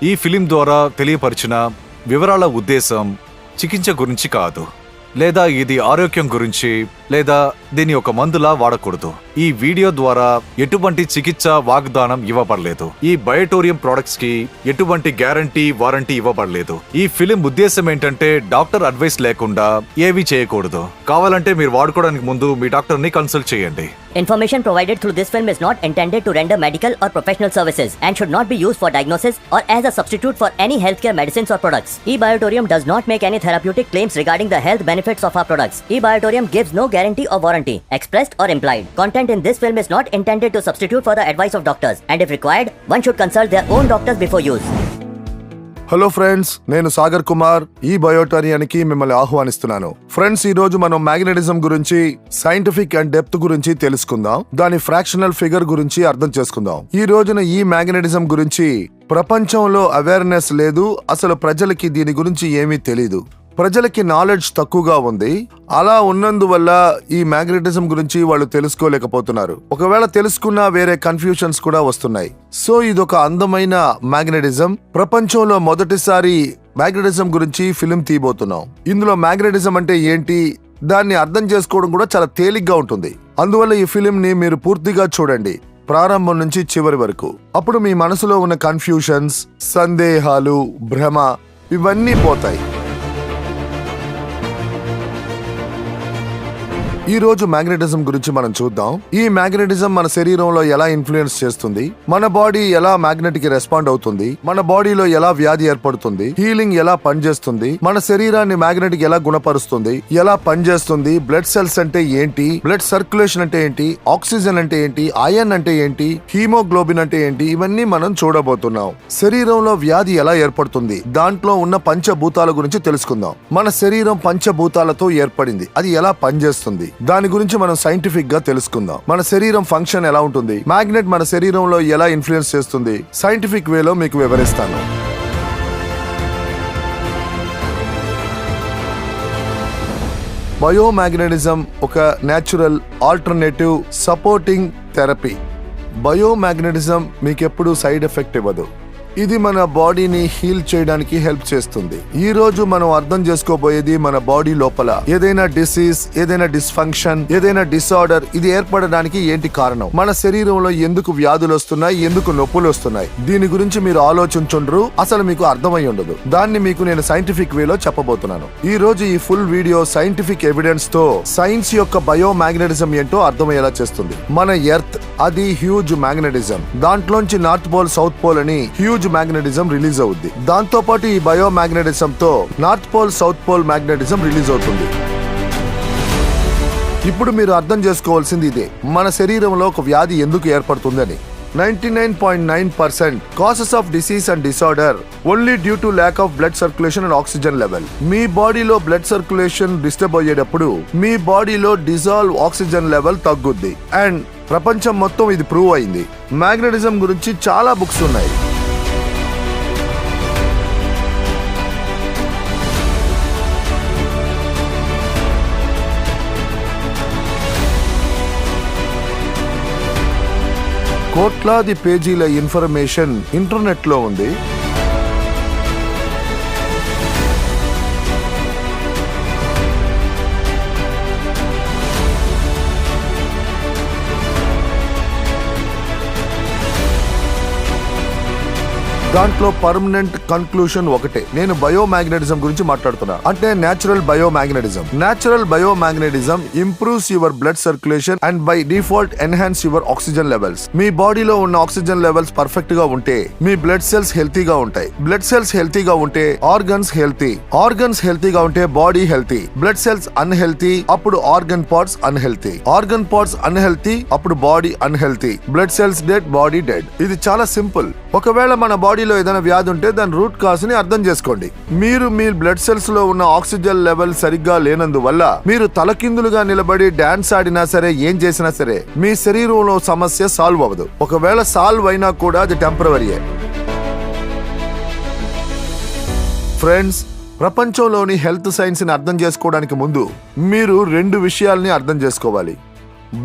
ఈ ఫిలిం ద్వారా తెలియపరిచిన వివరాల ఉద్దేశం చికిత్స గురించి కాదు, లేదా ఇది ఆరోగ్యం గురించి, లేదా దీని ఒక మందులా వాడకూడదు. ఈ వీడియో ద్వారా ఎటువంటి చికిత్స వాగ్దానం ఇవ్వబడలేదు. ఈ బయోటోరియం ప్రొడక్ట్స్ కి ఎటువంటి గ్యారంటీ వారంటీ ఇవ్వబడలేదు. ఈ ఫిలిం ఉద్దేశం ఏంటంటే డాక్టర్ అడ్వైస్ లేకుండా ఏవి చేయకూడదు. కావాలంటే మీరు వాడుకోవడానికి ముందు మీ డాక్టర్ ని కన్సల్ట్ చేయండి. Information provided through this film is not intended to render medical or professional services and should not be used for diagnosis or as a substitute for any healthcare medicines or products. eBiotorium does not make any therapeutic claims regarding the health benefits of our products. eBiotorium gives no guarantee or warranty, expressed or implied. Content in this film is not intended to substitute for the advice of doctors, and if required, one should consult their own doctors before use. Hello friends, నేను సాగర్ కుమార్ ఈ బయోటోరియానికి మిమ్మల్ని ఆహ్వానిస్తున్నాను. Friends, ఈ రోజు మనం magnetism గురించి, scientific and depth గురించి తెలుసుకుందాం. దాని ఫ్రాక్షనల్ ఫిగర్ గురించి అర్థం చేసుకుందాం. ఈ రోజున ఈ మ్యాగ్నెటిజం గురించి ప్రపంచంలో అవేర్నెస్ లేదు. అసలు ప్రజలకి దీని గురించి ఏమీ తెలీదు. ప్రజలకి నాలెడ్జ్ తక్కువగా ఉంది. అలా ఉన్నందువల్ల ఈ మ్యాగ్నెటిజం గురించి వాళ్ళు తెలుసుకోలేకపోతున్నారు. ఒకవేళ తెలుసుకున్నా వేరే కన్ఫ్యూషన్స్ కూడా వస్తున్నాయి. సో ఇదొక అందమైన మ్యాగ్నెటిజం. ప్రపంచంలో మొదటిసారి మ్యాగ్నెటిజం గురించి ఫిలిం తీయబోతున్నాం. ఇందులో మ్యాగ్నెటిజం అంటే ఏంటి, దాన్ని అర్థం చేసుకోవడం కూడా చాలా తేలిగ్గా ఉంటుంది. అందువల్ల ఈ ఫిలిం ని మీరు పూర్తిగా చూడండి, ప్రారంభం నుంచి చివరి వరకు. అప్పుడు మీ మనసులో ఉన్న కన్ఫ్యూషన్స్, సందేహాలు, భ్రమ ఇవన్నీ పోతాయి. ఈ రోజు మ్యాగ్నెటిజం గురించి మనం చూద్దాం. ఈ మ్యాగ్నెటిజం మన శరీరంలో ఎలా ఇన్ఫ్లుయెన్స్ చేస్తుంది, మన బాడీ ఎలా మ్యాగ్నెట్ కి రెస్పాండ్ అవుతుంది, మన బాడీలో ఎలా వ్యాధి ఏర్పడుతుంది, హీలింగ్ ఎలా పనిచేస్తుంది, మన శరీరాన్ని మ్యాగ్నెట్ కి ఎలా గుణపరుస్తుంది, ఎలా పనిచేస్తుంది, బ్లడ్ సెల్స్ అంటే ఏంటి, బ్లడ్ సర్క్యులేషన్ అంటే ఏంటి, ఆక్సిజన్ అంటే ఏంటి, ఐరన్ అంటే ఏంటి, హీమోగ్లోబిన్ అంటే ఏంటి, ఇవన్నీ మనం చూడబోతున్నాం. శరీరంలో వ్యాధి ఎలా ఏర్పడుతుంది, దాంట్లో ఉన్న పంచభూతాల గురించి తెలుసుకుందాం. మన శరీరం పంచభూతాలతో ఏర్పడింది, అది ఎలా పనిచేస్తుంది, దాని గురించి మనం సైంటిఫిక్ గా తెలుసుకుందాం. మన శరీరం ఫంక్షన్ ఎలా ఉంటుంది, మ్యాగ్నెట్ మన శరీరంలో ఎలా ఇన్ఫ్లుయెన్స్ చేస్తుంది, సైంటిఫిక్ వేలో మీకు వివరిస్తాను. బయోమాగ్నెటిజం ఒక natural alternative supporting therapy. Biomagnetism మీకెప్పుడు సైడ్ ఎఫెక్ట్ ఇవ్వదు. ఇది మన బాడీని హీల్ చేయడానికి హెల్ప్ చేస్తుంది. ఈ రోజు మనం అర్థం చేసుకోబోయేది మన బాడీ లోపల ఏదైనా డిసీజ్, ఏదైనా డిస్ఫంక్షన్, ఏదైనా డిసార్డర్ ఇది ఏర్పడడానికి ఏంటి కారణం, మన శరీరంలో ఎందుకు వ్యాధులు వస్తున్నాయి, ఎందుకు నొప్పులు వస్తున్నాయి, దీని గురించి మీరు ఆలోచించుండ్రు, అసలు మీకు అర్థమై ఉండదు. దాన్ని మీకు నేను సైంటిఫిక్ వేలో చెప్పబోతున్నాను. ఈ రోజు ఈ ఫుల్ వీడియో సైంటిఫిక్ ఎవిడెన్స్ తో సైన్స్ యొక్క బయోమాగ్నెటిజం ఏంటో అర్థమయ్యేలా చేస్తుంది. మన ఎర్త్ అది హ్యూజ్ మ్యాగ్నెటిజం. దాంట్లోంచి నార్త్ పోల్, సౌత్ పోల్ అని హ్యూజ్ మ్యాగ్నెటిజం రిలీజ్ అవుద్ది. దాంతో పాటు ఈ బయోమాగ్నెటిజం తో north pole, south pole magnetism release అవుతుంది. ఇప్పుడు మీరు అర్థం చేసుకోవాల్సింది ఇదే, మన శరీరంలో ఒక వ్యాధి ఎందుకు ఏర్పడుతుందని. 99.9% causes of disease and disorder only due to lack of blood circulation and oxygen level. మీ బాడీలో బ్లడ్ సర్క్యులేషన్ డిస్టర్బ్ అయ్యేటప్పుడు మీ బాడీలో డిజాల్వ్ ఆక్సిజన్ లెవెల్ తగ్గుద్ది. అండ్ ప్రపంచం మొత్తం ఇది ప్రూవ్ అయింది. మ్యాగ్నెటిజం గురించి చాలా బుక్స్ ఉన్నాయి. కోట్లాది పేజీల ఇన్ఫర్మేషన్ ఇంటర్నెట్ లో ఉంది. దాంట్లో పర్మనెంట్ కన్క్లూషన్ ఒకటే. నేను బయోమాగ్నెటిజం గురించి మాట్లాడుతున్నా, అంటే natural biomagnetism. Natural biomagnetism improves your blood circulation and by default enhance your oxygen levels. మీ బాడీలో ఉన్న ఆక్సిజన్ లెవెల్స్ పర్ఫెక్ట్ గా ఉంటే మీ బ్లడ్ సెల్స్ హెల్తీగా ఉంటాయి. బ్లడ్ సెల్స్ హెల్తీగా ఉంటే ఆర్గన్స్ హెల్తీ. ఆర్గన్స్ హెల్తీగా ఉంటే body healthy. Blood cells unhealthy అప్పుడు organ parts unhealthy. Organ parts unhealthy అప్పుడు body unhealthy. Blood cells dead, body dead. ఇది చాలా సింపుల్. ఒకవేళ మన బాడీలో ఏదైనా వ్యాధి ఉంటే దాని రూట్ కాజ్ ని అర్థం చేసుకోండి. మీరు మీ బ్లడ్ సెల్స్ లో ఉన్న ఆక్సిజన్ లెవెల్ సరిగ్గా లేనందువల్ల మీరు తలకిందులుగా నిలబడి డాన్స్ ఆడినా సరే, ఏం చేసినా సరే మీ శరీరంలో సమస్య సాల్వ్ అవ్వదు. ఒకవేళ సాల్వ్ అయినా కూడా అది టెంపరవరీయే. ఫ్రెండ్స్, ప్రపంచంలోని హెల్త్ సైన్స్ ని అర్థం చేసుకోవడానికి ముందు మీరు రెండు విషయాల్ని అర్థం చేసుకోవాలి.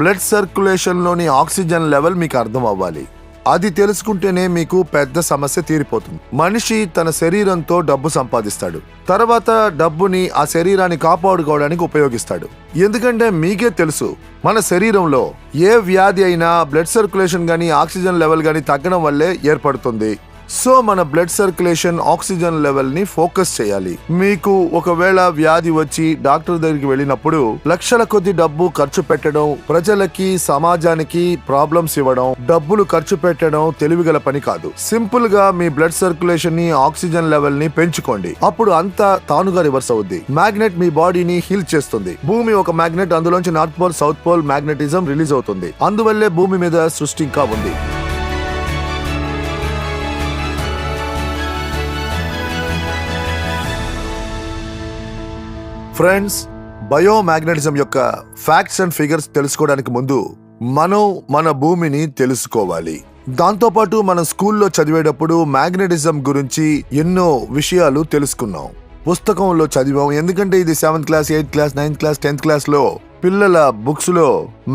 బ్లడ్ సర్క్యులేషన్ లోని ఆక్సిజన్ లెవెల్ మీకు అర్థం అవ్వాలి. అది తెలుసుకుంటేనే మీకు పెద్ద సమస్య తీరిపోతుంది. మనిషి తన శరీరంతో డబ్బు సంపాదిస్తాడు, తర్వాత డబ్బుని ఆ శరీరాన్ని కాపాడుకోవడానికి ఉపయోగిస్తాడు. ఎందుకంటే మీకే తెలుసు, మన శరీరంలో ఏ వ్యాధి అయినా బ్లడ్ సర్క్యులేషన్ గానీ ఆక్సిజన్ లెవెల్ గానీ తగ్గడం వల్లే ఏర్పడుతుంది. సో మన బ్లడ్ సర్క్యులేషన్ ఆక్సిజన్ లెవెల్ ని ఫోకస్ చేయాలి. మీకు ఒకవేళ వ్యాధి వచ్చి డాక్టర్ దగ్గరికి వెళ్ళినప్పుడు లక్షల కొద్ది డబ్బు ఖర్చు పెట్టడం, ప్రజలకి సమాజానికి ప్రాబ్లమ్స్ ఇవ్వడం, డబ్బులు ఖర్చు పెట్టడం తెలివిగల పని కాదు. సింపుల్ గా మీ బ్లడ్ సర్క్యులేషన్ ని ఆక్సిజన్ లెవెల్ ని పెంచుకోండి. అప్పుడు అంతా తానుగా రివర్స్ అవుద్ది. మ్యాగ్నెట్ మీ బాడీని హీల్ చేస్తుంది. భూమి ఒక మ్యాగ్నెట్, అందులోంచి north pole south pole magnetism release అవుతుంది. అందువల్లే భూమి మీద సృష్టి ఇంకా ఉంది. ఫ్రెండ్స్, బయోమాగ్నెటిజం యొక్క ఫ్యాక్ట్స్ అండ్ ఫిగర్స్ తెలుసుకోవడానికి ముందు మనం మన భూమిని తెలుసుకోవాలి. దాంతోపాటు మనం స్కూల్లో చదివేటప్పుడు మ్యాగ్నెటిజం గురించి ఎన్నో విషయాలు తెలుసుకున్నాం, పుస్తకంలో చదివాం. ఎందుకంటే ఇది 7th class, 8th class, 9th class, 10th class లో పిల్లల బుక్స్ లో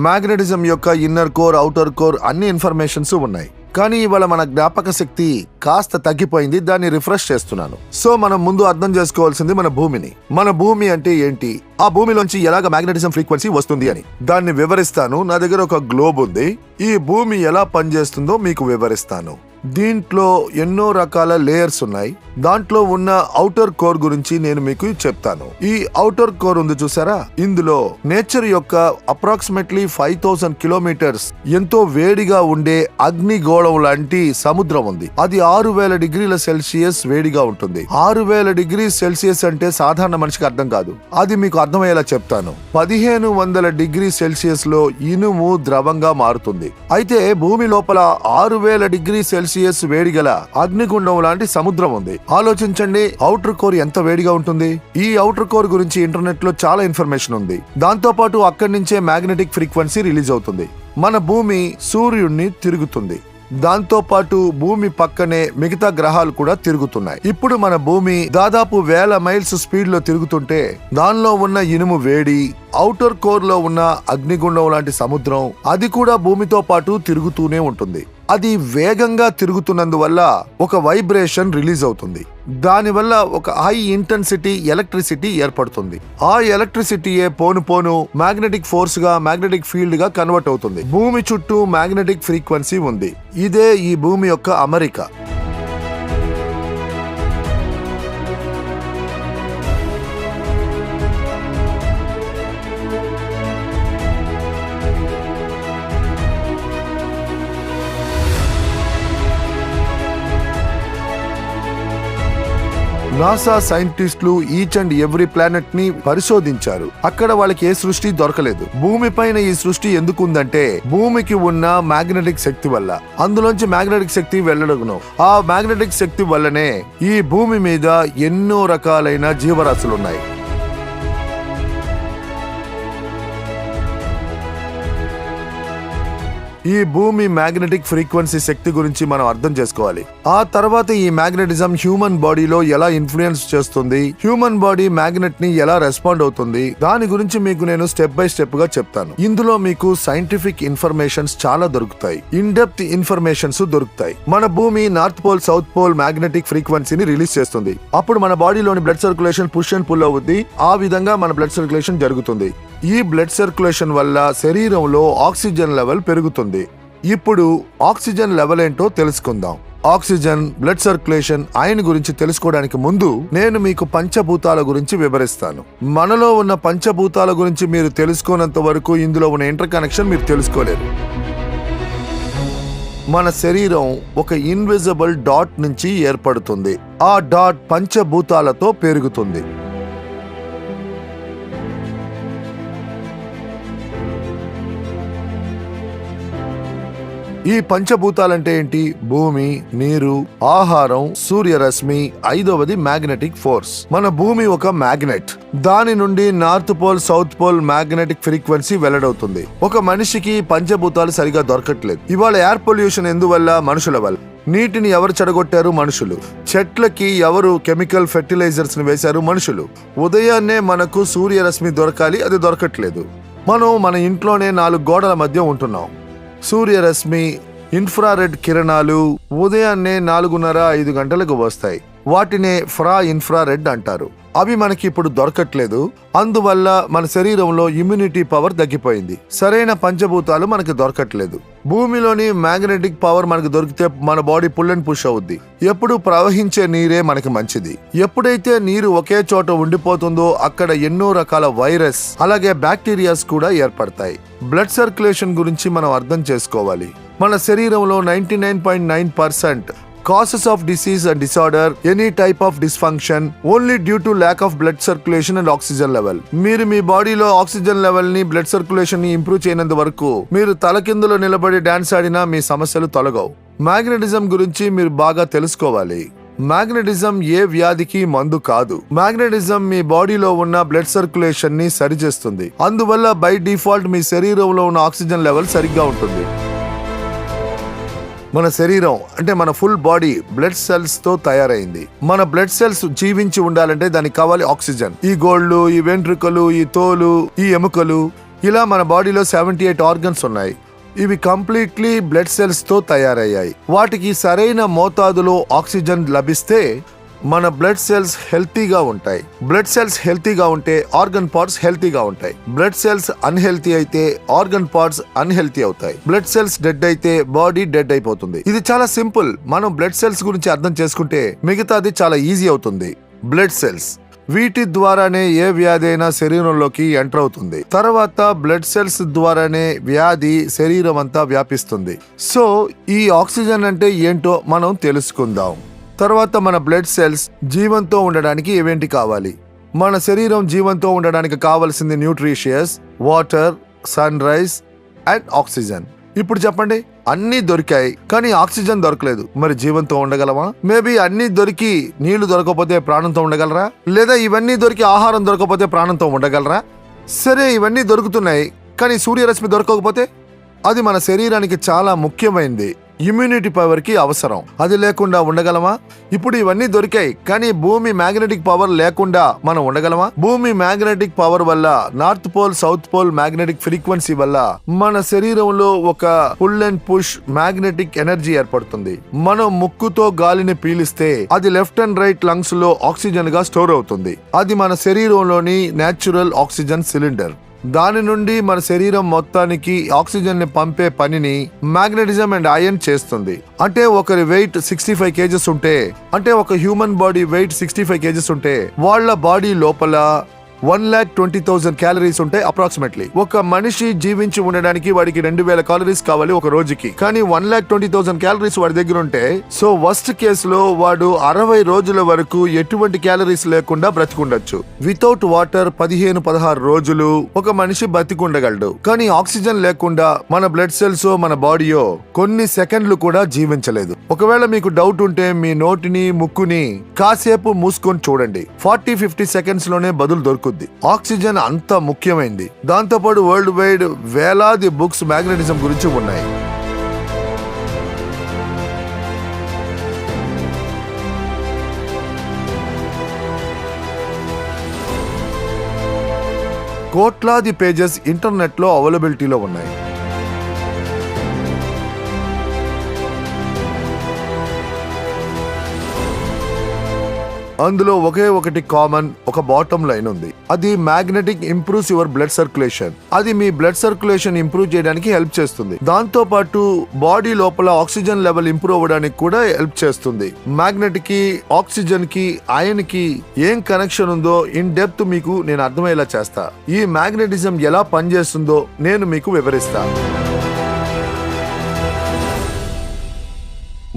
మ్యాగ్నెటిజం యొక్క ఇన్నర్ కోర్, అవుటర్ కోర్ అన్ని ఇన్ఫర్మేషన్స్ ఉన్నాయి. కానీ ఇవాళ మన జ్ఞాపక శక్తి కాస్త తగ్గిపోయింది. దాన్ని రిఫ్రెష్ చేస్తున్నాను. సో మనం ముందు అర్థం చేసుకోవాల్సింది మన భూమిని. మన భూమి అంటే ఏంటి, ఆ భూమిలోంచి ఎలాగ మ్యాగ్నెటిజం ఫ్రీక్వెన్సీ వస్తుంది అని దాన్ని వివరిస్తాను. నా దగ్గర ఒక గ్లోబ్ ఉంది. ఈ భూమి ఎలా పనిచేస్తుందో మీకు వివరిస్తాను. దీంట్లో ఎన్నో రకాల లేయర్స్ ఉన్నాయి. దాంట్లో ఉన్న ఔటర్ కోర్ గురించి నేను మీకు చెప్తాను. ఈ ఔటర్ కోర్ ఉంది చూసారా, ఇందులో నేచర్ యొక్క అప్రాక్సిమేట్లీ 5000 కిలోమీటర్స్ ఎంతో వేడిగా ఉండే అగ్నిగోళం లాంటి సముద్రం ఉంది. అది 6000 డిగ్రీల సెల్సియస్ వేడిగా ఉంటుంది. 6000 డిగ్రీ సెల్సియస్ అంటే సాధారణ మనిషికి అర్థం కాదు. అది మీకు అర్థమయ్యేలా చెప్తాను. 1500 డిగ్రీ సెల్సియస్ లో ఇనుము ద్రవంగా మారుతుంది. అయితే భూమి లోపల 6000 డిగ్రీ సెల్సియస్ వేడిగల అగ్నిగుండం లాంటి సముద్రం ఉంది. ఆలోచించండి, ఔటర్ కోర్ ఎంత వేడిగా ఉంటుంది. ఈ ఔటర్ కోర్ గురించి ఇంటర్నెట్ లో చాలా ఇన్ఫర్మేషన్ ఉంది. దాంతో పాటు అక్కడి నుంచే మ్యాగ్నెటిక్ ఫ్రీక్వెన్సీ రిలీజ్ అవుతుంది. మన భూమి సూర్యుడిని తిరుగుతుంది. దాంతో పాటు భూమి పక్కనే మిగతా గ్రహాలు కూడా తిరుగుతున్నాయి. ఇప్పుడు మన భూమి దాదాపు 1000 మైల్స్ స్పీడ్ లో తిరుగుతుంటే దానిలో ఉన్న ఇనుము వేడి, ఔటర్ కోర్ లో ఉన్న అగ్నిగుండం లాంటి సముద్రం, అది కూడా భూమితో పాటు తిరుగుతూనే ఉంటుంది. అది వేగంగా తిరుగుతున్నందువల్ల ఒక వైబ్రేషన్ రిలీజ్ అవుతుంది. దానివల్ల ఒక హై ఇంటెన్సిటీ ఎలక్ట్రిసిటీ ఏర్పడుతుంది. ఆ ఎలక్ట్రిసిటీయే పోను పోను మ్యాగ్నెటిక్ ఫోర్స్ గా, మ్యాగ్నెటిక్ ఫీల్డ్ గా కన్వర్ట్ అవుతుంది. భూమి చుట్టూ మ్యాగ్నెటిక్ ఫ్రీక్వెన్సీ ఉంది. ఇదే ఈ భూమి యొక్క అమరిక. నాసా సైంటిస్టులు ఈచ్ అండ్ ఎవ్రీ ప్లానెట్ ని పరిశోధించారు. అక్కడ వాళ్ళకి ఏ సృష్టి దొరకలేదు. భూమి పైన ఈ సృష్టి ఎందుకు ఉందంటే భూమికి ఉన్న మ్యాగ్నెటిక్ శక్తి వల్ల. అందులోంచి మ్యాగ్నెటిక్ శక్తి వెళ్ళడగును. ఆ మ్యాగ్నెటిక్ శక్తి వల్లనే ఈ భూమి మీద ఎన్నో రకాలైన జీవరాశులున్నాయి. ఈ భూమి మ్యాగ్నెటిక్ ఫ్రీక్వెన్సీ శక్తి గురించి మనం అర్థం చేసుకోవాలి. ఆ తర్వాత ఈ మ్యాగ్నెటిజం హ్యూమన్ బాడీలో ఎలా ఇన్ఫ్లుయెన్స్ చేస్తుంది, హ్యూమన్ బాడీ మ్యాగ్నెట్ ని ఎలా రెస్పాండ్ అవుతుంది, దాని గురించి మీకు నేను స్టెప్ బై స్టెప్ గా చెప్తాను. ఇందులో మీకు సైంటిఫిక్ ఇన్ఫర్మేషన్స్ చాలా దొరుకుతాయి, ఇన్ డెప్త్ ఇన్ఫర్మేషన్స్ దొరుకుతాయి. మన భూమి north pole south pole magnetic ఫ్రీక్వెన్సీని రిలీజ్ చేస్తుంది. అప్పుడు మన బాడీలోని blood circulation push and pull అవుద్ది. ఆ విధంగా మన బ్లడ్ సర్క్యులేషన్ జరుగుతుంది. ఈ బ్లడ్ సర్క్యులేషన్ వల్ల శరీరంలో ఆక్సిజన్ లెవెల్ పెరుగుతుంది. ఇప్పుడు ఆక్సిజన్ లెవెల్ ఏంటో తెలుసుకుందాం. ఆక్సిజన్, బ్లడ్ సర్క్యులేషన్, ఐరన్ గురించి తెలుసుకోవడానికి ముందు నేను మీకు పంచభూతాల గురించి వివరిస్తాను. మనలో ఉన్న పంచభూతాల గురించి మీరు తెలుసుకోనంత వరకు ఇందులో ఉన్న ఇంటర్ కనెక్షన్ మీరు తెలుసుకోలేరు. మన శరీరం ఒక ఇన్విజిబుల్ డాట్ నుంచి ఏర్పడుతుంది. ఆ డాట్ పంచభూతాలతో పెరుగుతుంది. ఈ పంచభూతాలంటే ఏంటి? భూమి, నీరు, ఆహారం, సూర్యరశ్మి, 5వది మ్యాగ్నెటిక్ ఫోర్స్. మన భూమి ఒక మ్యాగ్నెట్. దాని నుండి north pole south pole magnetic frequency వెల్లడవుతుంది. ఒక మనిషికి పంచభూతాలు సరిగా దొరకట్లేదు. ఇవాళ ఎయిర్ పొల్యూషన్ ఎందువల్ల? మనుషుల వల్ల. నీటిని ఎవరు చెడగొట్టారు? మనుషులు. చెట్లకి ఎవరు కెమికల్ ఫెర్టిలైజర్స్ ని వేశారు? మనుషులు. ఉదయాన్నే మనకు సూర్యరశ్మి దొరకాలి, అది దొరకట్లేదు. మనం మన ఇంట్లోనే 4 గోడల మధ్య ఉంటున్నాం. సూర్యరశ్మి ఇన్ఫ్రారెడ్ కిరణాలు ఉదయాన్నే 4:30-5 గంటలకు వస్తాయి. వాటినే ఇన్ఫ్రారెడ్ అంటారు. అవి మనకి ఇప్పుడు దొరకట్లేదు. అందువల్ల మన శరీరంలో ఇమ్యూనిటీ పవర్ తగ్గిపోయింది. సరైన పంచభూతాలు మనకి దొరకట్లేదు. భూమిలోని మ్యాగ్నెటిక్ పవర్ మనకు దొరికితే మన బాడీ పుల్ అండ్ పుష్ అవుద్ది. ఎప్పుడు ప్రవహించే నీరే మనకి మంచిది. ఎప్పుడైతే నీరు ఒకే చోట ఉండిపోతుందో అక్కడ ఎన్నో రకాల వైరస్ అలాగే బ్యాక్టీరియాస్ కూడా ఏర్పడతాయి. బ్లడ్ సర్క్యులేషన్ గురించి మనం అర్థం చేసుకోవాలి. మన శరీరంలో 99.9% causes of disease and disorder, any type of dysfunction, only due to lack of blood circulation and oxygen level. మీరు మీ బాడీలో ఆక్సిజన్ లెవెల్ ని బ్లడ్ సర్క్యులేషన్ ని ఇంప్రూవ్ చేయనంత వరకు మీరు తలకిందులో నిలబడి డాన్స్ ఆడినా మీ సమస్యలు తొలగవు. మ్యాగ్నెటిజం గురించి మీరు బాగా తెలుసుకోవాలి. మ్యాగ్నెటిజం ఏ వ్యాధికి మందు కాదు. మ్యాగ్నెటిజం మీ బాడీలో ఉన్న బ్లడ్ సర్క్యులేషన్ ని సరిచేస్తుంది. అందువల్ల బై డిఫాల్ట్ మీ శరీరంలో ఉన్న ఆక్సిజన్ లెవెల్ సరిగ్గా ఉంటుంది. మన శరీరం అంటే మన ఫుల్ బాడీ బ్లడ్ సెల్స్ తో తయారైంది. మన బ్లడ్ సెల్స్ జీవించి ఉండాలంటే దానికి కావాలి ఆక్సిజన్. ఈ గోళ్ళు, ఈ వెంట్రుకలు, ఈ తోలు, ఈ ఎముకలు, ఇలా మన బాడీలో 78 ఆర్గన్స్ ఉన్నాయి. ఇవి కంప్లీట్లీ బ్లడ్ సెల్స్ తో తయారయ్యాయి. వాటికి సరైన మోతాదులో ఆక్సిజన్ లభిస్తే మన బ్లడ్ సెల్స్ హెల్తీగా ఉంటాయి. బ్లడ్ సెల్స్ హెల్తీగా ఉంటే ఆర్గన్ పార్ట్స్ హెల్తీగా ఉంటాయి. బ్లడ్ సెల్స్ అన్హెల్తీ అయితే ఆర్గన్ పార్ట్స్ అన్హెల్తీ అవుతాయి. బ్లడ్ సెల్స్ డెడ్ అయితే బాడీ డెడ్ అయిపోతుంది. ఇది చాలా సింపుల్. మనం బ్లడ్ సెల్స్ గురించి అర్థం చేసుకుంటే మిగతాది చాలా ఈజీ అవుతుంది. బ్లడ్ సెల్స్ వీటి ద్వారానే ఏ వ్యాధి అయినా శరీరంలోకి ఎంటర్ అవుతుంది. తర్వాత బ్లడ్ సెల్స్ ద్వారానే వ్యాధి శరీరం అంతా వ్యాపిస్తుంది. సో ఈ ఆక్సిజన్ అంటే ఏంటో మనం తెలుసుకుందాం. తర్వాత మన బ్లడ్ సెల్స్ జీవంతో ఉండడానికి ఏవేంటి కావాలి? మన శరీరం జీవంతో ఉండడానికి కావాల్సింది nutritious, water, sunrise and oxygen. ఇప్పుడు చెప్పండి, అన్నీ దొరికాయి కానీ ఆక్సిజన్ దొరకలేదు. మరి జీవంతో ఉండగలమా? మేబీ అన్నీ దొరికి నీళ్లు దొరకకపోతే ప్రాణంతో ఉండగలరా? లేదా ఇవన్నీ దొరికి ఆహారం దొరకకపోతే ప్రాణంతో ఉండగలరా? సరే, ఇవన్నీ దొరుకుతున్నాయి కానీ సూర్యరశ్మి దొరకకపోతే? అది మన శరీరానికి చాలా ముఖ్యమైనది. ఇమ్యూనిటీ పవర్ కి అవసరం. అది లేకుండా ఉండగలమా? ఇప్పుడు ఇవన్నీ దొరికాయి కానీ భూమి మ్యాగ్నెటిక్ పవర్ లేకుండా మనం ఉండగలమా? భూమి మ్యాగ్నెటిక్ పవర్ వల్ల, north pole south pole magnetic frequency వల్ల మన శరీరంలో ఒక pull and push magnetic energy ఏర్పడుతుంది. మనం ముక్కుతో గాలిని పీలిస్తే అది లెఫ్ట్ అండ్ రైట్ లంగ్స్ లో ఆక్సిజన్ గా స్టోర్ అవుతుంది. అది మన శరీరంలోని నేచురల్ ఆక్సిజన్ సిలిండర్. దాని నుండి మన శరీరం మొత్తానికి ఆక్సిజన్ ని పంపే పనిని మ్యాగ్నెటిజం అండ్ ఐరన్ చేస్తుంది. అంటే ఒకరి వెయిట్ 65 కేజెస్ ఉంటే, అంటే ఒక హ్యూమన్ బాడీ వెయిట్ 65 కేజెస్ ఉంటే వాళ్ళ బాడీ లోపల 1,20,000 క్యాలరీస్ ఉంటాయి అప్రాక్సిమేట్లీ. ఒక మనిషి జీవించి ఉండడానికి వాడికి 2,000 క్యాలరీస్ కావాలి ఒక రోజుకి. కానీ 1,20,000 క్యాలరీస్ వాడి దగ్గర ఉంటే, సో వర్స్ట్ కేసులో వాడు 60 రోజుల వరకు ఎటువంటి క్యాలరీస్ లేకుండా బ్రతికుండొచ్చు. వితౌట్ వాటర్ 15-16 రోజులు ఒక మనిషి బతికుండగలడు. కానీ ఆక్సిజన్ లేకుండా మన బ్లడ్ సెల్స్ మన బాడీయో కొన్ని సెకండ్లు కూడా జీవించలేదు. ఒకవేళ మీకు డౌట్ ఉంటే మీ నోటిని, ముక్కుని కాసేపు మూసుకొని చూడండి. 40-50 సెకండ్స్ లోనే బదులు దొరుకుతుంది. ఆక్సిజన్ అంత ముఖ్యమైంది. దాంతోపాటు వరల్డ్ వైడ్ వేలాది బుక్స్ మ్యాగ్నెటిజం గురించి ఉన్నాయి. కోట్లాది పేజెస్ ఇంటర్నెట్ లో అవైలబిలిటీలో ఉన్నాయి. అందులో ఒకే ఒకటి కామన్, ఒక బాటమ్ లైన్ ఉంది. అది magnetic improves your blood circulation. అది మీ బ్లడ్ సర్క్యులేషన్ ఇంప్రూవ్ చేయడానికి హెల్ప్ చేస్తుంది. దాంతో పాటు బాడీ లోపల ఆక్సిజన్ లెవెల్ ఇంప్రూవ్ అవ్వడానికి కూడా హెల్ప్ చేస్తుంది. మ్యాగ్నెట్ కి, ఆక్సిజన్ కి, ఐరన్ కి ఏం కనెక్షన్ ఉందో ఇన్ డెప్త్ మీకు నేను అర్థమయ్యేలా చేస్తా. ఈ మ్యాగ్నెటిజం ఎలా పనిచేస్తుందో నేను మీకు వివరిస్తా.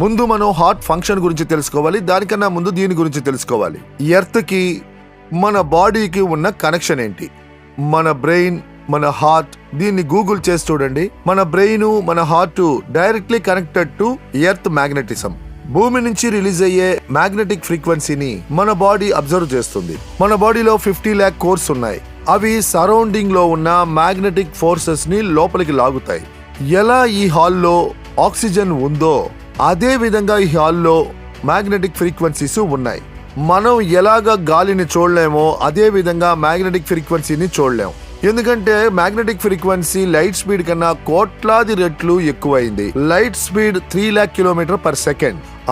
ముందు మనం హార్ట్ ఫంక్షన్ గురించి తెలుసుకోవాలి. దానికన్నా ముందు దీని గురించి తెలుసుకోవాలి. ఎర్త్ కి మన బాడీకి ఉన్న కనెక్షన్ ఏంటి? మన బ్రెయిన్, మన హార్ట్, దీన్ని గూగుల్ చేసి చూడండి. మన బ్రెయిన్, మన heart directly connected to earth magnetism. భూమి నుంచి రిలీజ్ అయ్యే మ్యాగ్నెటిక్ ఫ్రీక్వెన్సీని మన బాడీ అబ్జర్వ్ చేస్తుంది. మన బాడీలో 50 lakh కోర్స్ ఉన్నాయి. అవి సరౌండింగ్ లో ఉన్న మ్యాగ్నెటిక్ ఫోర్సెస్ ని లోపలికి లాగుతాయి. ఎలా ఈ హాల్లో ఆక్సిజన్ ఉందో అదే విధంగా ఈ హాల్లో మ్యాగ్నెటిక్ ఫ్రీక్వెన్సీస్ ఉన్నాయి. మనం ఎలాగ గాలిని చూడలేమో అదే విధంగా మ్యాగ్నెటిక్ ఫ్రీక్వెన్సీని చూడలేం. ఎందుకంటే మ్యాగ్నెటిక్ ఫ్రీక్వెన్సీ లైట్ స్పీడ్ కన్నా కోట్లాది రెట్లు ఎక్కువైంది. Light speed 3 lakh km/s.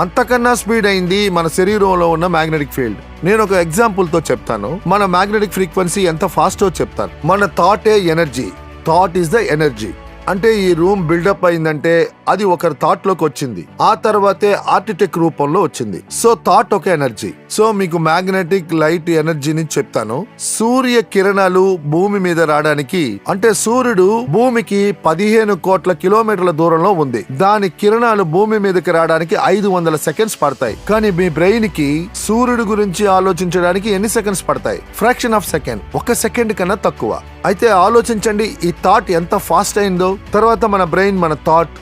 అంతకన్నా స్పీడ్ అయింది మన శరీరంలో ఉన్న మ్యాగ్నెటిక్ ఫీల్డ్. నేను ఒక ఎగ్జాంపుల్ తో చెప్తాను. మన మ్యాగ్నెటిక్ ఫ్రీక్వెన్సీ ఎంత ఫాస్టో చెప్తాను. మన థాటే energy. Thought is the energy. అంటే ఈ రూమ్ బిల్డప్ అయిందంటే అది ఒకరి థాట్ లోకి వచ్చింది, ఆ తర్వాతే ఆర్కిటెక్ట్ రూపంలో వచ్చింది. సో థాట్ ఒక ఎనర్జీ. సో మీకు మ్యాగ్నెటిక్ లైట్ ఎనర్జీని చెప్తాను. సూర్య కిరణాలు భూమి మీద రావడానికి, అంటే సూర్యుడు భూమికి 15 కోట్ల కిలోమీటర్ల దూరంలో ఉంది. దాని కిరణాలు భూమి మీదకి రావడానికి 500 సెకండ్స్ పడతాయి. కానీ మీ బ్రెయిన్ కి సూర్యుడు గురించి ఆలోచించడానికి ఎన్ని సెకండ్స్ పడతాయి? ఫ్రాక్షన్ ఆఫ్ సెకండ్, 1 సెకండ్ కన్నా తక్కువ. అయితే ఆలోచించండి ఈ థాట్ ఎంత ఫాస్ట్ అయిందో. తర్వాత మన బ్రెయిన్ మన థాట్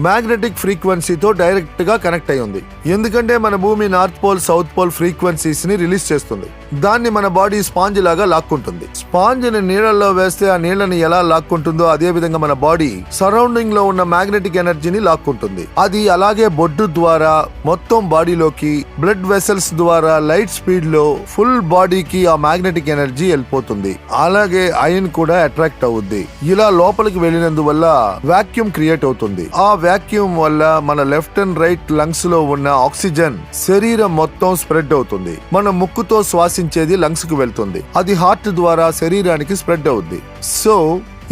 మ్యాగ్నెటిక్ ఫ్రీక్వెన్సీతో డైరెక్ట్ గా కనెక్ట్ అయి ఉంది. ఎందుకంటే మన భూమి north pole south pole frequencies ని రిలీజ్ చేస్తుంది. దాన్ని మన బాడీ స్పాంజ్ లాగా లాక్కుంటుంది. స్పాంజ్ ని నీళ్ళల్లో వేస్తే ఆ నీళ్ళని ఎలా లాక్కుంటుందో అదే విధంగా మన బాడీ సరౌండింగ్ లో ఉన్న మ్యాగ్నెటిక్ ఎనర్జీని లాక్కుంటుంది. అది అలాగే బొడ్డు ద్వారా మొత్తం బాడీలోకి, బ్లడ్ వెసల్స్ ద్వారా లైట్ స్పీడ్ లో ఫుల్ బాడీకి ఆ మ్యాగ్నెటిక్ ఎనర్జీ వెళ్ళిపోతుంది. అలాగే ఐరన్ కూడా అట్రాక్ట్ అవుద్ది. ఇలా లోపలికి వెళ్ళినందువల్ల వాక్యూమ్ క్రియేట్ అవుతుంది. ఆ వాక్యూమ్ వల్ల మన లెఫ్ట్ అండ్ రైట్ లంగ్స్ లో ఉన్న ఆక్సిజన్ శరీరం మొత్తం స్ప్రెడ్ అవుతుంది. మన ముక్కుతో శ్వాసించేది లంగ్స్ కు వెళ్తుంది. అది హార్ట్ ద్వారా శరీరానికి స్ప్రెడ్ అవుద్ది. సో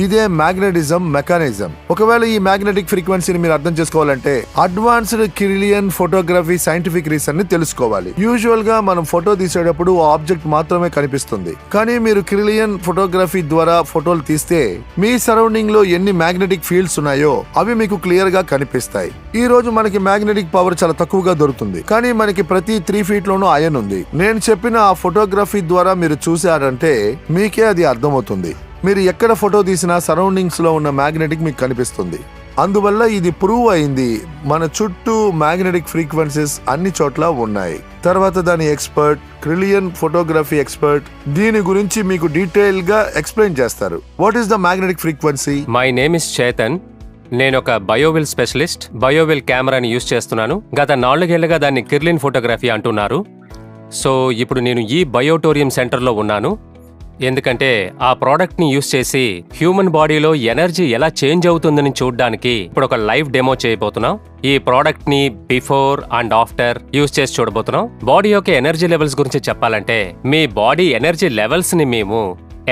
ఇదే మ్యాగ్నెటిజం మెకానిజం. ఒకవేళ ఈ మ్యాగ్నెటిక్ ఫ్రీక్వెన్సీని మీరు అర్థం చేసుకోవాలంటే అడ్వాన్స్డ్ కిరిలియన్ ఫోటోగ్రఫీ సైంటిఫిక్ రీజన్ ని తెలుసుకోవాలి. యూజువల్ గా మనం ఫోటో తీసేటప్పుడు ఆబ్జెక్ట్ మాత్రమే కనిపిస్తుంది. కానీ మీరు కిరిలియన్ ఫోటోగ్రఫీ ద్వారా ఫోటోలు తీస్తే మీ సరౌండింగ్ లో ఎన్ని మ్యాగ్నెటిక్ ఫీల్డ్స్ ఉన్నాయో అవి మీకు క్లియర్ గా కనిపిస్తాయి. ఈ రోజు మనకి మ్యాగ్నెటిక్ పవర్ చాలా తక్కువగా దొరుకుతుంది. కానీ మనకి ప్రతి 3 feet లోనూ అయన్ ఉంది. నేను చెప్పిన ఆ ఫోటోగ్రఫీ ద్వారా మీరు చూసారంటే మీకే అది అర్థమవుతుంది. మీరు ఎక్కడ ఫోటో తీసినా సరౌండింగ్స్ లో ఉన్న మ్యాగ్నెటిక్ మీకు కనిపిస్తుంది. అందువల్ల ఇది ప్రూవ్ అయింది. మన చుట్టూ మ్యాగ్నెటిక్ ఫ్రీక్వెన్సీస్ అన్ని చోట్ల ఉన్నాయి. తర్వాత దాని ఎక్స్పర్ట్, క్రిలియన్ ఫోటోగ్రఫీ ఎక్స్పర్ట్ దీని గురించి మీకు డీటెయిల్ గా ఎక్స్ప్లెయిన్ చేస్తారు. What is the magnetic frequency? My name is Chetan. నేను ఒక బయోవిల్ స్పెషలిస్ట్. బయోవిల్ కెమెరాని యూజ్ చేస్తున్నాను. గత 4 ఏళ్లుగా దాన్ని కిర్లిన్ ఫోటోగ్రఫీ అంటున్నారు. సో ఇప్పుడు నేను ఈ బయోటోరియం సెంటర్లో ఉన్నాను. ఎందుకంటే ఆ ప్రోడక్ట్ని యూజ్ చేసి హ్యూమన్ బాడీలో ఎనర్జీ ఎలా చేంజ్ అవుతుందని చూడడానికి ఇప్పుడు ఒక లైవ్ డెమో చేయబోతున్నాం. ఈ ప్రోడక్ట్ని బిఫోర్ అండ్ ఆఫ్టర్ యూజ్ చేసి చూడబోతున్నాం. బాడీ యొక్క ఎనర్జీ లెవెల్స్ గురించి చెప్పాలంటే మీ బాడీ ఎనర్జీ లెవెల్స్ని మేము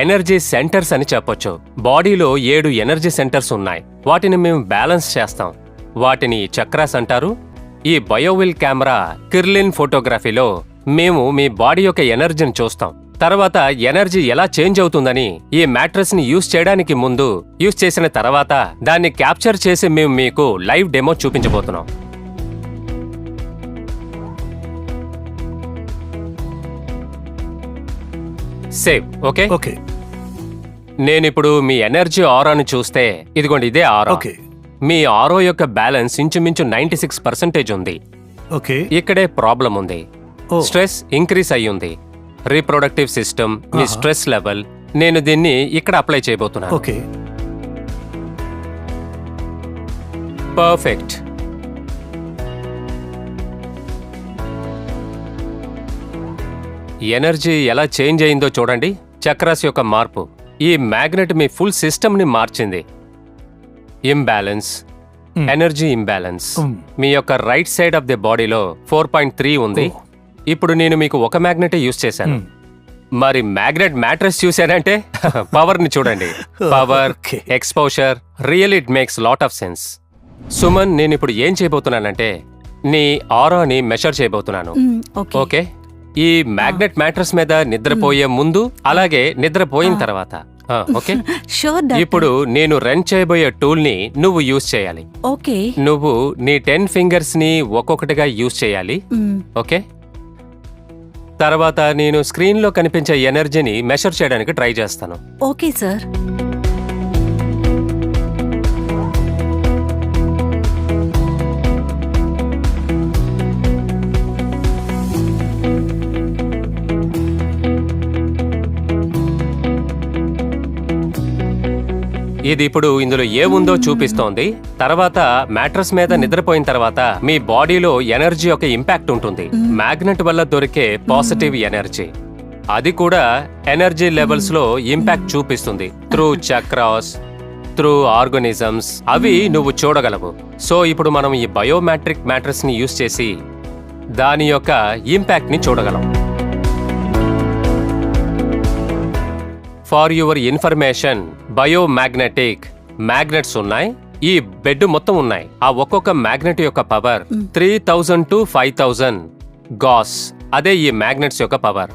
ఎనర్జీ సెంటర్స్ అని చెప్పొచ్చు. బాడీలో 7 ఎనర్జీ సెంటర్స్ ఉన్నాయి. వాటిని మేము బ్యాలెన్స్ చేస్తాం. వాటిని చక్రాస్ అంటారు. ఈ బయోవిల్ కెమెరా కిర్లిన్ ఫోటోగ్రఫీలో మేము మీ బాడీ యొక్క ఎనర్జీని చూస్తాం. తర్వాత ఎనర్జీ ఎలా చేంజ్ అవుతుందని ఈ మ్యాట్రెస్ ని యూజ్ చేయడానికి ముందు, యూజ్ చేసిన తర్వాత దాన్ని క్యాప్చర్ చేసి మేము మీకు లైవ్ డెమో చూపించబోతున్నాం. సేవ్. ఓకే ఓకే నేనిప్పుడు మీ ఎనర్జీ ఆరాను చూస్తే ఇదిగోండి, ఇదే ఆరా. ఓకే మీ ఆరో యొక్క బ్యాలెన్స్ ఇంచుమించు 96% ఉంది. ఓకే ఇక్కడే ప్రాబ్లం ఉంది. ఓ. స్ట్రెస్ ఇంక్రీస్ అయ్యింది. రీప్రొడక్టివ్ సిస్టమ్, మీ స్ట్రెస్ లెవెల్. నేను దీన్ని ఇక్కడ అప్లై చేయబోతున్నాను. Okay perfect. ఎనర్జీ ఎలా చేంజ్ అయిందో చూడండి. చక్రాస్ యొక్క మార్పు. ఈ మ్యాగ్నెట్ మీ ఫుల్ సిస్టమ్ ని మార్చింది. Imbalance, energy imbalance. మీ యొక్క రైట్ సైడ్ ఆఫ్ ది బాడీలో 4.3 ఉంది. ఇప్పుడు నేను మీకు ఒక మ్యాగ్నెటే యూజ్ చేశాను. మరి మ్యాగ్నెట్ మ్యాట్రెస్ చూశానంటే పవర్ ని చూడండి. Power, exposure, real it makes lot of sense. Suman, నేను ఇప్పుడు ఏం చేయబోతున్నానంటే నీ ఆరాని మెషర్ చేయబోతున్నాను. ఓకే, ఈ మ్యాగ్నెట్ మ్యాట్రెస్ మీద నిద్రపోయే ముందు, అలాగే నిద్రపోయిన తర్వాత. ఓకే ఇప్పుడు నేను రన్ చేయబోయే టూల్ ని నువ్వు యూజ్ చేయాలి. ఓకే నువ్వు నీ 10 ఫింగర్స్ ని ఒక్కొక్కటిగా యూజ్ చేయాలి. ఓకే, తర్వాత నేను స్క్రీన్ లో కనిపించే ఎనర్జీని మెషర్ చేయడానికి ట్రై చేస్తాను. Okay sir. ఇది ఇప్పుడు ఇందులో ఏముందో చూపిస్తోంది. తర్వాత మ్యాట్రస్ మీద నిద్రపోయిన తర్వాత మీ బాడీలో ఎనర్జీ యొక్క ఇంపాక్ట్ ఉంటుంది. మ్యాగ్నెట్ వల్ల దొరికే పాజిటివ్ ఎనర్జీ. అది కూడా ఎనర్జీ లెవెల్స్ లో ఇంపాక్ట్ చూపిస్తుంది త్రూ చక్రాస్, త్రూ ఆర్గానిజమ్స్, అవి నువ్వు చూడగలవు. సో ఇప్పుడు మనం ఈ బయోమెట్రిక్ మ్యాట్రిక్స్ ని యూజ్ చేసి దాని యొక్క ఇంపాక్ట్ ని చూడగలం. For your information, biomagnetic magnets ఉన్నాయి. ఈ బెడ్ మొత్తం ఉన్నాయి. ఆ ఒక్కొక్క మ్యాగ్నెట్ యొక్క పవర్ 3000 to 5000 గాస్. అదే ఈ మ్యాగ్నెట్స్ యొక్క పవర్.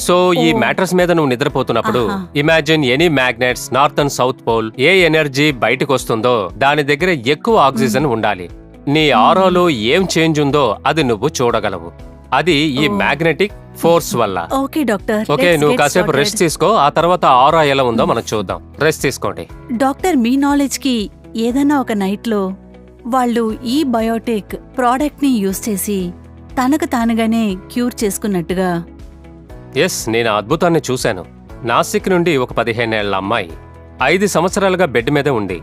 సో ఈ మ్యాట్రస్ మీద నువ్వు నిద్రపోతున్నప్పుడు imagine any magnets north and south pole. ఏ ఎనర్జీ బయటకు వస్తుందో దాని దగ్గర ఎక్కువ ఆక్సిజన్ ఉండాలి. నీ ఆరాలో ఏం చేంజ్ ఉందో అది నువ్వు చూడగలవు. అది ఈ మ్యాగ్నెటిక్ ఫోర్స్ వల్ల. ఓకే డాక్టర్, ఓకే, నువ్వు కాసేపు రెస్ట్ తీసుకో. ఆ తర్వాత ఆరా ఎలా ఉందో మనం చూద్దాం. రెస్ట్ తీసుకోండి. డాక్టర్, మీ నాలెడ్జ్ కి ఏదైనా ఒక నైట్ లో వాళ్ళు ఈ బయోటెక్ ప్రోడక్ట్ ని యూజ్ చేసి తనకు తానుగానే క్యూర్ చేసుకున్నట్టుగా. ఎస్, నేను ఆ అద్భుతాన్ని చూశాను. నాసిక్ నుండి ఒక 15 ఏళ్ల అమ్మాయి 5 సంవత్సరాలుగా బెడ్ మీద ఉంది.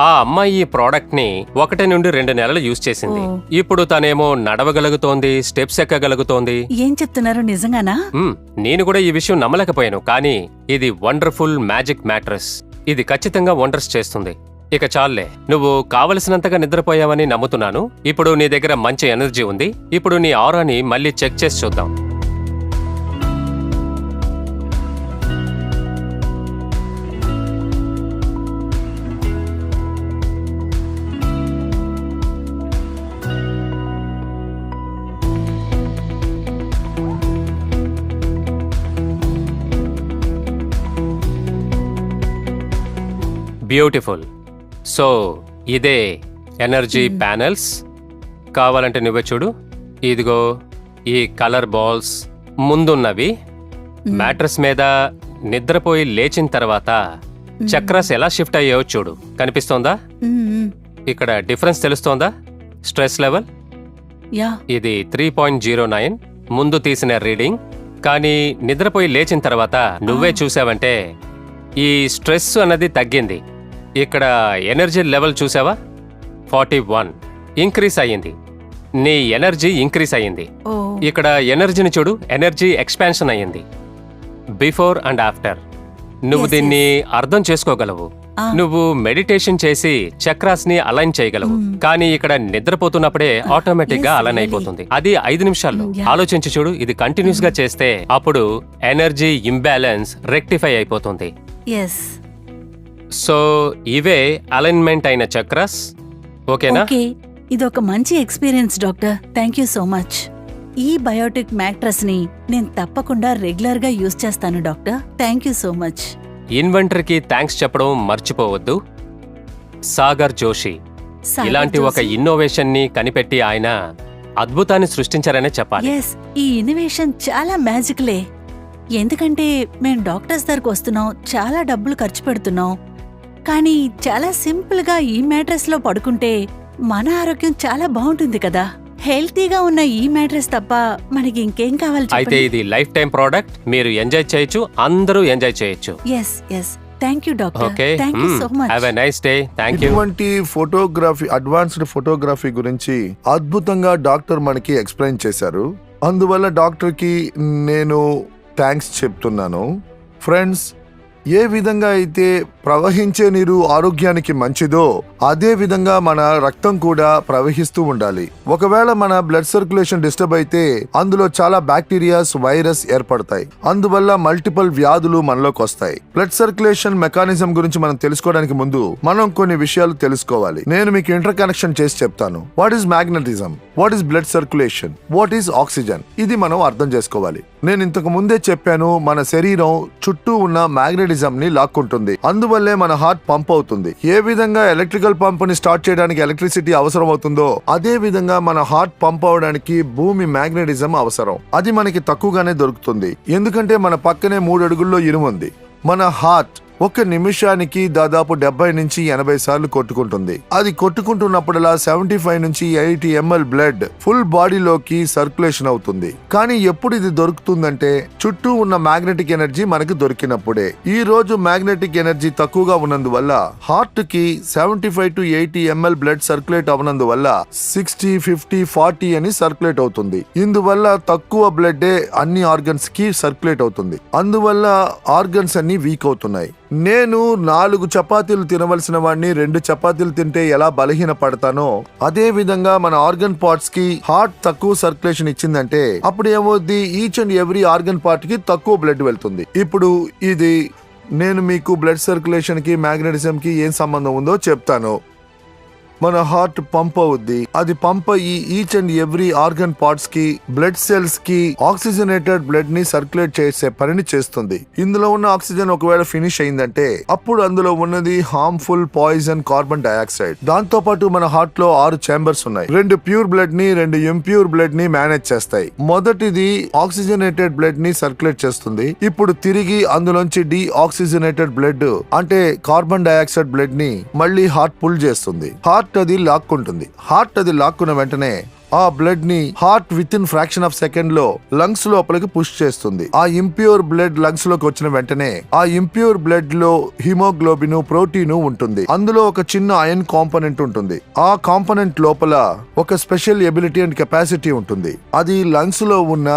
ఆ అమ్మాయి ఈ ప్రోడక్ట్ ని 1 నుండి 2 నెలలు యూజ్ చేసింది. ఇప్పుడు తనేమో నడవగలుగుతోంది, స్టెప్స్ ఎక్కగలుగుతోంది. ఏం చెప్తున్నారు, నిజంగానా? నేను కూడా ఈ విషయం నమ్మలేకపోయాను. కానీ ఇది వండర్ఫుల్ మ్యాజిక్ మ్యాట్రెస్. ఇది ఖచ్చితంగా వండర్స్ చేస్తుంది. ఇక చాలులే, నువ్వు కావలసినంతగా నిద్రపోయావని నమ్ముతున్నాను. ఇప్పుడు నీ దగ్గర మంచి ఎనర్జీ ఉంది. ఇప్పుడు నీ ఆరాని మళ్ళీ చెక్ చేసి చూద్దాం. బ్యూటిఫుల్. సో ఇదే ఎనర్జీ ప్యానెల్స్. కావాలంటే నువ్వే చూడు. ఇదిగో ఈ కలర్ బాల్స్ ముందున్నవి. మ్యాట్రస్ మీద నిద్రపోయి లేచిన తర్వాత చక్రాస్ ఎలా షిఫ్ట్ అయ్యాయో చూడు. కనిపిస్తోందా? ఇక్కడ డిఫరెన్స్ తెలుస్తోందా? స్ట్రెస్ లెవెల్ యా, ఇది 3.09 ముందు తీసిన రీడింగ్. కానీ నిద్రపోయి లేచిన తర్వాత నువ్వే చూసావంటే ఈ స్ట్రెస్ అన్నది తగ్గింది. ఇక్కడ ఎనర్జీ లెవెల్ చూసావా? 41 ఇంక్రీస్ అయ్యింది. నీ ఎనర్జీ ఇంక్రీస్ అయ్యింది. ఇక్కడ ఎనర్జీని చూడు, ఎనర్జీ ఎక్స్పాన్షన్ అయ్యింది. Before and after. నువ్వు దీన్ని అర్థం చేసుకోగలవు. నువ్వు మెడిటేషన్ చేసి చక్రాస్ ని అలైన్ చేయగలవు. కానీ ఇక్కడ నిద్రపోతున్నప్పుడే ఆటోమేటిక్ గా అలైన్ అయిపోతుంది. అది 5 నిమిషాల్లో. ఆలోచించి చూడు, ఇది కంటిన్యూస్ గా చేస్తే అప్పుడు ఎనర్జీ ఇంబ్యాలెన్స్ రెక్టిఫై అయిపోతుంది. సో ఇవే అలైన్మెంట్ అయిన చక్రాస్. ఓకేనా? ఓకే, ఇది ఒక మంచి experience doctor. Thank you so much. ఈ బయోటిక్ మ్యాట్రస్ ని నేను తప్పకుండా రెగ్యులర్ గా యూజ్ చేస్తాను doctor. Thank you so much. ఇన్వెంటర్కి థ్యాంక్స్ చెప్పడం మర్చిపోవద్దు. సాగర్ జోషి ఇలాంటి ఒక ఇన్నోవేషన్ ని కనిపెట్టి ఆయన అద్భుతాన్ని సృష్టించారనే చెప్పాలి. ఎస్, ఈ ఇన్నోవేషన్ చాలా మ్యాజిక్లే. ఎందుకంటే మేం డాక్టర్స్ దగ్గరకు వస్తున్నాం, చాలా డబ్బులు ఖర్చు పెడుతున్నాం. కానీ చాలా సింపుల్ గా ఈ మ్యాట్రెస్ లో పడుకుంటే మన ఆరోగ్యం చాలా బాగుంటుంది కదా. హెల్తీగా ఉన్న ఈ మ్యాట్రెస్ తప్ప మనకి ఇంకేం కావాలి? అయితే ఇది లైఫ్ టైం ప్రోడక్ట్. మీరు ఎంజాయ్ చేయొచ్చు, అందరూ ఎంజాయ్ చేయొచ్చు. Yes yes, thank you doctor. Okay, thank you so much. Have a nice day. Thank you. ఇటువంటి ఫోటోగ్రఫీ, అడ్వాన్స్డ్ ఫోటోగ్రఫీ గురించి అద్భుతంగా డాక్టర్ మనకి ఎక్స్ప్లెయిన్ చేశారు. అందువల్ల డాక్టర్ కి నేను థ్యాంక్స్ చెప్తున్నాను. ఫ్రెండ్స్, ఏ విధంగా అయితే ప్రవహించే నీరు ఆరోగ్యానికి మంచిదో అదే విధంగా మన రక్తం కూడా ప్రవహిస్తూ ఉండాలి. ఒకవేళ మన బ్లడ్ సర్క్యులేషన్ డిస్టర్బ్ అయితే అందులో చాలా బ్యాక్టీరియాస్, వైరస్ ఏర్పడతాయి. అందువల్ల మల్టిపుల్ వ్యాధులు మనలోకి వస్తాయి. బ్లడ్ సర్క్యులేషన్ మెకానిజం గురించి మనం తెలుసుకోవడానికి ముందు మనం కొన్ని విషయాలు తెలుసుకోవాలి. నేను మీకు ఇంటర్ కనెక్షన్ చేసి చెప్తాను. What is magnetism, what is blood circulation, what is oxygen, ఇది మనం అర్థం చేసుకోవాలి. నేను ఇంతకు ముందే చెప్పాను, మన శరీరం చుట్టూ ఉన్న మ్యాగ్నెటిజం ని లాక్కుంటుంది. అందువల్లే మన హార్ట్ పంప్ అవుతుంది. ఏ విధంగా ఎలక్ట్రికల్ పంప్ ని స్టార్ట్ చేయడానికి ఎలక్ట్రిసిటీ అవసరం అవుతుందో అదే విధంగా మన హార్ట్ పంప్ అవడానికి భూమి మ్యాగ్నెటిజం అవసరం. అది మనకి తక్కువగానే దొరుకుతుంది. ఎందుకంటే మన పక్కనే 3 అడుగుల్లో ఇనుము ఉంది. మన హార్ట్ ఒక నిమిషానికి దాదాపు 70 నుంచి 80 సార్లు కొట్టుకుంటుంది. అది కొట్టుకుంటున్నప్పుడల్లా 75 నుంచి 80 ml బ్లడ్ ఫుల్ బాడీలోకి సర్క్యులేషన్ అవుతుంది. కానీ ఎప్పుడు ఇది దొరుకుతుందంటే చుట్టూ ఉన్న మ్యాగ్నెటిక్ ఎనర్జీ మనకు దొరికినప్పుడే. ఈ రోజు మ్యాగ్నెటిక్ ఎనర్జీ తక్కువగా ఉన్నందువల్ల హార్ట్ కి 75 to 80 ml బ్లడ్ సర్క్యులేట్ అవనందువల్ల 60, 50, 40 అని సర్క్యులేట్ అవుతుంది. ఇందువల్ల తక్కువ బ్లడ్ అన్ని ఆర్గన్స్ కి సర్క్యులేట్ అవుతుంది. అందువల్ల ఆర్గన్స్ అన్ని వీక్ అవుతున్నాయి. నేను 4 చపాతీలు తినవలసిన వాడిని 2 చపాతీలు తింటే ఎలా బలహీన పడతానో అదే విధంగా మన ఆర్గన్ పార్ట్స్ కి హార్ట్ తక్కువ సర్క్యులేషన్ ఇచ్చిందంటే అప్పుడు ఏమవుద్ది, each and every organ part కి తక్కువ బ్లడ్ వెళ్తుంది. ఇప్పుడు ఇది నేను మీకు బ్లడ్ సర్క్యులేషన్ కి మ్యాగ్నెటిజం కి ఏం సంబంధం ఉందో చెప్తాను. మన హార్ట్ పంప్ అవుద్ది. అది పంప్ అయ్యి each and every organ parts కి బ్లడ్ సెల్స్ కి ఆక్సిజనేటెడ్ బ్లడ్ ని సర్క్యులేట్ చేసే పనిని చేస్తుంది. ఇందులో ఉన్న ఆక్సిజన్ ఒకవేళ ఫినిష్ అయిందంటే అప్పుడు అందులో ఉన్నది హార్మ్ఫుల్ పాయిజన్ కార్బన్ డైఆక్సైడ్. దాంతో పాటు మన హార్ట్ లో 6 చేంబర్స్ ఉన్నాయి. 2 ప్యూర్ బ్లడ్ ని 2 ఇంప్యూర్ బ్లడ్ ని మేనేజ్ చేస్తాయి. మొదటిది ఆక్సిజనేటెడ్ బ్లడ్ ని సర్క్యులేట్ చేస్తుంది. ఇప్పుడు తిరిగి అందులోంచి డీఆక్సిజనేటెడ్ బ్లడ్ అంటే కార్బన్ డైఆక్సైడ్ బ్లడ్ ని మళ్ళీ హార్ట్ పుల్ చేస్తుంది. హార్ట్ అది లాక్కుంటుంది. హార్ట్ అది లాక్కున్న వెంటనే ఆ బ్లడ్ ని heart with in fraction of second లో లంగ్స్ లోపలికి పుష్ చేస్తుంది. ఆ ఇంప్యూర్ బ్లడ్ లంగ్స్ లోకి వచ్చిన వెంటనే ఆ ఇంప్యూర్ బ్లడ్ లో హిమోగ్లోబిన్, ప్రోటీన్ ఉంటుంది. అందులో ఒక చిన్న అయన్ కాంపోనెంట్ ఉంటుంది. ఆ కాంపోనెంట్ లోపల ఒక స్పెషల్ ఎబిలిటీ అండ్ కెపాసిటీ ఉంటుంది. అది లంగ్స్ లో ఉన్న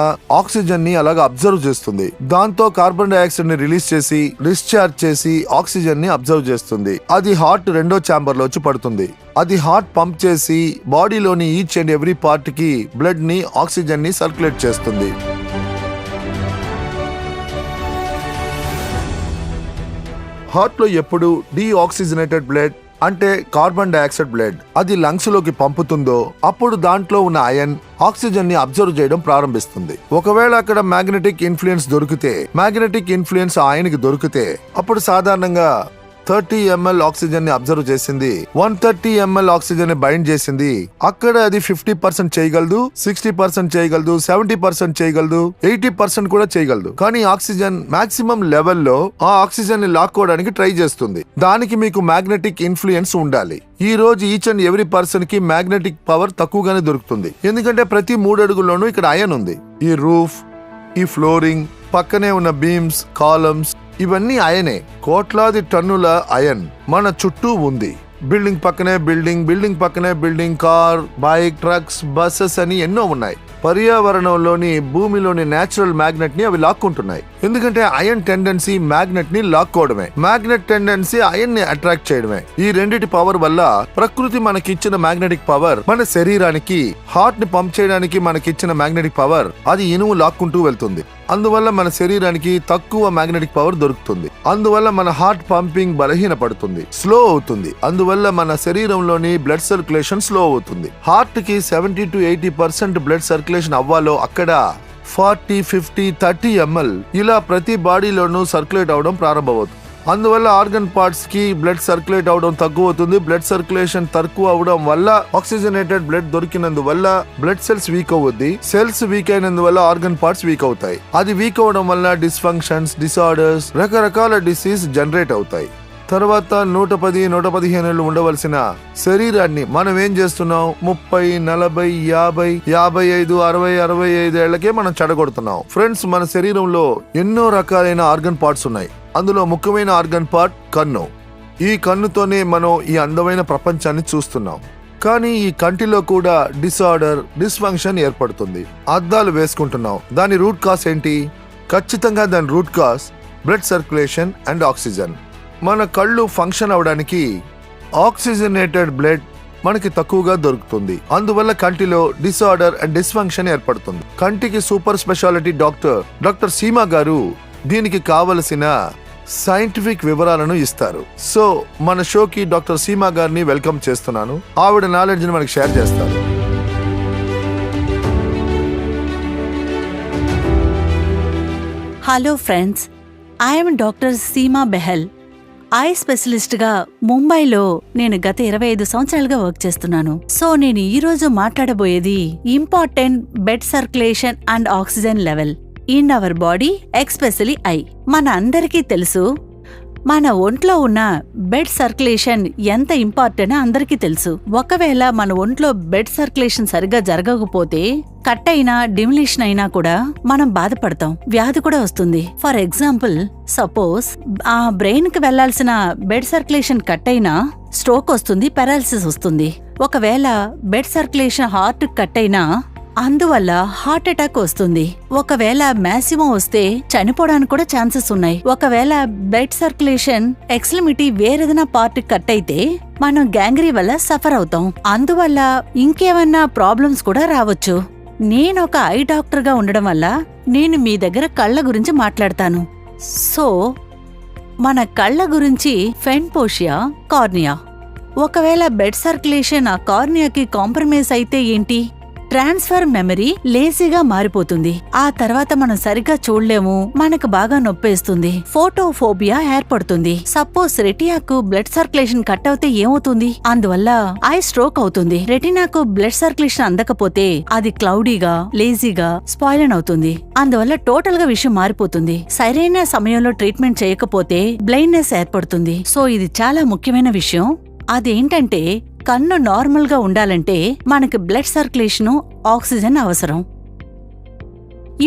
ఆక్సిజన్ ని అలాగా అబ్జర్వ్ చేస్తుంది. దాంతో కార్బన్ డైఆక్సైడ్ ని రిలీజ్ చేసి డిశ్చార్జ్ చేసి ఆక్సిజన్ ని అబ్జర్వ్ చేస్తుంది. అది హార్ట్ 2వ ఛాంబర్ లోచి పడుతుంది. అది హార్ట్ పంప్ చేసి బాడీలోని ఈచ్ అండ్ ఎవ్రీ పార్ట్ కి బ్లడ్ ని ఆక్సిజన్ ని సర్క్యులేట్ చేస్తుంది. హార్ట్ లో ఎప్పుడు డీఆక్సిజనేటెడ్ బ్లడ్ అంటే కార్బన్ డైఆక్సైడ్ బ్లడ్ అది లంగ్స్ లోకి పంపుతుందో అప్పుడు దాంట్లో ఉన్న అయన్ ఆక్సిజన్ ని అబ్జర్వ్ చేయడం ప్రారంభిస్తుంది. ఒకవేళ అక్కడ మ్యాగ్నెటిక్ ఇన్ఫ్లుయెన్స్ దొరికితే, మ్యాగ్నెటిక్ ఇన్ఫ్లుయెన్స్ ఆయనకి దొరికితే అప్పుడు సాధారణంగా 30 ml ఆక్సిజన్ ని అబ్జర్వ్ చేసింది, 130 ml ఆక్సిజన్ ని బైండ్ చేసింది. అక్కడ అది 50% చేయగలదు, 60% చేయగలదు, 70% చేయగలదు, 80% కూడా చేయగలదు. కానీ ఆక్సిజన్ మాక్సిమం లెవెల్లో ఆ ఆక్సిజన్ ని లాక్కోవడానికి ట్రై చేస్తుంది. దానికి మీకు మ్యాగ్నెటిక్ ఇన్ఫ్లుయెన్స్ ఉండాలి. ఈ రోజు ఈచ్ అండ్ ఎవ్రీ పర్సన్ కి మ్యాగ్నెటిక్ పవర్ తక్కువగానే దొరుకుతుంది. ఎందుకంటే ప్రతి 3 అడుగుల్లోనూ ఇక్కడ అయన్ ఉంది. ఈ రూఫ్, ఈ ఫ్లోరింగ్, పక్కనే ఉన్న బీమ్స్, కాలమ్స్ ఇవన్నీ అయనే. కోట్లాది టన్నుల అయన్ మన చుట్టూ ఉంది. బిల్డింగ్ పక్కనే బిల్డింగ్, బిల్డింగ్ పక్కనే building, car, bike, trucks, buses అని ఎన్నో ఉన్నాయి. పర్యావరణంలోని భూమిలోని నేచురల్ మ్యాగ్నెట్ ని అవి లాక్కుంటున్నాయి. ఎందుకంటే అయన్ టెండెన్సీ మ్యాగ్నెట్ ని లాక్కోవడమే, మ్యాగ్నెట్ టెండెన్సీ అయన్ ని అట్రాక్ట్ చేయడమే. ఈ రెండిటి పవర్ వల్ల ప్రకృతి మనకిచ్చిన మ్యాగ్నెటిక్ పవర్ మన శరీరానికి, హార్ట్ ని పంప్ చేయడానికి మనకిచ్చిన మ్యాగ్నెటిక్ పవర్ అది ఇనుము లాక్కుంటూ వెళ్తుంది. అందువల్ల మన శరీరానికి తక్కువ మ్యాగ్నెటిక్ పవర్ దొరుకుతుంది. అందువల్ల మన హార్ట్ పంపింగ్ బలహీన పడుతుంది, స్లో అవుతుంది. అందువల్ల మన శరీరంలోని బ్లడ్ సర్క్యులేషన్ స్లో అవుతుంది. హార్ట్ కి 70 to 80% బ్లడ్ సర్క్యులేషన్ అవ్వాలో అక్కడ 40, 50, 30 ml ఇలా ప్రతి బాడీలోనూ సర్క్యులేట్ అవడం ప్రారంభమవుతుంది. అందువల్ల ఆర్గన్ పార్ట్స్ కి బ్లడ్ సర్క్యులేట్ అవడం తక్కువ అవుతుంది. బ్లడ్ సర్క్యులేషన్ తక్కువ అవడం వల్ల ఆక్సిజనేటెడ్ బ్లడ్ దొరికినందువల్ల బ్లడ్ సెల్స్ వీక్ అవుద్ది. సెల్స్ వీక్ అయినందువల్ల ఆర్గన్ పార్ట్స్ వీక్ అవుతాయి. అది వీక్ అవడం వల్ల డిస్ఫంక్షన్స్, డిసార్డర్స్, రకరకాల డిసీజ్ జనరేట్ అవుతాయి. తర్వాత 110, 115 ఏళ్ళు ఉండవలసిన శరీరాన్ని మనం ఏం చేస్తున్నాం, 30, 40, 50, 55, 60, 65 ఏళ్లకే మనం చెడగొడుతున్నాం. ఫ్రెండ్స్, మన శరీరంలో ఎన్నో రకాలైన ఆర్గన్ పార్ట్స్ ఉన్నాయి. అందులో ముఖ్యమైన ఆర్గన్ పార్ట్ కన్ను. ఈ కన్నుతోనే మనం ఈ అందమైన ప్రపంచాన్ని చూస్తున్నాం. కానీ ఈ కంటిలో కూడా డిసార్డర్, డిస్ఫంక్షన్ ఏర్పడుతుంది. అద్దాలు వేసుకుంటున్నాం. దాని రూట్ కాజ్ ఏంటి? ఖచ్చితంగా దాని root cause blood circulation and oxygen. మన కళ్ళు ఫంక్షన్ అవడానికి ఆక్సిజనేటెడ్ బ్లడ్ మనకి తక్కువగా దొరుకుతుంది. అందువల్ల కంటిలో డిసార్డర్ అండ్ డిస్ఫంక్షన్ ఏర్పడుతుంది. కంటికి సూపర్ స్పెషాలిటీ డాక్టర్ సీమా గారు దీనికి కావలసిన సైంటిఫిక్ వివరాలను ఇస్తారు. సో మన షోకి డాక్టర్ సీమా గారిని వెల్కమ్ చేస్తున్నాను. ఆవిడ నాలెడ్జ్ ని మనకి షేర్ చేస్తారు. Hello friends, I'm doctor Seema Behal. Eye స్పెషలిస్ట్గా ముంబైలో నేను గత 25 సంవత్సరాలుగా వర్క్ చేస్తున్నాను. సో నేను ఈ రోజు మాట్లాడబోయేది important blood circulation and oxygen level in our body, especially eye. మన అందరికీ తెలుసు మన ఒంట్లో ఉన్న బ్లడ్ సర్క్యులేషన్ ఎంత ఇంపార్టెంట్ అందరికీ తెలుసు. ఒకవేళ మన ఒంట్లో బ్లడ్ సర్క్యులేషన్ సరిగ్గా జరగకపోతే కట్ అయినా డిమిలిషన్ అయినా కూడా మనం బాధపడతాం, వ్యాధి కూడా వస్తుంది. ఫర్ ఎగ్జాంపుల్, సపోజ్ ఆ బ్రెయిన్ కి వెళ్లాల్సిన బ్లడ్ సర్క్యులేషన్ కట్ అయినా స్ట్రోక్ వస్తుంది, పారాలిసిస్ వస్తుంది. ఒకవేళ బ్లడ్ సర్క్యులేషన్ హార్ట్ కట్ అయినా అందువల్ల హార్ట్ అటాక్ వస్తుంది. ఒకవేళ మ్యాసిమో వస్తే చనిపోవడానికి కూడా ఛాన్సెస్ ఉన్నాయి. ఒకవేళ బ్లడ్ సర్క్యులేషన్ ఎక్స్ట్రిమిటీ వేరేదైనా పార్ట్ కట్ అయితే మనం గ్యాంగ్రీ వల్ల సఫర్ అవుతాం. అందువల్ల ఇంకేమన్నా ప్రాబ్లమ్స్ కూడా రావచ్చు. నేను ఒక ఐ డాక్టర్ గా ఉండడం వల్ల నేను మీ దగ్గర కళ్ళ గురించి మాట్లాడతాను. సో మన కళ్ళ గురించి ఫెన్పోషియా, కార్నియా. ఒకవేళ బ్లడ్ సర్క్యులేషన్ ఆ కార్నియాకి కాంప్రమైజ్ అయితే ఏంటి? ట్రాన్స్ఫర్ మెమరీ లేజీగా మారిపోతుంది. ఆ తర్వాత మనం సరిగ్గా చూడలేము, మనకు బాగా నొప్పేస్తుంది, ఫోటోఫోబియా ఏర్పడుతుంది. సపోజ్ రెటినాకు బ్లడ్ సర్క్యులేషన్ కట్ అవుతే ఏమవుతుంది? అందువల్ల ఐ స్ట్రోక్ అవుతుంది. రెటినాకు బ్లడ్ సర్క్యులేషన్ అందకపోతే అది క్లౌడీగా, లేజీగా, స్పాయిలన్ అవుతుంది. అందువల్ల టోటల్ గా విషయం మారిపోతుంది. సరైన సమయంలో ట్రీట్మెంట్ చేయకపోతే బ్లైండ్నెస్ ఏర్పడుతుంది. సో ఇది చాలా ముఖ్యమైన విషయం. అదేంటంటే కన్ను నార్మల్ గా ఉండాలంటే మనకి బ్లడ్ సర్క్యులేషను, ఆక్సిజన్ అవసరం.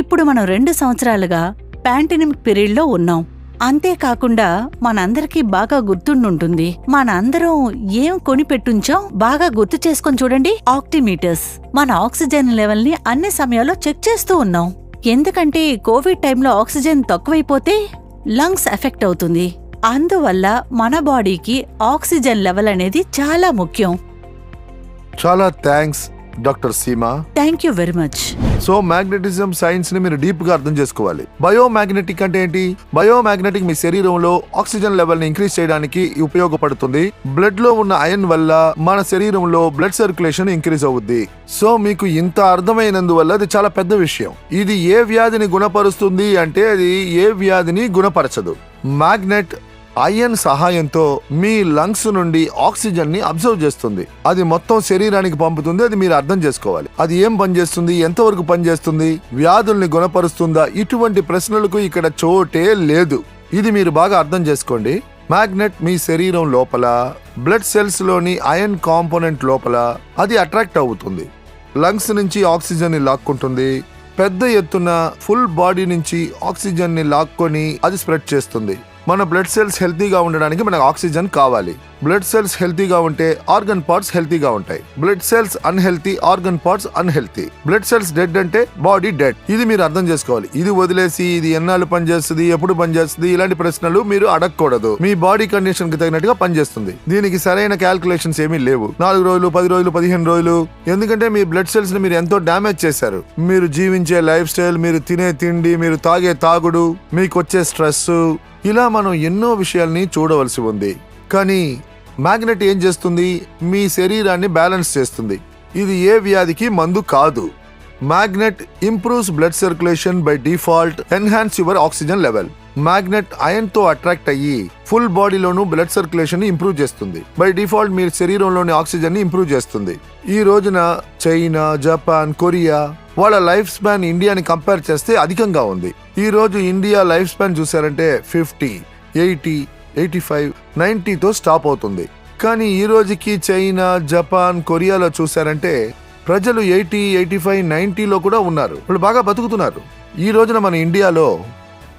ఇప్పుడు మనం 2 సంవత్సరాలుగా పాండమిక్ పీరియడ్ లో ఉన్నాం. అంతేకాకుండా మనందరికీ బాగా గుర్తుండుంటుంది, మనందరం ఏం కొనిపెట్టుంచాం బాగా గుర్తు చేసుకొని చూడండి. ఆక్టిమీటర్స్. మన ఆక్సిజన్ లెవెల్ ని అన్ని సమయాల్లో చెక్ చేస్తూ ఉన్నాం. ఎందుకంటే కోవిడ్ టైంలో ఆక్సిజన్ తక్కువైపోతే లంగ్స్ ఎఫెక్ట్ అవుతుంది. అందువల్ల మన బాడీకి ఆక్సిజన్ లెవెల్ అనేది చాలా ముఖ్యం. చాలా thanks doctor Seema. Thank you very much. So magnetism science ని మీరు డీప్ గా అర్థం చేసుకోవాలి. బయోమాగ్నెటిక్ అంటే ఏంటి? బయోమాగ్నెటిక్ మీ శరీరంలో ఆక్సిజన్ లెవెల్ ని ఇంక్రీజ్ చేయడానికి ఉపయోగపడుతుంది. బ్లడ్ లో ఉన్న ఐరన్ వల్ల మన శరీరంలో బ్లడ్ సర్క్యులేషన్ ఇంక్రీజ్ అవుద్ది. సో మీకు ఇంత అర్థమైనందువల్ల అది చాలా పెద్ద విషయం. ఇది ఏ వ్యాధిని గుణపరుస్తుంది అంటే అది ఏ వ్యాధిని గుణపరచదు. మ్యాగ్నెట్ ఐరన్ సహాయంతో మీ లంగ్స్ నుండి ఆక్సిజన్ ని అబ్జర్వ్ చేస్తుంది. అది మొత్తం శరీరానికి పంపుతుంది. అది మీరు అర్థం చేసుకోవాలి. అది ఏం పనిచేస్తుంది, ఎంతవరకు పనిచేస్తుంది, వ్యాధుల్ని గుణపరుస్తుందా, ఇటువంటి ప్రశ్నలకు ఇక్కడ చోటే లేదు. ఇది మీరు బాగా అర్థం చేసుకోండి. మ్యాగ్నెట్ మీ శరీరం లోపల బ్లడ్ సెల్స్ లోని ఐరన్ కాంపోనెంట్ లోపల అది అట్రాక్ట్ అవుతుంది. లంగ్స్ నుంచి ఆక్సిజన్ ని లాక్కుంటుంది. పెద్ద ఎత్తున ఫుల్ బాడీ నుంచి ఆక్సిజన్ ని లాక్కొని అది స్ప్రెడ్ చేస్తుంది. మన బ్లడ్ సెల్స్ హెల్తీగా ఉండడానికి మనకు ఆక్సిజన్ కావాలి. బ్లడ్ సెల్స్ హెల్తీగా ఉంటే ఆర్గన్ పార్ట్స్ హెల్తీగా ఉంటాయి. Blood cells unhealthy, organ parts unhealthy. Blood cells dead అంటే బాడీ డెడ్. ఇది మీరు అర్థం చేసుకోవాలి. ఇది వదిలేసి ఇది ఎన్నాళ్ళు పనిచేస్తుంది, ఎప్పుడు పనిచేస్తుంది, ఇలాంటి ప్రశ్నలు మీరు అడగకూడదు. మీ బాడీ కండిషన్ కి తగినట్టుగా పనిచేస్తుంది. దీనికి సరైన క్యాల్కులేషన్స్ ఏమీ లేవు. 4 రోజులు, 10 రోజులు, 15 రోజులు. ఎందుకంటే మీ బ్లడ్ సెల్స్ ని మీరు ఎంతో డ్యామేజ్ చేశారు. మీరు జీవించే లైఫ్ స్టైల్, మీరు తినే తిండి, మీరు తాగే తాగుడు, మీకు వచ్చే స్ట్రెస్, ఇలా మనం ఎన్నో విషయాల్ని చూడవలసి ఉంది. కానీ మ్యాగ్నెట్ ఏం చేస్తుంది? మీ శరీరాన్ని బ్యాలెన్స్ చేస్తుంది. ఇది ఏ వ్యాధికి మందు కాదు. Magnet improves blood circulation by default, enhance your oxygen level. Magnet iron తో అట్రాక్ట్ అయ్యి ఫుల్ బాడీలోను బ్లడ్ సర్క్యులేషన్ ని ఇంప్రూవ్ చేస్తుంది. బై డిఫాల్ట్ మీ శరీరంలోని ఆక్సిజన్ ని ఇంప్రూవ్ చేస్తుంది. ఈ రోజున చైనా, జపాన్, కొరియా వాళ్ళ లైఫ్ స్పాన్ ఇండియాని కంపేర్ చేస్తే అధికంగా ఉంది. ఈ రోజు ఇండియా లైఫ్ స్పాన్ చూసారంటే 50, 80, 85, 90తో స్టాప్ అవుతుంది. కానీ ఈ రోజుకి చైనా, జపాన్, కొరియాలో చూసారంటే ప్రజలు 80, 85, 90లో కూడా ఉన్నారు. వాళ్ళు బాగా బతుకుతున్నారు. ఈ రోజున మన ఇండియాలో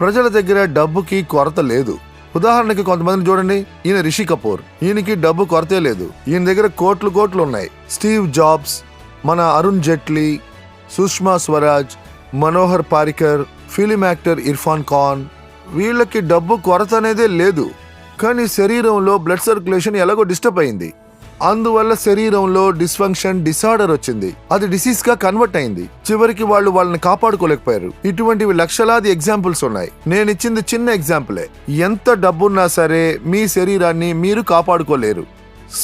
ప్రజల దగ్గర డబ్బుకి కొరత లేదు. ఉదాహరణకి కొంతమంది చూడండి, ఈయన రిషి కపూర్, ఈయనకి డబ్బు కొరతే లేదు. ఈయన దగ్గర కోట్లు ఉన్నాయి. స్టీవ్ జాబ్స్, మన అరుణ్ జైట్లీ, సుష్మా స్వరాజ్, మనోహర్ పారికర్, ఫిలిం యాక్టర్ ఇర్ఫాన్ ఖాన్, వీళ్ళకి డబ్బు కొరత అనేదే లేదు. కానీ శరీరంలో బ్లడ్ సర్క్యులేషన్ ఎలాగో డిస్టర్బ్ అయింది. అందువల్ల శరీరంలో డిస్ఫంక్షన్, డిసార్డర్ వచ్చింది. అది డిసీజ్ గా కన్వర్ట్ అయింది. చివరికి వాళ్ళని కాపాడుకోలేకపోయారు. ఇటువంటివి లక్షలాది ఎగ్జాంపుల్స్ ఉన్నాయి. నేను ఇచ్చింది చిన్న ఎగ్జాంపులే. ఎంత డబ్బున్నా సరే మీ శరీరాన్ని మీరు కాపాడుకోలేరు.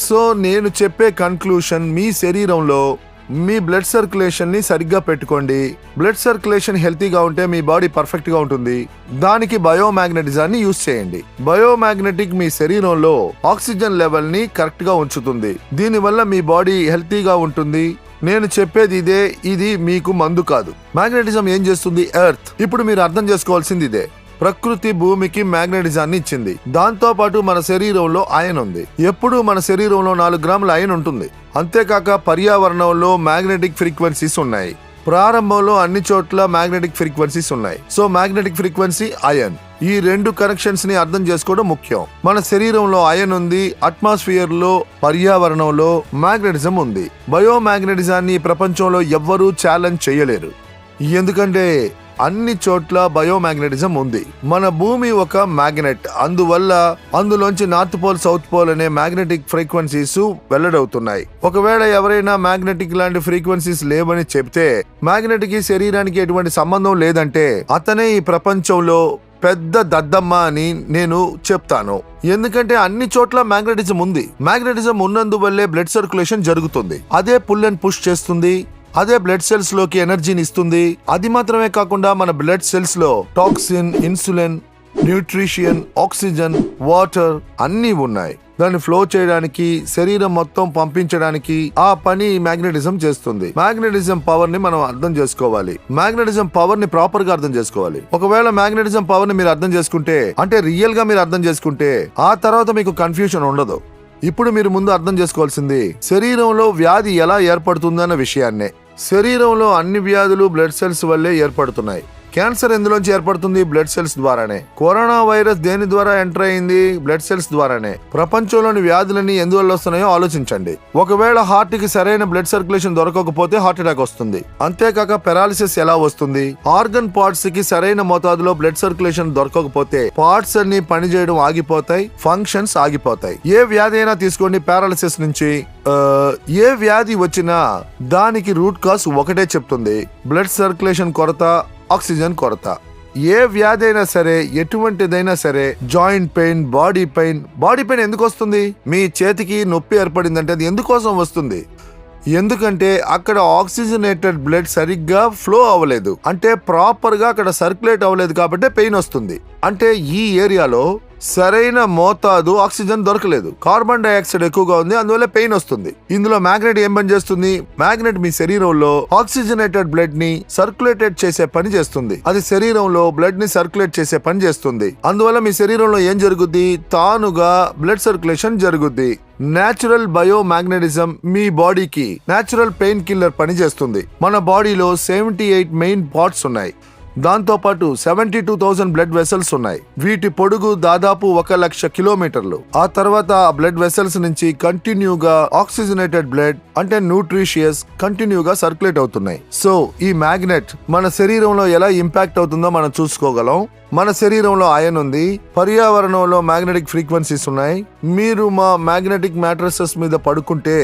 సో నేను చెప్పే కన్క్లూషన్, మీ శరీరంలో మీ బ్లడ్ సర్క్యులేషన్ ని సరిగ్గా పెట్టుకోండి. బ్లడ్ సర్క్యులేషన్ హెల్తీగా ఉంటే మీ బాడీ పర్ఫెక్ట్ గా ఉంటుంది. దానికి బయోమాగ్నెటిజాన్ని యూజ్ చేయండి. బయోమాగ్నెటిక్ మీ శరీరంలో ఆక్సిజన్ లెవెల్ ని కరెక్ట్ గా ఉంచుతుంది. దీనివల్ల మీ బాడీ హెల్తీగా ఉంటుంది. నేను చెప్పేది ఇదే, ఇది మీకు మందు కాదు. మ్యాగ్నెటిజం ఏం చేస్తుంది? ఎర్త్. ఇప్పుడు మీరు అర్థం చేసుకోవాల్సింది ఇదే. ప్రకృతి భూమికి మ్యాగ్నెటిజాన్ని ఇచ్చింది. దాంతో పాటు మన శరీరంలో ఐరన్ ఉంది. ఎప్పుడు మన శరీరంలో 4 గ్రాముల ఐరన్ ఉంటుంది. అంతేకాక పర్యావరణంలో మ్యాగ్నెటిక్ ఫ్రీక్వెన్సీస్ ఉన్నాయి. ప్రారంభంలో అన్ని చోట్ల మ్యాగ్నెటిక్ ఫ్రీక్వెన్సీస్ ఉన్నాయి. సో మ్యాగ్నెటిక్ ఫ్రీక్వెన్సీ, ఐరన్, ఈ 2 కనెక్షన్స్ ని అర్థం చేసుకోవడం ముఖ్యం. మన శరీరంలో ఐరన్ ఉంది, అట్మాస్ఫియర్ లో, పర్యావరణంలో మ్యాగ్నెటిజం ఉంది. బయోమాగ్నెటిజాన్ని ప్రపంచంలో ఎవ్వరూ ఛాలెంజ్ చేయలేరు, ఎందుకంటే అన్ని చోట్ల బయోమాగ్నెటిజం ఉంది. మన భూమి ఒక మ్యాగ్నెట్, అందువల్ల అందులోంచి నార్త్ పోల్, సౌత్ పోల్ అనే మ్యాగ్నెటిక్ ఫ్రీక్వెన్సీస్ వెల్లడవుతున్నాయి. ఒకవేళ ఎవరైనా మ్యాగ్నెటిక్ లాంటి ఫ్రీక్వెన్సీస్ లేవని చెప్తే, మ్యాగ్నెటిక్ శరీరానికి ఎటువంటి సంబంధం లేదంటే అతనే ఈ ప్రపంచంలో పెద్ద దద్దమ్మ అని నేను చెప్తాను. ఎందుకంటే అన్ని చోట్ల మ్యాగ్నెటిజం ఉంది. మ్యాగ్నెటిజం ఉన్నందువల్లే బ్లడ్ సర్క్యులేషన్ జరుగుతుంది. అదే పుల్ అండ్ పుష్ చేస్తుంది. అదే బ్లడ్ సెల్స్ లోకి ఎనర్జీని ఇస్తుంది. అది మాత్రమే కాకుండా మన బ్లడ్ సెల్స్ లో toxin, insulin, nutrition, oxygen, water అన్నీ ఉన్నాయి. దాన్ని ఫ్లో చేయడానికి, శరీరం మొత్తం పంపించడానికి ఆ పని మ్యాగ్నెటిజం చేస్తుంది. మ్యాగ్నెటిజం పవర్ ని మనం అర్థం చేసుకోవాలి. మ్యాగ్నెటిజం పవర్ ని ప్రాపర్ గా అర్థం చేసుకోవాలి. ఒకవేళ మ్యాగ్నెటిజం పవర్ ని మీరు అర్థం చేసుకుంటే, అంటే రియల్ గా మీరు అర్థం చేసుకుంటే, ఆ తర్వాత మీకు కన్ఫ్యూషన్ ఉండదు. ఇప్పుడు మీరు ముందు అర్థం చేసుకోవాల్సింది శరీరంలో వ్యాధి ఎలా ఏర్పడుతుందన్న విషయాన్నే. శరీరంలో అన్ని వ్యాధులు బ్లడ్ సెల్స్ వల్లే ఏర్పడుతున్నాయి. క్యాన్సర్ ఎందులోంచి ఏర్పడుతుంది? బ్లడ్ సెల్స్ ద్వారానే. కరోనా వైరస్ దేని ద్వారా ఎంటర్ అయింది? బ్లడ్ సెల్స్ ద్వారానే. ప్రపంచంలోని వ్యాధులన్నీ ఎందువల్ల వస్తున్నాయో ఆలోచించండి. ఒకవేళ హార్ట్ కి సరైన బ్లడ్ సర్క్యులేషన్ దొరకకపోతే హార్ట్ అటాక్ వస్తుంది. అంతేకాక పెరాలిసిస్ ఎలా వస్తుంది? ఆర్గన్ పార్ట్స్ కి సరైన మోతాదులో బ్లడ్ సర్క్యులేషన్ దొరకకపోతే పార్ట్స్ అన్ని పనిచేయడం ఆగిపోతాయి, ఫంక్షన్స్ ఆగిపోతాయి. ఏ వ్యాధి అయినా తీసుకోండి, పారాలిసిస్ నుంచి ఏ వ్యాధి వచ్చినా దానికి రూట్ కాజ్ ఒకటే చెప్తుంది: బ్లడ్ సర్క్యులేషన్ కొరత, ఆక్సిజన్ కొరత. ఏ వ్యాధి అయినా సరే, ఎటువంటిదైనా సరే, జాయింట్ పెయిన్, బాడీ పెయిన్ ఎందుకు వస్తుంది? మీ చేతికి నొప్పి ఏర్పడిందంటే అది ఎందుకోసం వస్తుంది? ఎందుకంటే అక్కడ ఆక్సిజనేటెడ్ బ్లడ్ సరిగ్గా ఫ్లో అవ్వలేదు, అంటే ప్రాపర్ గా అక్కడ సర్క్యులేట్ అవ్వలేదు, కాబట్టి పెయిన్ వస్తుంది. అంటే ఈ ఏరియాలో సరైన మోతాదు ఆక్సిజన్ దొరకలేదు, కార్బన్ డైఆక్సైడ్ ఎక్కువగా ఉంది, అందువల్ల పెయిన్ వస్తుంది. ఇందులో మ్యాగ్నెట్ ఏం పని చేస్తుంది? మ్యాగ్నెట్ మీ శరీరంలో ఆక్సిజనేటెడ్ బ్లడ్ ని సర్క్యులేటెడ్ చేసే పని చేస్తుంది. అది శరీరంలో బ్లడ్ ని సర్క్యులేట్ చేసే పని చేస్తుంది. అందువల్ల మీ శరీరంలో ఏం జరుగుద్ది? తానుగా బ్లడ్ సర్క్యులేషన్ జరుగుద్ది. నేచురల్ బయోమాగ్నెటిజం మీ బాడీకి నేచురల్ పెయిన్ కిల్లర్ పని చేస్తుంది. మన బాడీలో 78 మెయిన్ పార్ట్స్ ఉన్నాయి. దాంతో పాటు 72,000 బ్లడ్ వెసల్స్ ఉన్నాయి. వీటి పొడుగు దాదాపు 1,00,000 కిలోమీటర్లు. ఆ తర్వాత ఆ బ్లడ్ వెసల్స్ నుంచి కంటిన్యూగా ఆక్సిజనేటెడ్ బ్లడ్, అంటే న్యూట్రిషియస్, కంటిన్యూగా సర్క్యులేట్ అవుతున్నాయి. సో ఈ మ్యాగ్నెట్ మన శరీరంలో ఎలా ఇంపాక్ట్ అవుతుందో మనం చూసుకోగలం. మన శరీరంలో ఐరన్ ఉంది, పర్యావరణంలో మ్యాగ్నెటిక్ ఫ్రీక్వెన్సీస్ ఉన్నాయి. మీరు మా మ్యాగ్నెటిక్ మ్యాట్రసెస్ మీద పడుకుంటే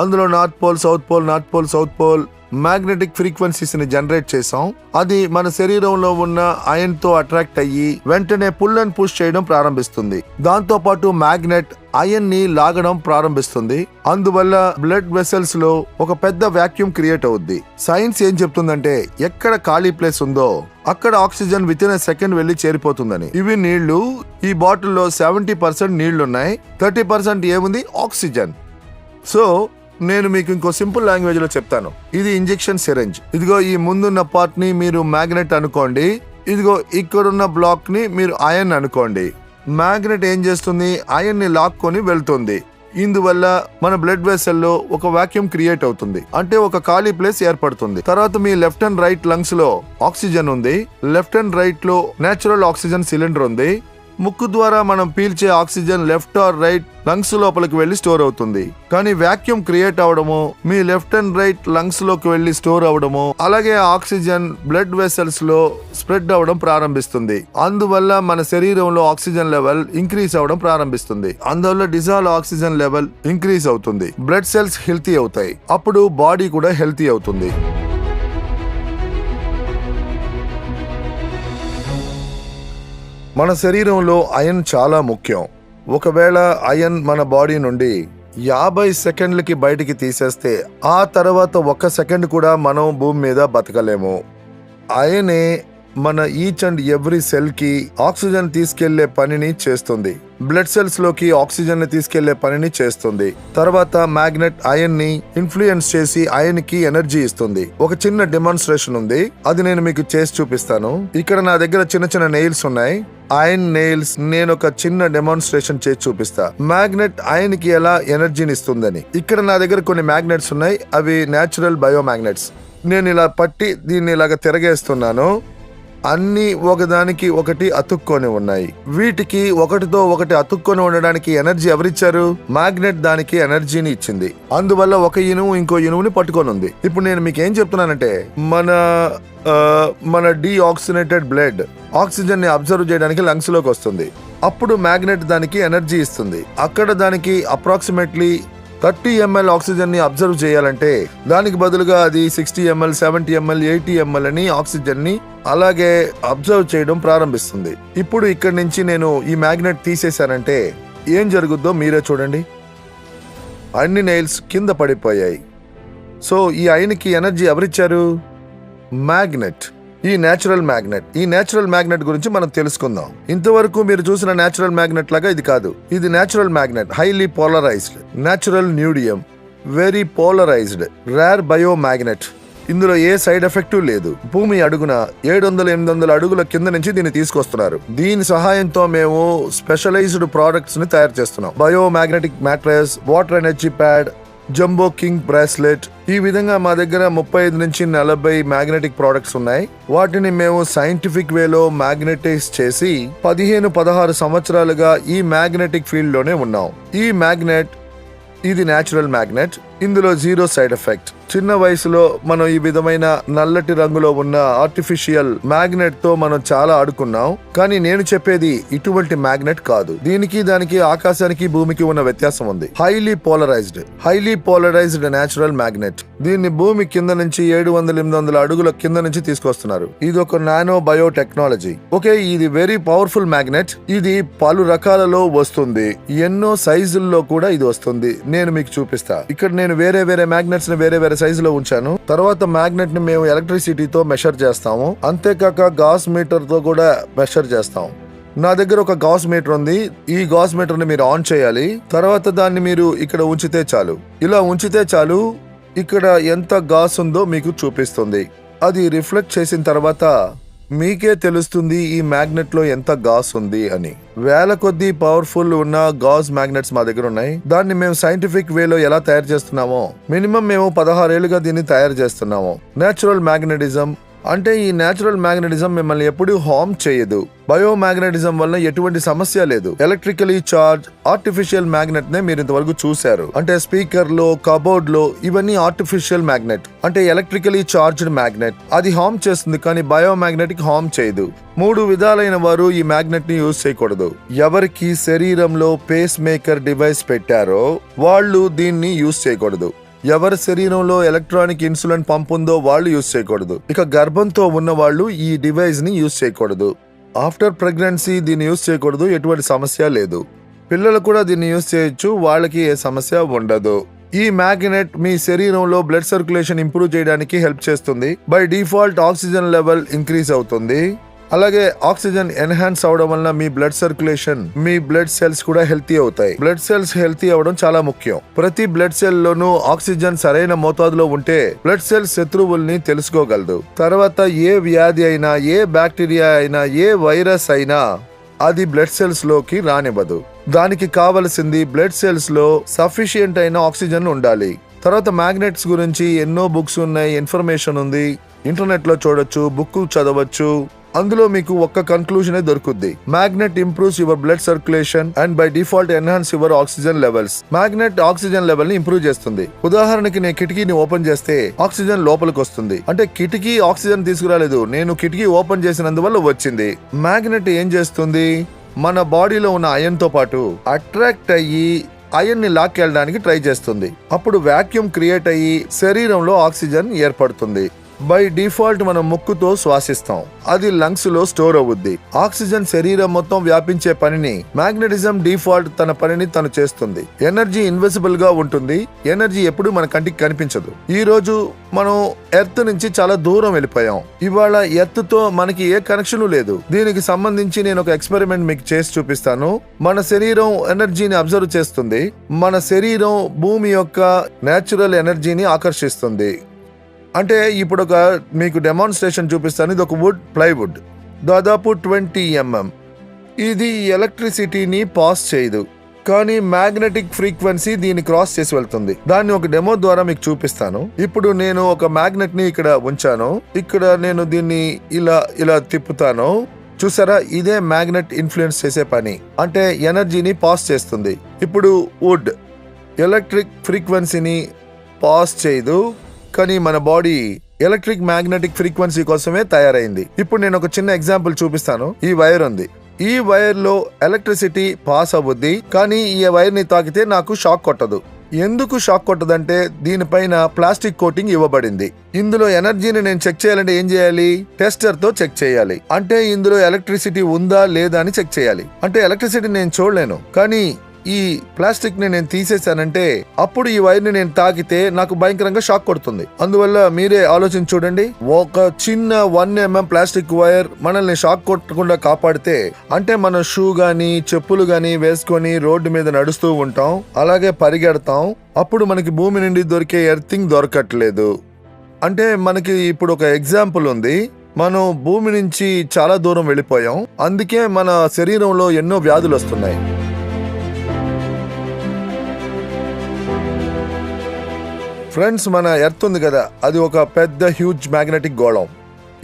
అందులో north pole, south pole, north pole, south pole magnetic frequencies ని జనరేట్ చేసాం. అది మన శరీరంలో ఉన్న ఐరన్ తో అట్రాక్ట్ అయ్యి వెంటనే పుల్ అండ్ పుష్ చేయడం ప్రారంభిస్తుంది. దాంతో పాటు మ్యాగ్నెట్ ఐరన్ ని లాగడం ప్రారంభిస్తుంది. అందువల్ల బ్లడ్ వెసల్స్ లో ఒక పెద్ద వాక్యూమ్ క్రియేట్ అవుద్ది. సైన్స్ ఏం చెప్తుందంటే, ఎక్కడ ఖాళీ ప్లేస్ ఉందో అక్కడ ఆక్సిజన్ విత్ ఇన్ సెకండ్ వెళ్లి చేరిపోతుందని. ఇవి నీళ్లు. ఈ బాటిల్లో 70% నీళ్లున్నాయి, 30% ఏముంది? ఆక్సిజన్. సో నేను మీకు ఇంకో సింపుల్ లాంగ్వేజ్ లో చెప్తాను. ఇది ఇంజెక్షన్ సిరంజ్. ఇదిగో ఈ ముందున్న పార్ట్ ని మీరు మ్యాగ్నెట్ అనుకోండి. ఇదిగో ఇక్కడున్న బ్లాక్ ని మీరు ఐరన్ అనుకోండి. మ్యాగ్నెట్ ఏం చేస్తుంది? ఐరన్ ని లాక్కొని వెళ్తుంది. ఇందువల్ల మన బ్లడ్ వెసల్లో ఒక వాక్యూమ్ క్రియేట్ అవుతుంది, అంటే ఒక ఖాళీ ప్లేస్ ఏర్పడుతుంది. తర్వాత మీ లెఫ్ట్ అండ్ రైట్ లంగ్స్ లో ఆక్సిజన్ ఉంది. లెఫ్ట్ అండ్ రైట్ లో నేచురల్ ఆక్సిజన్ సిలిండర్ ఉంది. ముక్కు ద్వారా మనం పీల్చే oxygen left or right lungs లోపలికి వెళ్లి స్టోర్ అవుతుంది. కానీ వాక్యూమ్ క్రియేట్ అవడము మీ లెఫ్ట్ అండ్ రైట్ లంగ్స్ లోకి వెళ్లి స్టోర్ అవడము, అలాగే ఆక్సిజన్ బ్లడ్ వెసల్స్ లో స్ప్రెడ్ అవడం ప్రారంభిస్తుంది. అందువల్ల మన శరీరంలో ఆక్సిజన్ లెవెల్ ఇంక్రీజ్ అవడం ప్రారంభిస్తుంది. అందువల్ల డిజాల్వ్ ఆక్సిజన్ లెవెల్ ఇంక్రీజ్ అవుతుంది. బ్లడ్ సెల్స్ హెల్తీ అవుతాయి. అప్పుడు బాడీ కూడా హెల్తీ అవుతుంది. మన శరీరంలో ఐరన్ చాలా ముఖ్యం. ఒకవేళ ఐరన్ మన బాడీ నుండి 50 సెకండ్లకి బయటికి తీసేస్తే ఆ తర్వాత 1 సెకండ్ కూడా మనం భూమి మీద బతకలేము. ఐరనే మన ఈచ్ అండ్ ఎవ్రీ సెల్ కి ఆక్సిజన్ తీసుకెళ్లే పనిని చేస్తుంది. బ్లడ్ సెల్స్ లోకి ఆక్సిజన్ ని తీసుకెళ్లే పనిని చేస్తుంది. తర్వాత మ్యాగ్నెట్ ఐరన్ ని ఇన్ఫ్లుయెన్స్ చేసి ఐరన్ కి ఎనర్జీ ఇస్తుంది. ఒక చిన్న డెమాన్స్ట్రేషన్ ఉంది, అది నేను మీకు చేసి చూపిస్తాను. ఇక్కడ నా దగ్గర చిన్న చిన్న నెయిల్స్ ఉన్నాయి, ఐరన్ నెయిల్స్. నేను ఒక చిన్న డెమాన్స్ట్రేషన్ చేసి చూపిస్తా మ్యాగ్నెట్ ఐరన్ కి ఎలా ఎనర్జీని ఇస్తుందని. ఇక్కడ నా దగ్గర కొన్ని మ్యాగ్నెట్స్ ఉన్నాయి, అవి న్యాచురల్ బయో మ్యాగ్నెట్స్. నేను ఇలా పట్టి దీన్ని ఇలాగ తిరగేస్తున్నాను. అన్ని ఒకదానికి ఒకటి అతుక్కొని ఉన్నాయి. వీటికి ఒకటితో ఒకటి అతుక్కొని ఉండడానికి ఎనర్జీ ఎవరిచ్చారు? మ్యాగ్నెట్ దానికి ఎనర్జీని ఇచ్చింది. అందువల్ల ఒక ఇనుము ఇంకో ఇనుముని పట్టుకొని ఉంది. ఇప్పుడు నేను మీకు ఏం చెప్తున్నానంటే మన డీఆక్సినేటెడ్ బ్లడ్ ఆక్సిజన్ ని అబ్జర్వ్ చేయడానికి లంగ్స్ లోకి వస్తుంది. అప్పుడు మ్యాగ్నెట్ దానికి ఎనర్జీ ఇస్తుంది. అక్కడ దానికి అప్రాక్సిమేట్లీ 30 ml ఆక్సిజన్ ని అబ్జర్వ్ చేయాలంటే దానికి బదులుగా అది 60 ml, 70 ml, 80 ml అని ఆక్సిజన్ ని అలాగే అబ్జర్వ్ చేయడం ప్రారంభిస్తుంది. ఇప్పుడు ఇక్కడ నుంచి నేను ఈ మ్యాగ్నెట్ తీసేశానంటే ఏం జరుగుద్దో మీరే చూడండి. అన్ని నెయిల్స్ కింద పడిపోయాయి. సో ఈ ఐరన్కి ఎనర్జీ ఎవరిచ్చారు? మ్యాగ్నెట్. ఈ నేచురల్ మ్యాగ్నెట్ గురించి మనం తెలుసుకుందాం. ఇంతవరకు మీరు చూసిన నేచురల్ మ్యాగ్నెట్ లాగా ఇది కాదు. ఇది natural magnet, highly polarised, natural neodymium, very polarised, rare bio magnet. ఇందులో ఏ సైడ్ ఎఫెక్ట్ లేదు. భూమి అడుగున 700-800 అడుగుల కింద నుంచి దీన్ని తీసుకొస్తున్నారు. దీని సహాయంతో మేము స్పెషలైజ్డ్ ప్రోడక్ట్స్ ని తయారు చేస్తున్నాం. Bio magnetic mattress, water energy pad, jumbo king bracelet. ఈ విధంగా మా దగ్గర 35-40 మ్యాగ్నెటిక్ ప్రోడక్ట్స్ ఉన్నాయి. వాటిని మేము సైంటిఫిక్ వేలో మ్యాగ్నెటైజ్ చేసి 15-16 సంవత్సరాలుగా ఈ మ్యాగ్నెటిక్ ఫీల్డ్ లోనే ఉన్నాం. ఈ మ్యాగ్నెట్ ఇది నేచురల్ మ్యాగ్నెట్. ఇందులో జీరో సైడ్ ఎఫెక్ట్. చిన్న వయసులో మనం ఈ విధమైన నల్లటి రంగులో ఉన్న ఆర్టిఫిషియల్ మ్యాగ్నెట్ తో మనం చాలా ఆడుకున్నాం. కానీ నేను చెప్పేది ఇటువంటి మ్యాగ్నెట్ కాదు. దానికి ఆకాశానికి భూమికి ఉన్న వ్యత్యాసం ఉంది. Highly polarised natural magnet. దీన్ని భూమి కింద నుంచి 700-800 అడుగుల కింద నుంచి తీసుకొస్తున్నారు. ఇది ఒక నానో బయో టెక్నాలజీ. ఓకే, ఇది వెరీ పవర్ఫుల్ మ్యాగ్నెట్. ఇది పలు రకాలలో వస్తుంది, ఎన్నో సైజుల్లో కూడా ఇది వస్తుంది. నేను మీకు చూపిస్తా. ఇక్కడ నేను వేరే మ్యాగ్నెట్స్ ని వేరే సైజులో ఉంచాను. తర్వాత మ్యాగ్నెట్ ని మేము ఎలక్ట్రిసిటీతో మెషర్ చేస్తాము. అంతేకాక గాస్ మీటర్ తో కూడా మెషర్ చేస్తాం. నా దగ్గర ఒక గాస్ మీటర్ ఉంది. ఈ గాస్ మీటర్ ని మీరు ఆన్ చేయాలి. తర్వాత దాన్ని మీరు ఇక్కడ ఉంచితే చాలు. ఇలా ఉంచితే చాలు, ఇక్కడ ఎంత గాస్ ఉందో మీకు చూపిస్తుంది. అది రిఫ్లెక్ట్ చేసిన తర్వాత మీకే తెలుస్తుంది ఈ మ్యాగ్నెట్ లో ఎంత గాస్ ఉంది అని. వేల కొద్ది పవర్ఫుల్ ఉన్న గాస్ మ్యాగ్నెట్స్ మా దగ్గర ఉన్నాయి. దాన్ని మేము సైంటిఫిక్ వేలో ఎలా తయారు చేస్తున్నామో, మినిమం మేము 16 ఏళ్లుగా దీన్ని తయారు చేస్తున్నాము. నేచురల్ మ్యాగ్నెటిజం అంటే ఈ నేచురల్ మ్యాగ్నెటిజం మిమ్మల్ని ఎప్పుడూ హార్మ్ చేయదు. బయో మ్యాగ్నెటిజం వల్ల ఎటువంటి సమస్య లేదు. ఎలక్ట్రికలీ చార్జ్ ఆర్టిఫిషియల్ మ్యాగ్నెట్ నే మీరు ఇంతవరకు చూశారు. అంటే స్పీకర్ లో, కబోర్డ్ లో, ఇవన్నీ ఆర్టిఫిషియల్ మ్యాగ్నెట్. అంటే ఎలక్ట్రికలీ చార్జ్డ్ మ్యాగ్నెట్. అది హార్మ్ చేస్తుంది, కానీ బయో మ్యాగ్నెటిక్ హార్మ్ చేయదు. 3 విధాలైన వారు ఈ మ్యాగ్నెట్ ని యూజ్ చేయకూడదు. ఎవరికి శరీరంలో పేస్ మేకర్ డివైస్ పెట్టారో వాళ్ళు దీన్ని యూజ్ చేయకూడదు. ఎవరి శరీరంలో ఎలక్ట్రానిక్ ఇన్సులిన్ పంప్ ఉందో వాళ్ళు యూజ్ చేయకూడదు. ఇక గర్భంతో ఉన్న వాళ్ళు ఈ డివైస్ ని యూజ్ చేయకూడదు. ఆఫ్టర్ ప్రెగ్నెన్సీ దీన్ని యూజ్ చేయకూడదు, ఎటువంటి సమస్య లేదు. పిల్లలు కూడా దీన్ని యూజ్ చేయొచ్చు, వాళ్ళకి ఏ సమస్య ఉండదు. ఈ మ్యాగ్నెట్ మీ శరీరంలో బ్లడ్ సర్క్యులేషన్ ఇంప్రూవ్ చేయడానికి హెల్ప్ చేస్తుంది. By default oxygen level increase అవుతుంది. అలాగే ఆక్సిజన్ ఎన్హాన్స్ అవడం వల్ల మీ బ్లడ్ సర్క్యులేషన్, మీ బ్లడ్ సెల్స్ కూడా హెల్తీ అవుతాయి. బ్లడ్ సెల్స్ హెల్తీ అవడం చాలా ముఖ్యం. ప్రతి బ్లడ్ సెల్ లోనూ ఆక్సిజన్ సరైన మోతాదులో ఉంటే బ్లడ్ సెల్స్ శత్రువుల్ని తెలుసుకోగలదు. తర్వాత ఏ వ్యాధి అయినా, ఏ బ్యాక్టీరియా అయినా, ఏ వైరస్ అయినా అది బ్లడ్ సెల్స్ లోకి రానివ్వదు. దానికి కావలసింది బ్లడ్ సెల్స్ లో సఫిషియంట్ అయిన ఆక్సిజన్ ఉండాలి. తర్వాత మ్యాగ్నెట్స్ గురించి ఎన్నో బుక్స్ ఉన్నాయి, ఇన్ఫర్మేషన్ ఉంది. ఇంటర్నెట్ లో చూడొచ్చు, బుక్ చదవచ్చు. అందులో మీకు ఒక్క కన్క్లూజనే దొరుకుద్ది. Magnet improves your blood circulation and by default enhance your oxygen levels. Magnet oxygen level ని ఇంప్రూవ్ చేస్తుంది. ఉదాహరణకి నేను కిటికీని ఓపెన్ చేస్తే ఆక్సిజన్ లోపలికి వస్తుంది. అంటే కిటికీ ఆక్సిజన్ తీసుకురాలేదు, నేను కిటికీ ఓపెన్ చేసినందువల్ల వచ్చింది. మ్యాగ్నెట్ ఏం చేస్తుంది? మన బాడీలో ఉన్న ఐరన్ తో పాటు అట్రాక్ట్ అయ్యి ఐరన్ ని లాక్కెళ్ళడానికి ట్రై చేస్తుంది. అప్పుడు వాక్యూమ్ క్రియేట్ అయ్యి శరీరంలో ఆక్సిజన్ ఏర్పడుతుంది. బై డిఫాల్ట్ మనం ముక్కుతో శ్వాసిస్తాం, అది లంగ్స్ లో స్టోర్ అవుద్ది. ఆక్సిజన్ శరీరం మొత్తం వ్యాపించే పనిని మ్యాగ్నెటిజం డిఫాల్ట్ తన పనిని తను చేస్తుంది. ఎనర్జీ ఇన్విజిబుల్ గా ఉంటుంది, ఎనర్జీ ఎప్పుడు మన కంటికి కనిపించదు. ఈ రోజు మనం ఎర్త్ నుంచి చాలా దూరం వెళ్ళిపోయాం. ఇవాళ ఎర్త్ తో మనకి ఏ కనెక్షన్ లేదు. దీనికి సంబంధించి నేను ఒక ఎక్స్పెరిమెంట్ మీకు చేసి చూపిస్తాను. మన శరీరం ఎనర్జీని అబ్జర్వ్ చేస్తుంది. మన శరీరం భూమి యొక్క నేచురల్ ఎనర్జీని ఆకర్షిస్తుంది. అంటే ఇప్పుడు ఒక మీకు డెమాన్స్ట్రేషన్ చూపిస్తాను. ఇది ఒక వుడ్, ప్లైవుడ్, దాదాపు 20 mm. ఇది ఎలక్ట్రిసిటీని పాస్ చేయదు, కానీ మ్యాగ్నెటిక్ ఫ్రీక్వెన్సీ దీన్ని క్రాస్ చేసి వెళ్తుంది. దాన్ని ఒక డెమో ద్వారా మీకు చూపిస్తాను. ఇప్పుడు నేను ఒక మ్యాగ్నెట్ ని ఇక్కడ ఉంచాను. ఇక్కడ నేను దీన్ని ఇలా తిప్పుతాను. చూసారా, ఇదే మ్యాగ్నెట్ ఇన్ఫ్లుయెన్స్ చేసే పని, అంటే ఎనర్జీని పాస్ చేస్తుంది. ఇప్పుడు వుడ్ ఎలక్ట్రిక్ ఫ్రీక్వెన్సీని పాస్ చేయదు, కానీ మన బాడీ ఎలక్ట్రిక్ మ్యాగ్నెటిక్ ఫ్రీక్వెన్సీ కోసమే తయారైంది. ఇప్పుడు నేను ఒక చిన్న ఎగ్జాంపుల్ చూపిస్తాను. ఈ వైర్ ఉంది, ఈ వైర్ లో ఎలక్ట్రిసిటీ పాస్ అవ్వుద్ది, కానీ ఈ వైర్ ని తాకితే నాకు షాక్ కొట్టదు. ఎందుకు షాక్ కొట్టదంటే దీనిపైన ప్లాస్టిక్ కోటింగ్ ఇవ్వబడింది. ఇందులో ఎనర్జీని నేను చెక్ చేయాలంటే ఏం చేయాలి? టెస్టర్ తో చెక్ చేయాలి. అంటే ఇందులో ఎలక్ట్రిసిటీ ఉందా లేదా అని చెక్ చేయాలి. అంటే ఎలక్ట్రిసిటీ నేను చూడలేను, కానీ ఈ ప్లాస్టిక్ ని నేను తీసేసానంటే అప్పుడు ఈ వైర్ ని నేను తాకితే నాకు భయంకరంగా షాక్ కొడుతుంది. అందువల్ల మీరే ఆలోచించి చూడండి, ఒక చిన్న 1 mm ప్లాస్టిక్ వైర్ మనల్ని షాక్ కొట్టకుండా కాపాడితే, అంటే మనం షూ గానీ చెప్పులు గానీ వేసుకొని రోడ్డు మీద నడుస్తూ ఉంటాం, అలాగే పరిగెడతాం, అప్పుడు మనకి భూమి నుండి దొరికే ఎర్తింగ్ దొరకట్లేదు. అంటే మనకి ఇప్పుడు ఒక ఎగ్జాంపుల్ ఉంది. మనం భూమి నుంచి చాలా దూరం వెళ్ళిపోయాం, అందుకే మన శరీరంలో ఎన్నో వ్యాధులు వస్తున్నాయి. ఫ్రెండ్స్, మన ఎర్త్ ఉంది కదా, అది ఒక పెద్ద హ్యూజ్ మ్యాగ్నెటిక్ గోళం.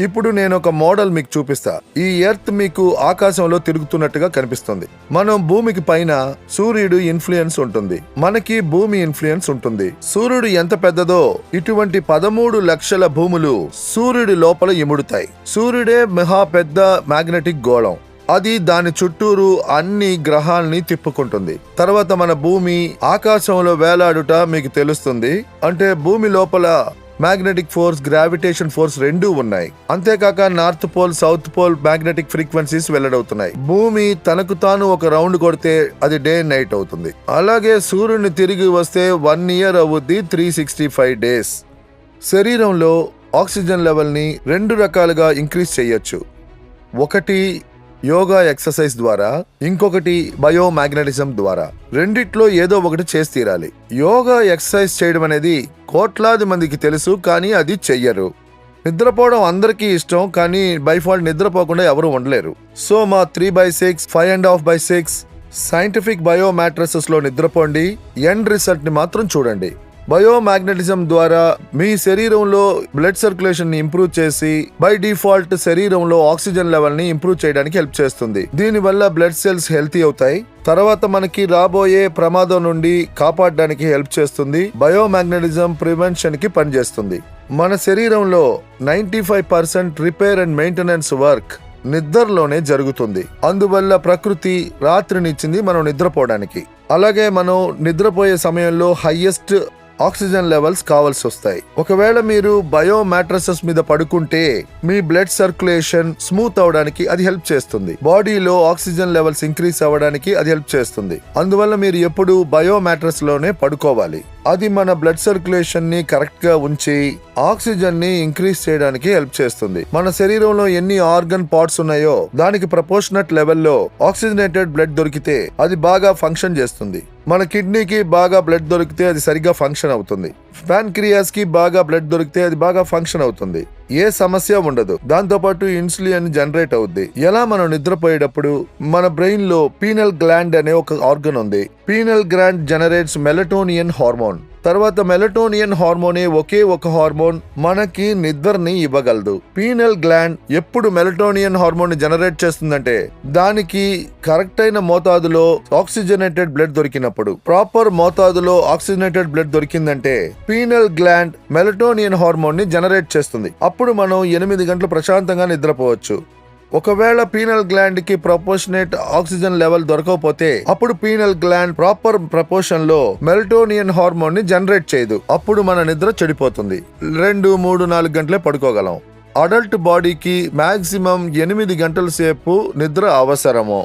ఇప్పుడు నేను ఒక మోడల్ మీకు చూపిస్తా. ఈ ఎర్త్ మీకు ఆకాశంలో తిరుగుతున్నట్టుగా కనిపిస్తుంది. మనం భూమికి పైన సూర్యుడు ఇన్ఫ్లుయెన్స్ ఉంటుంది, మనకి భూమి ఇన్ఫ్లుయెన్స్ ఉంటుంది. సూర్యుడు ఎంత పెద్దదో ఇటువంటి 13 లక్షల భూములు సూర్యుడి లోపల ఇముడుతాయి. సూర్యుడే మహా పెద్ద మ్యాగ్నెటిక్ గోళం. అది దాని చుట్టూరు అన్ని గ్రహాల్ని తిప్పుకుంటుంది. తర్వాత మన భూమి ఆకాశంలో వేలాడుట మీకు తెలుస్తుంది. అంటే భూమి లోపల మ్యాగ్నెటిక్ ఫోర్స్, గ్రావిటేషన్ ఫోర్స్ రెండూ ఉన్నాయి. అంతేకాక north pole, south pole magnetic frequencies వెల్లడవుతున్నాయి. భూమి తనకు తాను ఒక రౌండ్ కొడితే అది డే అండ్ నైట్ అవుతుంది. అలాగే సూర్యుని తిరిగి వస్తే 1 year అవుద్ది, 365 days. శరీరంలో ఆక్సిజన్ లెవెల్ ని 2 రకాలుగా ఇంక్రీజ్ చేయొచ్చు. ఒకటి యోగా ఎక్సర్సైజ్ ద్వారా, ఇంకొకటి బయోమాగ్నెటిజం ద్వారా. రెండిట్లో ఏదో ఒకటి చేసి తీరాలి. యోగా ఎక్సర్సైజ్ చేయడం అనేది కోట్లాది మందికి తెలుసు, కానీ అది చెయ్యరు. నిద్రపోవడం అందరికీ ఇష్టం, కానీ బైఫాల్ట్ నిద్రపోకుండా ఎవరు ఉండలేరు. సో మా 3/6, 5.5/6 సైంటిఫిక్ బయో మ్యాట్రసెస్ లో నిద్రపోండి. ఎండ్ రిజల్ట్ ని మాత్రం చూడండి. బయోమాగ్నెటిజం ద్వారా మీ శరీరంలో బ్లడ్ సర్క్యులేషన్ ని ఇంప్రూవ్ చేసి బై డిఫాల్ట్ శరీరంలో ఆక్సిజన్ లెవెల్ ని ఇంప్రూవ్ చేయడానికి హెల్ప్ చేస్తుంది. దీనివల్ల బ్లడ్ సెల్స్ హెల్తీ అవుతాయి. తర్వాత మనకి రాబోయే ప్రమాదం నుండి కాపాడడానికి హెల్ప్ చేస్తుంది. బయోమాగ్నెటిజం ప్రివెన్షన్ కి పనిచేస్తుంది. మన శరీరంలో 95% రిపేర్ అండ్ మెయింటెనెన్స్ వర్క్ నిద్రలోనే జరుగుతుంది. అందువల్ల ప్రకృతి రాత్రినిచ్చింది మనం నిద్రపోవడానికి. అలాగే మనం నిద్రపోయే సమయంలో హైయెస్ట్ ఆక్సిజన్ లెవెల్స్ కావాల్సి వస్తాయి. ఒకవేళ మీరు బయో మ్యాట్రసెస్ మీద పడుకుంటే మీ బ్లడ్ సర్క్యులేషన్ స్మూత్ అవడానికి అది హెల్ప్ చేస్తుంది. బాడీలో ఆక్సిజన్ లెవెల్స్ ఇంక్రీజ్ అవ్వడానికి అది హెల్ప్ చేస్తుంది. అందువల్ల మీరు ఎప్పుడు బయో మ్యాట్రస్ లోనే పడుకోవాలి. అది మన బ్లడ్ సర్క్యులేషన్ ని కరెక్ట్ గా ఉంచి ఆక్సిజన్ ని ఇంక్రీజ్ చేయడానికి హెల్ప్ చేస్తుంది. మన శరీరంలో ఎన్ని ఆర్గన్ పార్ట్స్ ఉన్నాయో దానికి ప్రపోర్షనట్ లెవెల్లో ఆక్సిజనేటెడ్ బ్లడ్ దొరికితే అది బాగా ఫంక్షన్ చేస్తుంది. మన కిడ్నీకి బాగా బ్లడ్ దొరికితే అది సరిగ్గా ఫంక్షన్ అవుతుంది. ప్యాన్క్రియాస్ కి బాగా బ్లడ్ దొరికితే అది బాగా ఫంక్షన్ అవుతుంది. ఏ సమస్య ఉండదు. దాంతో పాటు ఇన్సులిన్ జనరేట్ అవుద్ది. ఎలా మనం నిద్రపోయేటప్పుడు మన బ్రెయిన్ లో పీనల్ గ్లాండ్ అనే ఒక ఆర్గన్ ఉంది. Pineal gland generates melatonin hormone. తర్వాత మెలటోనియన్ హార్మోనే ఒకే ఒక హార్మోన్ మనకి నిద్రని ఇవ్వగలదు. పీనల్ గ్లాండ్ ఎప్పుడు మెలటోనియన్ హార్మోన్ ని జనరేట్ చేస్తుందంటే దానికి కరెక్ట్ అయిన మోతాదులో ఆక్సిజనేటెడ్ బ్లడ్ దొరికినప్పుడు. ప్రాపర్ మోతాదులో ఆక్సిజనేటెడ్ బ్లడ్ దొరికిందంటే పీనల్ గ్లాండ్ మెలటోనియన్ హార్మోన్ ని జనరేట్ చేస్తుంది. అప్పుడు మనం 8 గంటలు ప్రశాంతంగా నిద్రపోవచ్చు. ఒకవేళ పీనల్ గ్లాండ్ కి ప్రపోర్షనేట్ ఆక్సిజన్ లెవెల్ దొరకకపోతే అప్పుడు పీనల్ గ్లాండ్ ప్రాపర్ ప్రపోర్షన్ లో మెలటోనియన్ హార్మోన్ ని జనరేట్ చేయదు. అప్పుడు మన నిద్ర చెడిపోతుంది. 2, 3, 4 గంటలే పడుకోగలం. అడల్ట్ బాడీకి మాక్సిమం 8 గంటల సేపు నిద్ర అవసరము.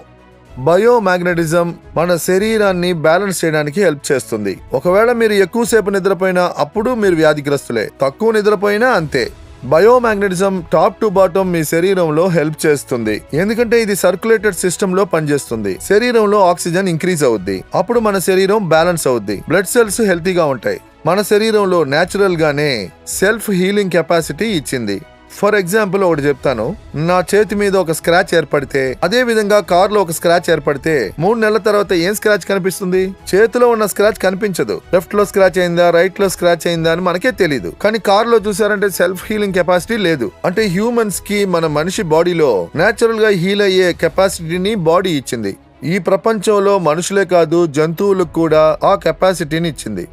బయోమాగ్నెటిజం మన శరీరాన్ని బ్యాలెన్స్ చేయడానికి హెల్ప్ చేస్తుంది. ఒకవేళ మీరు ఎక్కువసేపు నిద్రపోయినా అప్పుడు మీరు వ్యాధిగ్రస్తులే, తక్కువ నిద్రపోయినా అంతే. బయోమాగ్నెటిజం టాప్ టు బాటమ్ మీ శరీరంలో హెల్ప్ చేస్తుంది. ఎందుకంటే ఇది సర్క్యులేటెడ్ సిస్టమ్ లో పనిచేస్తుంది. శరీరంలో ఆక్సిజన్ ఇంక్రీజ్ అవుద్ది, అప్పుడు మన శరీరం బ్యాలెన్స్ అవుద్ది. బ్లడ్ సెల్స్ హెల్తీగా ఉంటాయి. మన శరీరంలో నేచురల్ గానే సెల్ఫ్ హీలింగ్ కెపాసిటీ ఇచ్చింది. ఫర్ ఎగ్జాంపుల్ ఒకటి చెప్తాను. నా చేతి మీద ఒక స్క్రాచ్ ఏర్పడితే, అదే విధంగా కారులో ఒక స్క్రాచ్ ఏర్పడితే 3 నెలల తర్వాత ఏం స్క్రాచ్ కనిపిస్తుంది? చేతిలో ఉన్న స్క్రాచ్ కనిపించదు. లెఫ్ట్ లో స్క్రాచ్ అయిందా, రైట్ లో స్క్రాచ్ అయిందా అని మనకే తెలియదు. కానీ కారులో చూసారంటే సెల్ఫ్ హీలింగ్ కెపాసిటీ లేదు. అంటే హ్యూమన్స్ కి మన మనిషి బాడీలో నేచురల్ గా హీల్ అయ్యే కెపాసిటీని బాడీ ఇచ్చింది. ఈ ప్రపంచంలో మనుషులే కాదు, జంతువులకు కూడా ఆ కెపాసిటీని ఇచ్చింది.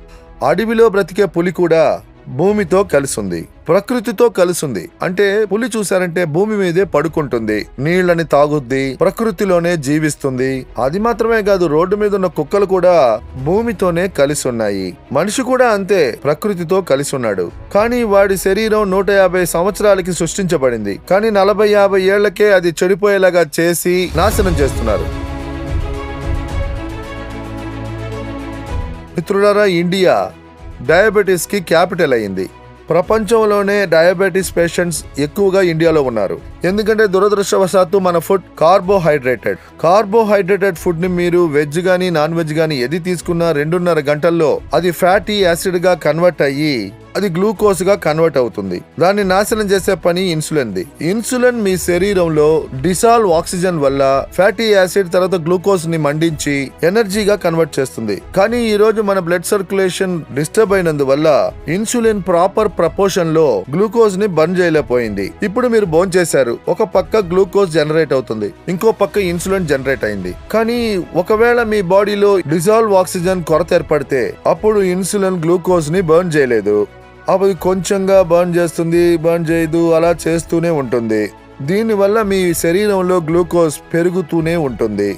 అడవిలో బ్రతికే పులి కూడా భూమితో కలిసింది, ప్రకృతితో కలిసింది. అంటే పులి చూసారంటే భూమి మీదే పడుకుంటుంది, నీళ్లని తాగుద్ది, ప్రకృతిలోనే జీవిస్తుంది. అది మాత్రమే కాదు, రోడ్డు మీద ఉన్న కుక్కలు కూడా భూమితోనే కలిసి ఉన్నాయి. మనిషి కూడా అంతే, ప్రకృతితో కలిసి ఉన్నాడు. కానీ వాడి శరీరం 150 సంవత్సరాలకి సృష్టించబడింది. కానీ 40-50 ఏళ్లకే అది చెడిపోయేలాగా చేసి నాశనం చేస్తున్నారు. మిత్రులారా, ఇండియా డయాబెటీస్ కి క్యాపిటల్ అయింది. ప్రపంచంలోనే డయాబెటీస్ పేషెంట్స్ ఎక్కువగా ఇండియాలో ఉన్నారు. ఎందుకంటే దురదృష్టవశాత్తు మన ఫుడ్ కార్బోహైడ్రేటెడ్ ఫుడ్ ని మీరు వెజ్ గానీ నాన్ వెజ్ గానీ ఏది తీసుకున్నా 2.5 గంటల్లో అది ఫ్యాటీ యాసిడ్ గా కన్వర్ట్ అయ్యి అది గ్లూకోజ్ గా కన్వర్ట్ అవుతుంది. దాన్ని నాశనం చేసే పని ఇన్సులిన్ ది. ఇన్సులిన్ మీ శరీరంలో డిసాల్వ్ ఆక్సిజన్ వల్ల ఫ్యాటీ యాసిడ్ తర్వాత గ్లూకోజ్ ని మండించి ఎనర్జీగా కన్వర్ట్ చేస్తుంది. కానీ ఈ రోజు మన బ్లడ్ సర్క్యులేషన్ డిస్టర్బ్ అయినందువల్ల ఇన్సులిన్ ప్రాపర్ ప్రపోర్షన్ లో గ్లూకోజ్ ని బర్న్ చేయలేకపోయింది. ఇప్పుడు మీరు బర్న్ చేశారు, ఒక పక్క గ్లూకోజ్ జనరేట్ అవుతుంది, ఇంకో పక్క ఇన్సులిన్ జనరేట్ అయింది. కానీ ఒకవేళ మీ బాడీలో డిసాల్వ్ ఆక్సిజన్ కొరత ఏర్పడితే అప్పుడు ఇన్సులిన్ గ్లూకోజ్ ని బర్న్ చేయలేదు. అవి కొంచెంగా బర్న్ చేస్తుంది, బర్న్ చేయదు, అలా చేస్తూనే ఉంటుంది. దీనివల్ల మీ శరీరంలో గ్లూకోజ్ పెరుగుతూనే ఉంటుంది.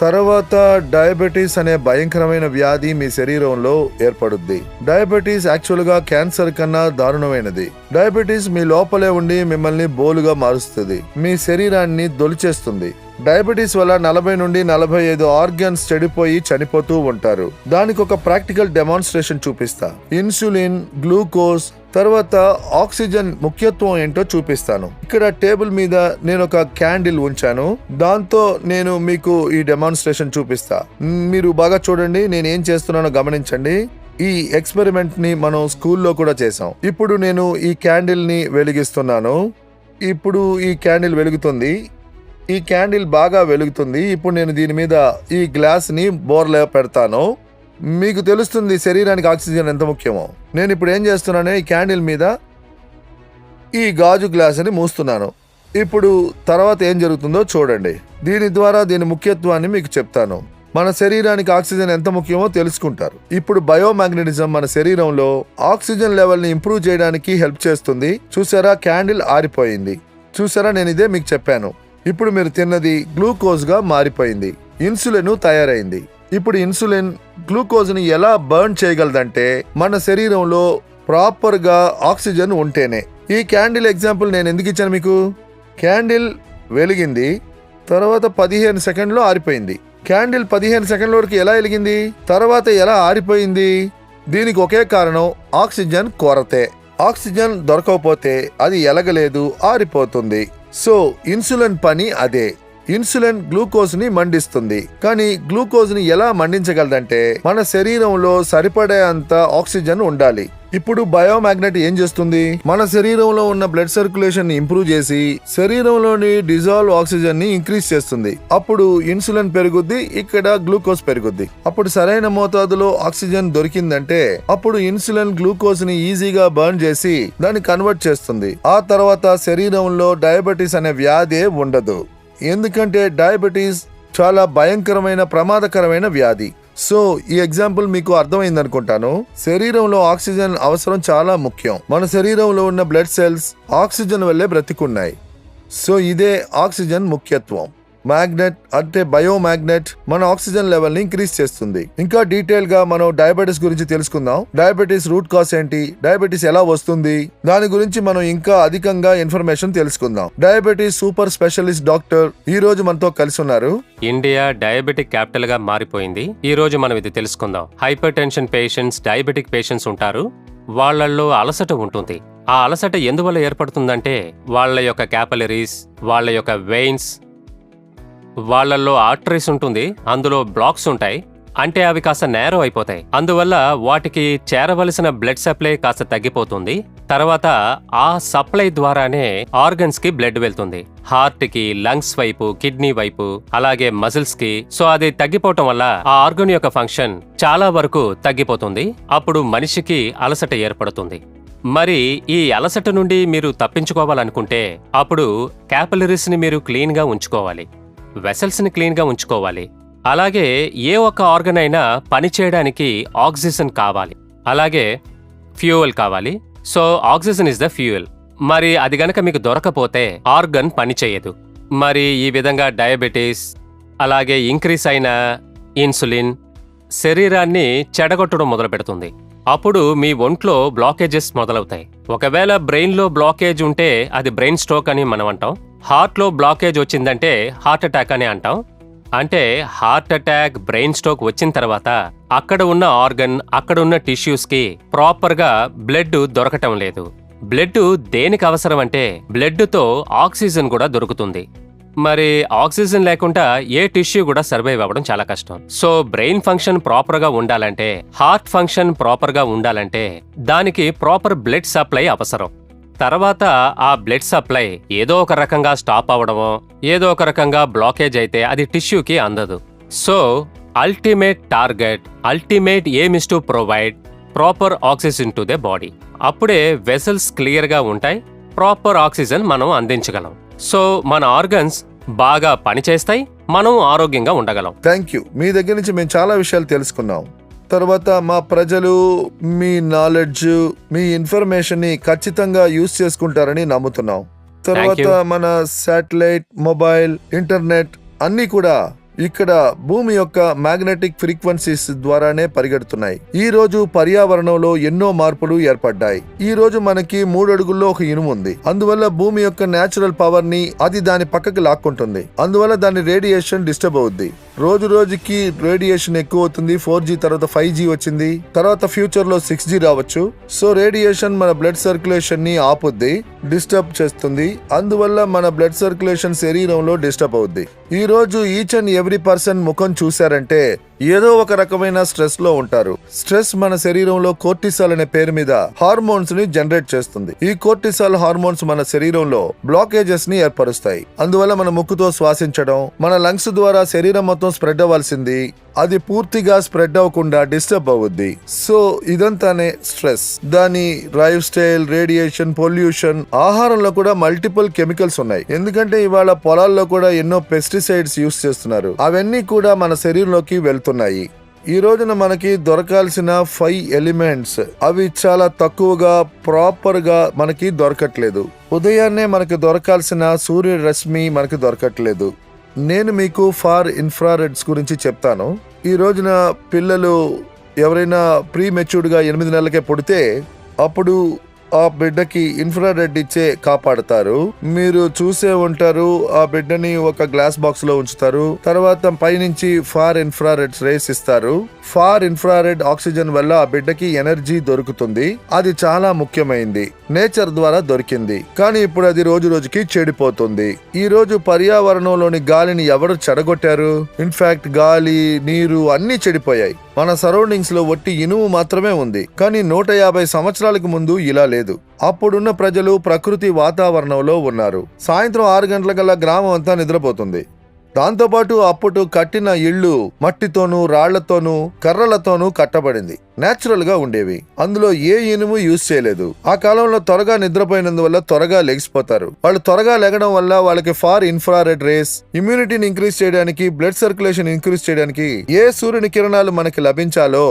తర్వాత డయాబెటీస్ అనే భయంకరమైన వ్యాధి మీ శరీరంలో ఏర్పడుద్ది. డయాబెటీస్ యాక్చువల్ గా క్యాన్సర్ కన్నా దారుణమైనది. డయాబెటీస్ మీ లోపలే ఉండి మిమ్మల్ని బోలుగా మారుస్తుంది, మీ శరీరాన్ని దొలిచేస్తుంది. డయాబెటీస్ వల్ల 40 నుండి 45 ఆర్గన్స్ చెడిపోయి చనిపోతూ ఉంటారు. దానికి ఒక ప్రాక్టికల్ డెమాన్స్ట్రేషన్ చూపిస్తా. ఇన్సులిన్, గ్లూకోజ్ తర్వాత ఆక్సిజన్ ముఖ్యత్వం ఏంటో చూపిస్తాను. ఇక్కడ టేబుల్ మీద నేను ఒక క్యాండిల్ ఉంచాను, దాంతో నేను మీకు ఈ డెమాన్స్ట్రేషన్ చూపిస్తా. మీరు బాగా చూడండి, నేను ఏం చేస్తున్నానో గమనించండి. ఈ ఎక్స్పెరిమెంట్ ని మనం స్కూల్లో కూడా చేసాం. ఇప్పుడు నేను ఈ క్యాండిల్ ని వెలిగిస్తున్నాను. ఇప్పుడు ఈ క్యాండిల్ వెలుగుతుంది, ఈ క్యాండిల్ బాగా వెలుగుతుంది. ఇప్పుడు నేను దీని మీద ఈ గ్లాస్ ని బోర్లో పెడతాను. మీకు తెలుస్తుంది శరీరానికి ఆక్సిజన్ ఎంత ముఖ్యమో. నేను ఇప్పుడు ఏం చేస్తున్నాను, ఈ క్యాండిల్ మీద ఈ గాజు గ్లాస్ అని మూస్తున్నాను. ఇప్పుడు తర్వాత ఏం జరుగుతుందో చూడండి. దీని ద్వారా దీని ముఖ్యత్వాన్ని మీకు చెప్తాను. మన శరీరానికి ఆక్సిజన్ ఎంత ముఖ్యమో తెలుసుకుంటారు. ఇప్పుడు బయోమాగ్నెటిజం మన శరీరంలో ఆక్సిజన్ లెవెల్ ని ఇంప్రూవ్ చేయడానికి హెల్ప్ చేస్తుంది. చూసారా, క్యాండిల్ ఆరిపోయింది. చూసారా, నేను ఇదే మీకు చెప్పాను. ఇప్పుడు మీరు తిన్నది గ్లూకోజ్ గా మారిపోయింది, ఇన్సులిన్ తయారైంది. ఇప్పుడు ఇన్సులిన్ గ్లూకోజ్ ని ఎలా బర్న్ చేయగలదంటే మన శరీరంలో ప్రాపర్ గా ఆక్సిజన్ ఉంటేనే. ఈ క్యాండిల్ ఎగ్జాంపుల్ నేను ఎందుకు ఇచ్చాను మీకు? క్యాండిల్ వెలిగింది, తర్వాత 15 సెకండ్లో ఆరిపోయింది. క్యాండిల్ 15 సెకండ్ల వరకు ఎలా వెలిగింది, తర్వాత ఎలా ఆరిపోయింది? దీనికి ఒకే కారణం, ఆక్సిజన్ కొరతే. ఆక్సిజన్ దొరకకపోతే అది ఎలగలేదు, ఆరిపోతుంది. సో ఇన్సులిన్ పని అదే. ఇన్సులిన్ గ్లూకోజ్ ని మండిస్తుంది. కానీ గ్లూకోజ్ ని ఎలా మండించగలదంటే మన శరీరంలో సరిపడే అంత ఆక్సిజన్ ఉండాలి. ఇప్పుడు బయోమాగ్నెట్ ఏం చేస్తుంది, మన శరీరంలో ఉన్న బ్లడ్ సర్క్యులేషన్ ని ఇంప్రూవ్ చేసి శరీరంలోని డిజాల్వ్ ఆక్సిజన్ ని ఇంక్రీజ్ చేస్తుంది. అప్పుడు ఇన్సులిన్ పెరుగుద్ది, ఇక్కడ గ్లూకోజ్ పెరుగుద్ది. అప్పుడు సరైన మోతాదులో ఆక్సిజన్ దొరికిందంటే అప్పుడు ఇన్సులిన్ గ్లూకోజ్ ని ఈజీగా బర్న్ చేసి దాన్ని కన్వర్ట్ చేస్తుంది. ఆ తర్వాత శరీరంలో డయాబెటీస్ అనే వ్యాధే ఉండదు. ఎందుకంటే డయాబెటీస్ చాలా భయంకరమైన ప్రమాదకరమైన వ్యాధి. సో ఈ ఎగ్జాంపుల్ మీకు అర్థమైంది అనుకుంటాను. శరీరంలో ఆక్సిజన్ అవసరం చాలా ముఖ్యం. మన శరీరంలో ఉన్న బ్లడ్ సెల్స్ ఆక్సిజన్ వల్లే బ్రతికున్నాయి. సో ఇదే ఆక్సిజన్ ముఖ్యత్వం. మ్యాగ్నెట్ అంటే బయోమ్యాగ్నెట్ మన ఆక్సిజన్ లెవెల్ ని ఇంక్రీజ్ చేస్తుంది. ఇంకా డీటెయిల్ గా మనం డయాబెటీస్ గురించి తెలుసుకుందాం. డయాబెటీస్ రూట్ కాజ్ ఏంటి, డయాబెటీస్ ఎలా వస్తుంది, దాని గురించి మనం ఇంకా అధికంగా ఇన్ఫర్మేషన్ తెలుసుకుందాం. డయాబెటీస్ సూపర్ స్పెషలిస్ట్ డాక్టర్ ఈ రోజు మనతో కలిసి ఉన్నారు. ఇండియా డయాబెటిక్ క్యాపిటల్ గా మారిపోయింది. ఈ రోజు మనం ఇది తెలుసుకుందాం. Hyper tension patients, diabetic patients ఉంటారు. వాళ్ళల్లో అలసట ఉంటుంది. ఆ అలసట ఎందువల్ల ఏర్పడుతుందంటే వాళ్ళ యొక్క క్యాపిలరీస్, వాళ్ళ యొక్క వెయిన్స్, వాళ్ళల్లో ఆర్టరీస్ ఉంటుంది, అందులో బ్లాక్స్ ఉంటాయి. అంటే అవి కాస్త నేరో అయిపోతాయి. అందువల్ల వాటికి చేరవలసిన బ్లడ్ సప్లై కాస్త తగ్గిపోతుంది. తర్వాత ఆ సప్లై ద్వారానే ఆర్గన్స్ కి బ్లడ్ వెళ్తుంది. హార్ట్ కి, లంగ్స్ వైపు, కిడ్నీ వైపు, అలాగే మజిల్స్ కి. సో అది తగ్గిపోవటం వల్ల ఆ ఆర్గన్ యొక్క ఫంక్షన్ చాలా వరకు తగ్గిపోతుంది. అప్పుడు మనిషికి అలసట ఏర్పడుతుంది. మరి ఈ అలసట నుండి మీరు తప్పించుకోవాలనుకుంటే అప్పుడు క్యాపిలరీస్ ని మీరు క్లీన్ గా ఉంచుకోవాలి, వెసల్స్ ని క్లీన్ గా ఉంచుకోవాలి. అలాగే ఏ ఒక్క ఆర్గన్ అయినా పనిచేయడానికి ఆక్సిజన్ కావాలి, అలాగే ఫ్యూయల్ కావాలి. So oxygen is the fuel. మరి అది గనక మీకు దొరకపోతే ఆర్గన్ పనిచేయదు. మరి ఈ విధంగా డయాబెటీస్, అలాగే ఇంక్రీస్ అయిన ఇన్సులిన్ శరీరాన్ని చెడగొట్టడం మొదలు పెడుతుంది. అప్పుడు మీ ఒంట్లో బ్లాకేజెస్ మొదలవుతాయి. ఒకవేళ బ్రెయిన్లో బ్లాకేజ్ ఉంటే అది బ్రెయిన్ స్ట్రోక్ అని మనం అంటాం. హార్ట్లో బ్లాకేజ్ వచ్చిందంటే హార్ట్ అటాక్ అని అంటాం. అంటే హార్ట్ అటాక్, బ్రెయిన్ స్ట్రోక్ వచ్చిన తర్వాత అక్కడ ఉన్న ఆర్గన్, అక్కడ ఉన్న టిష్యూస్కి ప్రాపర్గా బ్లడ్ దొరకటం లేదు. బ్లడ్ దేనికి అవసరం అంటే బ్లడ్తో ఆక్సిజన్ కూడా దొరుకుతుంది. మరి ఆక్సిజన్ లేకుండా ఏ టిష్యూ కూడా సర్వైవ్ అవ్వడం చాలా కష్టం. సో బ్రెయిన్ ఫంక్షన్ ప్రాపర్ గా ఉండాలంటే, హార్ట్ ఫంక్షన్ ప్రాపర్ గా ఉండాలంటే దానికి ప్రాపర్ బ్లడ్ సప్లై అవసరం. తర్వాత ఆ బ్లడ్ సప్లై ఏదో ఒక రకంగా స్టాప్ అవ్వడమో, ఏదో ఒక రకంగా బ్లాకేజ్ అయితే అది టిష్యూకి అందదు. So ultimate target, ultimate aim is to provide proper oxygen to the body. అప్పుడే వెసల్స్ క్లియర్ గా ఉంటాయి, ప్రాపర్ ఆక్సిజన్ మనం అందించగలం. సో మన ఆర్గన్స్ బాగా పనిచేస్తాయి, మనం ఆరోగ్యంగా ఉండగలం. Thank you. మీ దగ్గర నుంచి మేము చాలా విషయాలు తెలుసుకున్నాం. తర్వాత మా ప్రజలు మీ నాలెడ్జ్, మీ ఇన్ఫర్మేషన్ ని ఖచ్చితంగా యూజ్ చేసుకుంటారని నమ్ముతున్నాం. తర్వాత మన శాటిలైట్, మొబైల్, ఇంటర్నెట్ అన్ని కూడా ఇక్కడ భూమి యొక్క మ్యాగ్నెటిక్ ఫ్రీక్వెన్సీస్ ద్వారానే పరిగెడుతున్నాయి. ఈ రోజు పర్యావరణంలో ఎన్నో మార్పులు ఏర్పడ్డాయి. ఈ రోజు మనకి 3 అడుగుల్లో ఒక ఇనుము ఉంది. అందువల్ల భూమి యొక్క నేచురల్ పవర్ ని అది దాని పక్కకి లాక్కుంటుంది. అందువల్ల దాని రేడియేషన్ డిస్టర్బ్ అవుద్ది. రోజు రోజుకి రేడియేషన్ ఎక్కువ అవుతుంది. 4G తర్వాత 5G వచ్చింది, తర్వాత ఫ్యూచర్ లో 6G రావచ్చు. సో రేడియేషన్ మన బ్లడ్ సర్క్యులేషన్ ని ఆపుద్ది, డిస్టర్బ్ చేస్తుంది. అందువల్ల మన బ్లడ్ సర్క్యులేషన్ శరీరంలో డిస్టర్బ్ అవుద్ది. ఈ రోజు ఈచ్ అండ్ ఎవ్రీ పర్సన్ ముఖం చూశారంటే ఏదో ఒక రకమైన స్ట్రెస్ లో ఉంటారు. స్ట్రెస్ మన శరీరంలో కోర్టిసాల్ అనే పేరు మీద హార్మోన్స్ ని జనరేట్ చేస్తుంది. ఈ కోర్టిసాల్ హార్మోన్స్ మన శరీరంలో బ్లాకేజెస్ ని ఏర్పరుస్తాయి. అందువల్ల మన ముక్కుతో శ్వాసించడం, మన లంగ్స్ ద్వారా శరీరం మొత్తం స్ప్రెడ్ అవ్వాల్సింది అది పూర్తిగా స్ప్రెడ్ అవ్వకుండా డిస్టర్బ్ అవుద్ది. సో ఇదంతానే స్ట్రెస్. దాని లైఫ్ స్టైల్, రేడియేషన్, పొల్యూషన్, ఆహారంలో కూడా మల్టిపుల్ కెమికల్స్ ఉన్నాయి. ఎందుకంటే ఇవాళ పొలాల్లో కూడా ఎన్నో పెస్టిసైడ్స్ యూస్ చేస్తున్నారు. అవన్నీ కూడా మన శరీరంలోకి వెళ్తున్నాయి. ఈ రోజున మనకి దొరకాల్సిన 5 ఎలిమెంట్స్ అవి చాలా తక్కువగా ప్రాపర్ గా మనకి దొరకట్లేదు. ఉదయాన్నే మనకి దొరకాల్సిన సూర్యరశ్మి మనకి దొరకట్లేదు. నేను మీకు ఫార్ ఇన్ఫ్రారెడ్స్ గురించి చెప్తాను. ఈ రోజున పిల్లలు ఎవరైనా ప్రీ మెచ్యూర్డ్ గా 8 నెలలకే పుడితే అప్పుడు ఆ బిడ్డకి ఇన్ఫ్రారెడ్ ఇచ్చే కాపాడతారు. మీరు చూసే ఉంటారు, ఆ బిడ్డని ఒక గ్లాస్ బాక్స్ లో ఉంచుతారు. తర్వాత పైనుంచి ఫార్ ఇన్ఫ్రారెడ్ రేస్ ఇస్తారు. ఫార్ ఇన్ఫ్రారెడ్ ఆక్సిజన్ వల్ల ఆ బిడ్డకి ఎనర్జీ దొరుకుతుంది. అది చాలా ముఖ్యమైంది, నేచర్ ద్వారా దొరికింది. కానీ ఇప్పుడు అది రోజు రోజుకి చెడిపోతుంది. ఈ రోజు పర్యావరణంలోని గాలిని ఎవరు చెడగొట్టారు? ఇన్ఫాక్ట్ గాలి, నీరు అన్ని చెడిపోయాయి. మన సరౌండింగ్స్ లో ఒట్టి ఇనుము మాత్రమే ఉంది. కానీ 150 సంవత్సరాలకు ముందు ఇలా లేదు. అప్పుడున్న ప్రజలు ప్రకృతి వాతావరణంలో ఉన్నారు. సాయంత్రం 6 గంటలకల్లా గ్రామం అంతా నిద్రపోతుంది. దాంతోపాటు అప్పుడు కట్టిన ఇళ్ళు మట్టితోనూ, రాళ్లతోనూ, కర్రలతోనూ కట్టబడింది. నేచురల్ గా ఉండేవి. అందులో ఏ ఇనుము యూజ్ చేయలేదు. ఆ కాలంలో త్వరగా నిద్రపోయినందువల్ల త్వరగా లెగిసిపోతారు. వాళ్ళు త్వరగా లెగడం వల్ల వాళ్ళకి ఫార్ ఇన్ఫ్రారెడ్ రేస్ ఇమ్యూనిటీని ఇంక్రీజ్ చేయడానికి, బ్లడ్ సర్క్యులేషన్ ఇంక్రీజ్ చేయడానికి ఏ సూర్యుని కిరణాలు మనకి లభించాలో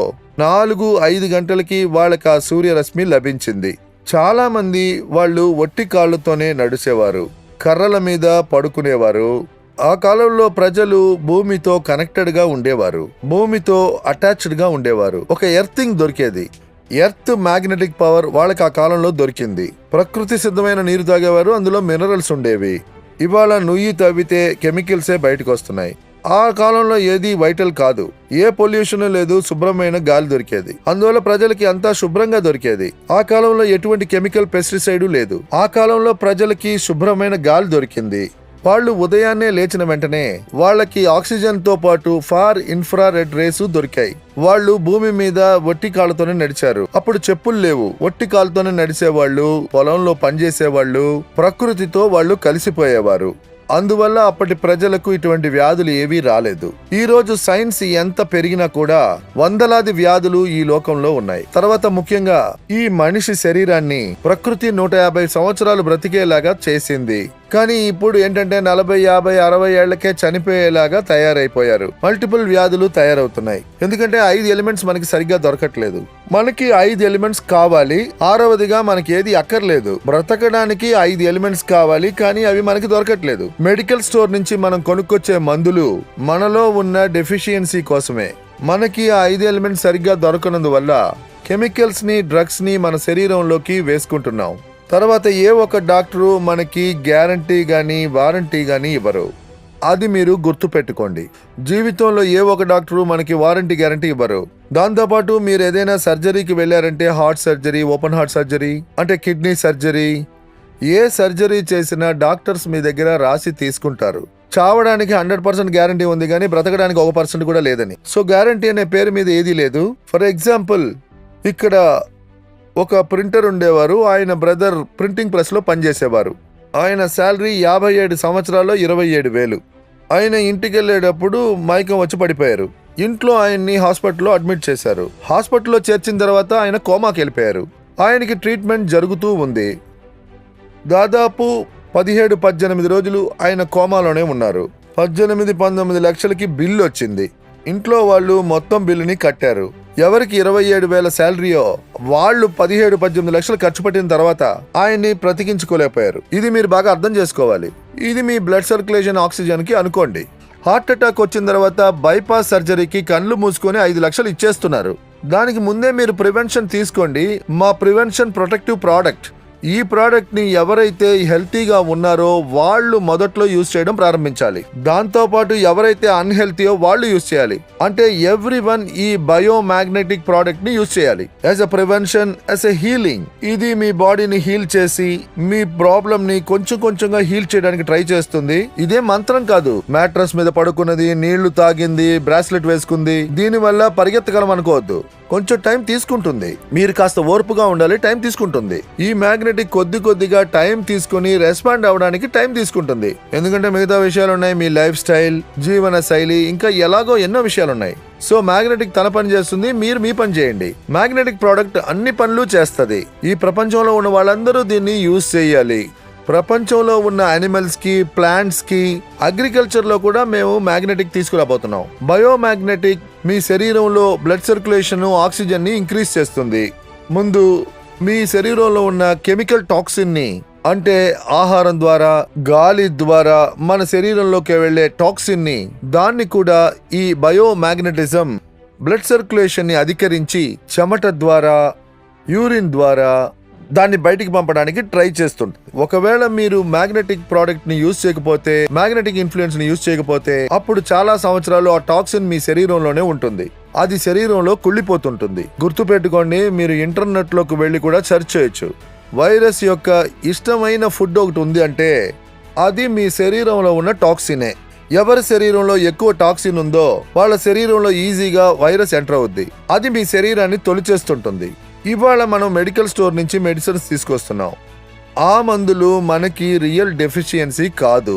4-5 గంటలకి వాళ్ళకి ఆ సూర్యరశ్మి లభించింది. చాలా మంది వాళ్ళు ఒట్టి కాళ్లతోనే నడిచేవారు. కర్రల మీద పడుకునేవారు. ఆ కాలంలో ప్రజలు భూమితో కనెక్టెడ్ గా ఉండేవారు, భూమితో అటాచ్డ్ గా ఉండేవారు. ఒక ఎర్తింగ్ దొరికేది, ఎర్త్ మ్యాగ్నెటిక్ పవర్ వాళ్ళకి ఆ కాలంలో దొరికింది. ప్రకృతి సిద్ధమైన నీరు తాగేవారు, అందులో మినరల్స్ ఉండేవి. ఇవాళ నుయ్యి తవ్వితే కెమికల్సే బయటకు వస్తున్నాయి. ఆ కాలంలో ఏది వైటల్ కాదు, ఏ పొల్యూషన్ లేదు, శుభ్రమైన గాలి దొరికేది. అందువల్ల ప్రజలకి అంతా శుభ్రంగా దొరికేది. ఆ కాలంలో ఎటువంటి కెమికల్ పెస్టిసైడ్ లేదు. ఆ కాలంలో ప్రజలకి శుభ్రమైన గాలి దొరికింది. వాళ్ళు ఉదయాన్నే లేచిన వెంటనే వాళ్ళకి ఆక్సిజన్ తో పాటు ఫార్ ఇన్ఫ్రారెడ్ రేసు దొరికాయి. వాళ్ళు భూమి మీద ఒట్టి కాళ్ళతోనే నడిచారు. అప్పుడు చెప్పులు లేవు, ఒట్టి కాళ్ళతోనే నడిచేవాళ్ళు, పొలంలో పనిచేసేవాళ్ళు, ప్రకృతితో వాళ్ళు కలిసిపోయేవారు. అందువల్ల అప్పటి ప్రజలకు ఇటువంటి వ్యాధులు ఏవీ రాలేదు. ఈ రోజు సైన్స్ ఎంత పెరిగినా కూడా వందలాది వ్యాధులు ఈ లోకంలో ఉన్నాయి. తర్వాత ముఖ్యంగా ఈ మనిషి శరీరాన్ని ప్రకృతి 150 సంవత్సరాలు బ్రతికేలాగా చేసింది. కానీ ఇప్పుడు ఏంటంటే 40, 50, 60 ఏళ్లకే చనిపోయేలాగా తయారైపోయారు. మల్టిపుల్ వ్యాధులు తయారవుతున్నాయి. ఎందుకంటే 5 ఎలిమెంట్స్ మనకి సరిగ్గా దొరకట్లేదు. మనకి 5 ఎలిమెంట్స్ కావాలి, 6వదిగా మనకి ఏది అక్కర్లేదు. బ్రతకడానికి 5 ఎలిమెంట్స్ కావాలి, కానీ అవి మనకి దొరకట్లేదు. మెడికల్ స్టోర్ నుంచి మనం కొనుక్కొచ్చే మందులు మనలో ఉన్న డెఫిషియన్సీ కోసమే. మనకి ఆ 5 ఎలిమెంట్స్ సరిగ్గా దొరకనందువల్ల కెమికల్స్ ని, డ్రగ్స్ ని మన శరీరంలోకి వేసుకుంటున్నాం. తర్వాత ఏ ఒక్క డాక్టరు మనకి గ్యారంటీ గానీ వారంటీ గానీ ఇవ్వరు. అది మీరు గుర్తు పెట్టుకోండి. జీవితంలో ఏ ఒక్క డాక్టరు మనకి వారంటీ గ్యారంటీ ఇవ్వరు. దాంతోపాటు మీరు ఏదైనా సర్జరీకి వెళ్ళారంటే, heart surgery, open heart surgery, అంటే కిడ్నీ సర్జరీ, ఏ సర్జరీ చేసినా డాక్టర్స్ మీ దగ్గర రాసి తీసుకుంటారు. చావడానికి 100% గ్యారంటీ ఉంది, కానీ బ్రతకడానికి 1% కూడా లేదని. సో గ్యారంటీ అనే పేరు మీద ఏదీ లేదు. ఫర్ ఎగ్జాంపుల్, ఇక్కడ ఒక ప్రింటర్ ఉండేవారు. ఆయన బ్రదర్ ప్రింటింగ్ ప్రెస్ లో పనిచేసేవారు. ఆయన శాలరీ 57 సంవత్సరాల్లో 27,000. ఆయన ఇంటికి వెళ్ళేటప్పుడు మైకం వచ్చి పడిపోయారు. ఇంట్లో ఆయన్ని హాస్పిటల్లో అడ్మిట్ చేశారు. హాస్పిటల్లో చేర్చిన తర్వాత ఆయన కోమాకి వెళ్ళిపోయారు. ఆయనకి ట్రీట్మెంట్ జరుగుతూ ఉంది. దాదాపు 17-18 రోజులు ఆయన కోమాలోనే ఉన్నారు. 18-19 లక్షలకి బిల్లు వచ్చింది. ఇంట్లో వాళ్ళు మొత్తం బిల్లుని కట్టారు. ఎవరికి 27,000 శాలరీయో వాళ్ళు 17-18 లక్షలు ఖర్చు పెట్టిన తర్వాత ఆయన్ని బ్రతికించుకోలేకపోయారు. ఇది మీరు బాగా అర్థం చేసుకోవాలి. ఇది మీ బ్లడ్ సర్క్యులేషన్, ఆక్సిజన్ కి అనుకోండి. హార్ట్ అటాక్ వచ్చిన తర్వాత బైపాస్ సర్జరీకి కళ్ళు మూసుకొని 5 లక్షలు ఇచ్చేస్తున్నారు. దానికి ముందే మీరు ప్రివెన్షన్ తీసుకోండి. మా ప్రివెన్షన్ ప్రొటెక్టివ్ ప్రోడక్ట్. ఈ ప్రోడక్ట్ ని ఎవరైతే హెల్తీగా ఉన్నారో వాళ్ళు మొదట్లో యూజ్ చేయడం ప్రారంభించాలి. దాంతో పాటు ఎవరైతే అన్హెల్తీయో వాళ్ళు యూజ్ చేయాలి. అంటే ఎవ్రీవన్ ఈ బయోమాగ్నెటిక్ ప్రోడక్ట్ ని యూజ్ చేయాలి as a prevention, as a healing. ఇది మీ బాడీని హీల్ చేసి మీ ప్రాబ్లమ్ ని కొంచెం కొంచెంగా హీల్ చేయడానికి ట్రై చేస్తుంది. ఇదే మంత్రం కాదు. మ్యాట్రస్ మీద పడుకున్నది, నీళ్లు తాగింది, బ్రాస్లెట్ వేసుకుంది, దీని వల్ల పరిగెత్తగలం అనుకోవద్దు. కొంచెం టైం తీసుకుంటుంది. మీరు కాస్త ఓర్పుగా ఉండాలి. టైం తీసుకుంటుంది. ఈ మ్యాగ్నెటిక్ కొద్దిగా టైం తీసుకుని రెస్పాండ్ అవడానికి టైం తీసుకుంటుంది. ఎందుకంటే మిగతా విషయాలు ఉన్నాయి, మీ లైఫ్ స్టైల్, జీవన శైలి, ఇంకా ఎలాగో ఎన్నో విషయాలు ఉన్నాయి. సో మ్యాగ్నెటిక్ తన పని చేస్తుంది, మీరు మీ పని చేయండి. మ్యాగ్నెటిక్ ప్రోడక్ట్ అన్ని పనులు చేస్తుంది. ఈ ప్రపంచంలో ఉన్న వాళ్ళందరూ దీన్ని యూజ్ చేయాలి. ప్రపంచంలో ఉన్న యానిమల్స్ కి, ప్లాంట్స్ కి, అగ్రికల్చర్ లో కూడా మేము మ్యాగ్నెటిక్ తీసుకురాబోతున్నాం. బయోమాగ్నెటిక్ మీ శరీరంలో బ్లడ్ సర్క్యులేషన్, ఆక్సిజన్ ని ఇంక్రీజ్ చేస్తుంది. ముందు మీ శరీరంలో ఉన్న కెమికల్ టాక్సిన్ ని, అంటే ఆహారం ద్వారా, గాలి ద్వారా మన శరీరంలోకి వెళ్లే టాక్సిన్ ని, దాన్ని కూడా ఈ బయోమాగ్నెటిజం బ్లడ్ సర్క్యులేషన్ ని అధికరించి చెమట ద్వారా, యూరిన్ ద్వారా దాన్ని బయటికి పంపడానికి ట్రై చేస్తుంది. ఒకవేళ మీరు మ్యాగ్నెటిక్ ప్రోడక్ట్ ని యూజ్ చేయకపోతే, మ్యాగ్నెటిక్ ఇన్ఫ్లుయెన్స్ ని యూజ్ చేయకపోతే, అప్పుడు చాలా సంవత్సరాలు ఆ టాక్సిన్ మీ శరీరంలోనే ఉంటుంది. అది శరీరంలో కుళ్ళిపోతుంటుంది. గుర్తుపెట్టుకోండి, మీరు ఇంటర్నెట్ లోకి వెళ్ళి కూడా సెర్చ్ చేయొచ్చు. వైరస్ యొక్క ఇష్టమైన ఫుడ్ ఒకటి ఉంది అంటే అది మీ శరీరంలో ఉన్న టాక్సినే. ఎవరి శరీరంలో ఎక్కువ టాక్సిన్ ఉందో వాళ్ళ శరీరంలో ఈజీగా వైరస్ ఎంటర్ అవుద్ది. అది మీ శరీరాన్ని తొలిచేస్తుంటుంది. ఇవాళ మనం మెడికల్ స్టోర్ నుంచి మెడిసిన్స్ తీసుకొస్తున్నాం. ఆ మందులు మనకి రియల్ డెఫిషియన్సీ కాదు.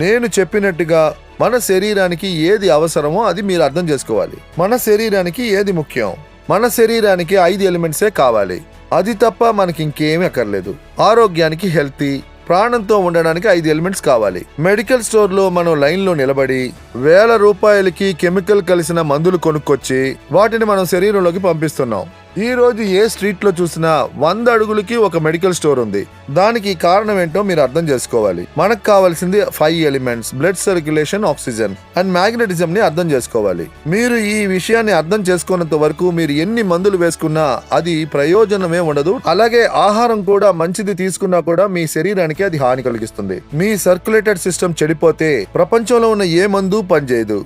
నేను చెప్పినట్టుగా మన శరీరానికి ఏది అవసరమో అది మీరు అర్థం చేసుకోవాలి. మన శరీరానికి ఏది ముఖ్యం? మన శరీరానికి 5 ఎలిమెంట్సే కావాలి. అది తప్ప మనకి ఇంకేమీ అక్కర్లేదు. ఆరోగ్యానికి, హెల్తీ, ప్రాణంతో ఉండడానికి 5 ఎలిమెంట్స్ కావాలి. మెడికల్ స్టోర్ లో మనం లైన్ లో నిలబడి ₹1,000కి కెమికల్ కలిసిన మందులు కొనుక్కొచ్చి వాటిని మనం శరీరంలోకి పంపిస్తున్నాం. ఈ రోజు ఏ స్ట్రీట్ లో చూసినా 100 అడుగులకి ఒక మెడికల్ స్టోర్ ఉంది. దానికి కారణం ఏంటో మీరు అర్థం చేసుకోవాలి. మనకు కావాల్సింది 5 elements, blood circulation, oxygen and magnetism ని అర్థం చేసుకోవాలి. మీరు ఈ విషయాన్ని అర్థం చేసుకున్నంత వరకు మీరు ఎన్ని మందులు వేసుకున్నా అది ప్రయోజనమే ఉండదు. అలాగే ఆహారం కూడా మంచిది తీసుకున్నా కూడా మీ శరీరానికి అది హాని కలిగిస్తుంది. మీ సర్క్యులేటెడ్ సిస్టమ్ చెడిపోతే ప్రపంచంలో ఉన్న ఏ మందు పనిచేయదు.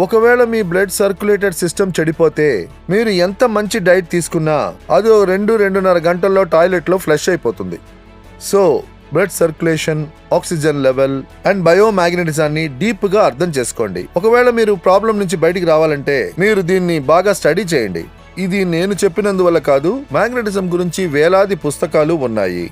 ఒకవేళ మీ బ్లడ్ సర్క్యులేటెడ్ సిస్టమ్ చెడిపోతే మీరు ఎంత మంచి డైట్ తీసుకున్నా అది 2-2.5 గంటల్లో టాయిలెట్ లో ఫ్లష్ అయిపోతుంది. So blood circulation, oxygen level and బయోమాగ్నెటిజాన్ని డీప్ గా అర్థం చేసుకోండి. ఒకవేళ మీరు ప్రాబ్లం నుంచి బయటికి రావాలంటే మీరు దీన్ని బాగా స్టడీ చేయండి. ఇది నేను చెప్పినందువల్ల కాదు, మ్యాగ్నెటిజం గురించి వేలాది పుస్తకాలు ఉన్నాయి.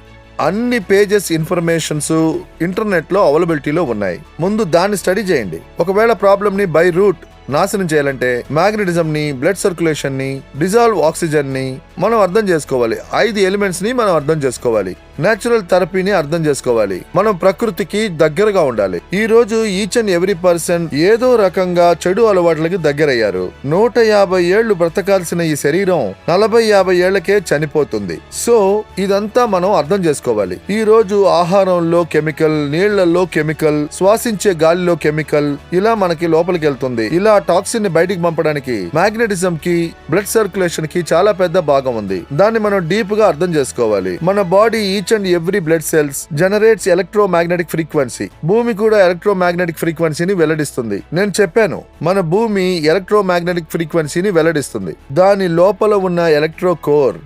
అన్ని పేజెస్ ఇన్ఫర్మేషన్స్ ఇంటర్నెట్ లో అవైలబిలిటీలో ఉన్నాయి. ముందు దాన్ని స్టడీ చేయండి. ఒకవేళ ప్రాబ్లం ని బై రూట్ నాశనం చేయాలంటే మ్యాగ్నెటిజం ని, బ్లడ్ సర్క్యులేషన్ ని, డిజాల్వ్ ఆక్సిజన్ ని మనం అర్థం చేసుకోవాలి. 5 ఎలిమెంట్స్ ని మనం అర్థం చేసుకోవాలి. నేచురల్ థెరపీని అర్థం చేసుకోవాలి. మనం ప్రకృతికి దగ్గరగా ఉండాలి. ఈ రోజు ఈచ్ అండ్ ఎవ్రీ పర్సన్ ఏదో రకంగా చెడు అలవాట్లకి దగ్గరయ్యారు. 150 ఏళ్లు బ్రతకాల్సిన ఈ శరీరం 40-50 ఏళ్లకే చనిపోతుంది. సో ఇదంతా మనం అర్థం చేసుకోవాలి. ఈ రోజు ఆహారంలో కెమికల్, నీళ్లలో కెమికల్, శ్వాసించే గాలిలో కెమికల్, ఇలా మనకి లోపలికి వెళ్తుంది. ఇలా టాక్సిన్ ని బయటికి పంపడానికి మ్యాగ్నెటిజం కి, బ్లడ్ సర్క్యులేషన్ కి చాలా పెద్ద భాగం ఉంది. దాన్ని మనం డీప్ గా అర్థం చేసుకోవాలి. మన body each and every blood cells generates electromagnetic frequency. భూమి కూడా ఎలక్ట్రోమాగ్నెటిక్ ఫ్రీక్వెన్సీని వెల్లడిస్తుంది. నేను చెప్పాను, మన భూమి ఎలక్ట్రోమాగ్నెటిక్ ఫ్రీక్వెన్సీని వెల్లడిస్తుంది. దాని లోపల ఉన్న ఎలక్ట్రో కోర్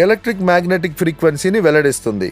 ఎలక్ట్రిక్ మ్యాగ్నెటిక్ ఫ్రీక్వెన్సీని వెల్లడిస్తుంది.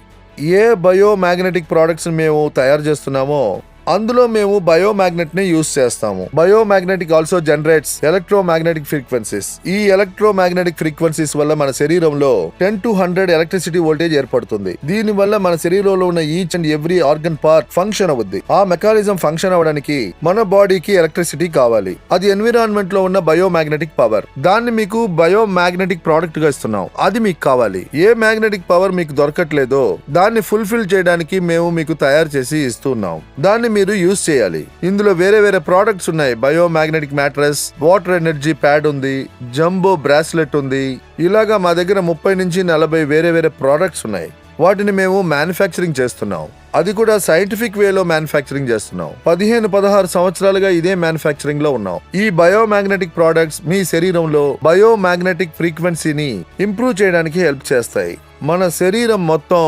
ఏ బయోమాగ్నెటిక్ ప్రొడక్ట్స్ మేము తయారు చేస్తున్నామో అందులో మేము బయోమాగ్నెట్ ని యూజ్ చేస్తాము. Biomagnetic also generates electromagnetic frequencies. ఈ ఎలక్ట్రోమాగ్నెటిక్ ఫ్రీక్వెన్సీస్ వల్ల మన శరీరంలో 10 to 100 ఎలక్ట్రిసిటీ వోల్టేజ్ ఏర్పడుతుంది. దీని వల్ల మన శరీరంలో ఉన్న each and every organ part function అవుద్ది. ఆ మెకానిజం ఫంక్షన్ అవ్వడానికి మన బాడీకి ఎలక్ట్రిసిటీ కావాలి. అది ఎన్విరాన్మెంట్ లో ఉన్న బయోమాగ్నెటిక్ పవర్. దాన్ని మీకు బయోమాగ్నెటిక్ ప్రోడక్ట్ గా ఇస్తున్నాం. అది మీకు కావాలి. ఏ మ్యాగ్నెటిక్ పవర్ మీకు దొరకట్లేదో దాన్ని ఫుల్ఫిల్ చేయడానికి మేము మీకు తయారు చేసి ఇస్తున్నాం. దాన్ని మీరు యూజ్ చేయాలి. ఇందులో వేరే వేరే ప్రోడక్ట్స్ ఉన్నాయి. Biomagnetic mattress, water energy pad ఉంది, జంబో బ్రాస్లెట్ ఉంది. ఇలాగా మా దగ్గర 30 నుంచి 40 వేరే వేరే ప్రోడక్ట్స్ ఉన్నాయి. వాటిని మేము మ్యానుఫ్యాక్చరింగ్ చేస్తున్నాం. అది కూడా సైంటిఫిక్ వేలో మ్యానుఫ్యాక్చరింగ్ చేస్తున్నాం. 15-16 సంవత్సరాలుగా ఇదే మ్యానుఫ్యాక్చరింగ్ లో ఉన్నాం. ఈ బయోమాగ్నెటిక్ ప్రోడక్ట్స్ మీ శరీరంలో బయోమాగ్నెటిక్ ఫ్రీక్వెన్సీని ఇంప్రూవ్ చేయడానికి హెల్ప్ చేస్తాయి. మన శరీరం మొత్తం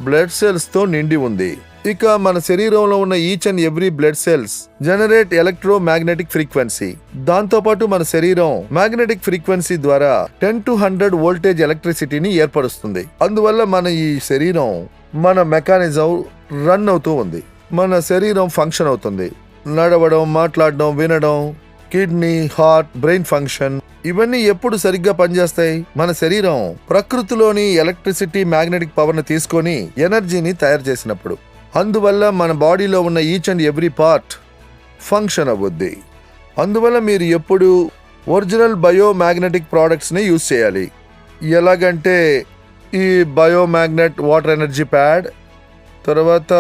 బ్లడ్ సెల్స్ తో నిండి ఉంది. ఇక మన శరీరంలో ఉన్న each and every blood cells generate electromagnetic frequency. దాంతో పాటు మన శరీరం మ్యాగ్నెటిక్ ఫ్రీక్వెన్సీ ద్వారా 10 to 100 వోల్టేజ్ ఎలక్ట్రిసిటీని ఏర్పరుస్తుంది. అందువల్ల మన ఈ శరీరం, మన మెకానిజం రన్ అవుతూ ఉంది. మన శరీరం ఫంక్షన్ అవుతుంది. నడవడం, మాట్లాడడం, వినడం, కిడ్నీ, హార్ట్, బ్రెయిన్ ఫంక్షన్ ఇవన్నీ ఎప్పుడు సరిగ్గా పనిచేస్తాయి? మన శరీరం ప్రకృతిలోని ఎలక్ట్రిసిటీ, మ్యాగ్నెటిక్ పవర్ ని తీసుకొని ఎనర్జీని తయారు చేసినప్పుడు. అందువల్ల మన బాడీలో ఉన్న each and every part function అవ్వద్ది. అందువల్ల మీరు ఎప్పుడు ఒరిజినల్ బయోమాగ్నెటిక్ ప్రోడక్ట్స్ ని యూజ్ చేయాలి. ఎలాగంటే ఈ బయోమాగ్నెట్ వాటర్ ఎనర్జీ ప్యాడ్, తర్వాత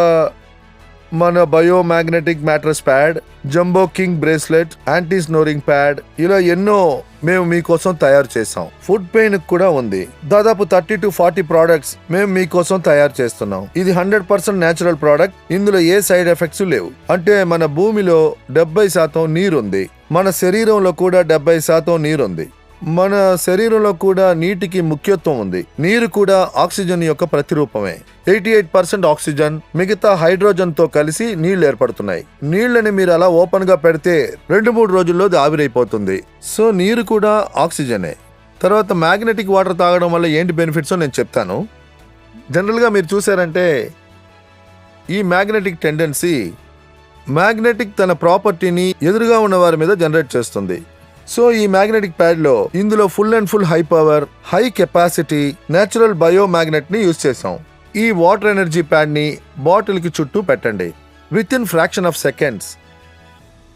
మన biomagnetic mattress pad, jumbo king bracelet, anti snoring pad, ఇలా ఎన్నో మేము మీకోసం తయారు చేసాం. ఫుడ్ పెయిన్ కూడా ఉంది. దాదాపు 30 to 40 ప్రోడక్ట్స్ మేము మీకోసం తయారు చేస్తున్నాం. ఇది 100% నేచురల్ ప్రోడక్ట్. ఇందులో ఏ సైడ్ ఎఫెక్ట్స్ లేవు. అంటే మన భూమిలో 70% నీరుంది. మన శరీరంలో కూడా 70% నీరుంది. మన శరీరంలో కూడా నీటికి ముఖ్యత్వం ఉంది. నీరు కూడా ఆక్సిజన్ యొక్క ప్రతిరూపమే. 88% ఆక్సిజన్, మిగతా హైడ్రోజన్ తో కలిసి నీళ్లు ఏర్పడుతున్నాయి. నీళ్లని మీరు అలా ఓపెన్ గా పెడితే 2-3 రోజుల్లో ఆవిరైపోతుంది. సో నీరు కూడా ఆక్సిజనే. తర్వాత మ్యాగ్నెటిక్ వాటర్ తాగడం వల్ల ఏంటి బెనిఫిట్స్ నేను చెప్తాను. జనరల్ గా మీరు చూసారంటే ఈ మ్యాగ్నెటిక్ టెండెన్సీ, మ్యాగ్నెటిక్ తన ప్రాపర్టీని ఎదురుగా ఉన్న వారి మీద జనరేట్ చేస్తుంది. సో ఈ మ్యాగ్నెటిక్ ప్యాడ్ లో ఇందులో full and full high power, high capacity natural biomagnet ని యూజ్ చేసాం. ఈ వాటర్ ఎనర్జీ ప్యాడ్ ని బాటిల్ కి చుట్టూ పెట్టండి. With in fraction of seconds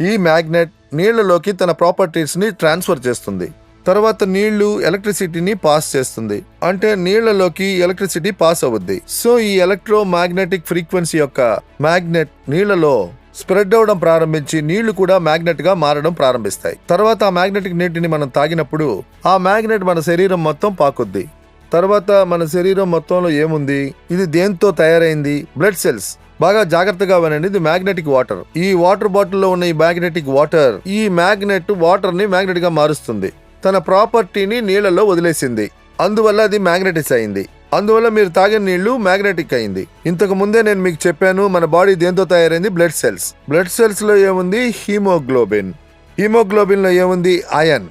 ఈ మ్యాగ్నెట్ నీళ్లలోకి తన ప్రాపర్టీస్ ని ట్రాన్స్ఫర్ చేస్తుంది. తర్వాత నీళ్లు ఎలక్ట్రిసిటీని పాస్ చేస్తుంది. అంటే నీళ్లలోకి ఎలక్ట్రిసిటీ పాస్ అవుద్ది. సో ఈ ఎలక్ట్రోమాగ్నెటిక్ ఫ్రీక్వెన్సీ యొక్క మ్యాగ్నెట్ నీళ్లలో స్ప్రెడ్ అవడం ప్రారంభించి నీళ్లు కూడా మ్యాగ్నెట్ గా మారడం ప్రారంభిస్తాయి. తర్వాత ఆ మ్యాగ్నెటిక్ నీటిని మనం తాగినప్పుడు ఆ మ్యాగ్నెట్ మన శరీరం మొత్తం పాకుద్ది. తర్వాత మన శరీరం మొత్తంలో ఏముంది, ఇది దేంతో తయారైంది? Blood cells. బాగా జాగ్రత్తగా వినండి, ఇది మ్యాగ్నెటిక్ వాటర్. ఈ వాటర్ బాటిల్లో ఉన్న ఈ మ్యాగ్నెటిక్ వాటర్, ఈ మ్యాగ్నెట్ వాటర్ ని మ్యాగ్నెట్ గా మారుస్తుంది. తన ప్రాపర్టీని నీళ్లలో వదిలేసింది, అందువల్ల అది మ్యాగ్నెటిస్ అయింది. అందువల్ల మీరు తాగిన నీళ్లు మ్యాగ్నెటిక్ అయింది. ఇంతకు ముందే నేను మీకు చెప్పాను, మన బాడీ దేంతో తయారైంది? Blood cells. బ్లడ్ సెల్స్ లో ఏముంది? హీమోగ్లోబిన్. హీమోగ్లోబిన్ లో ఏముంది? ఐరన్.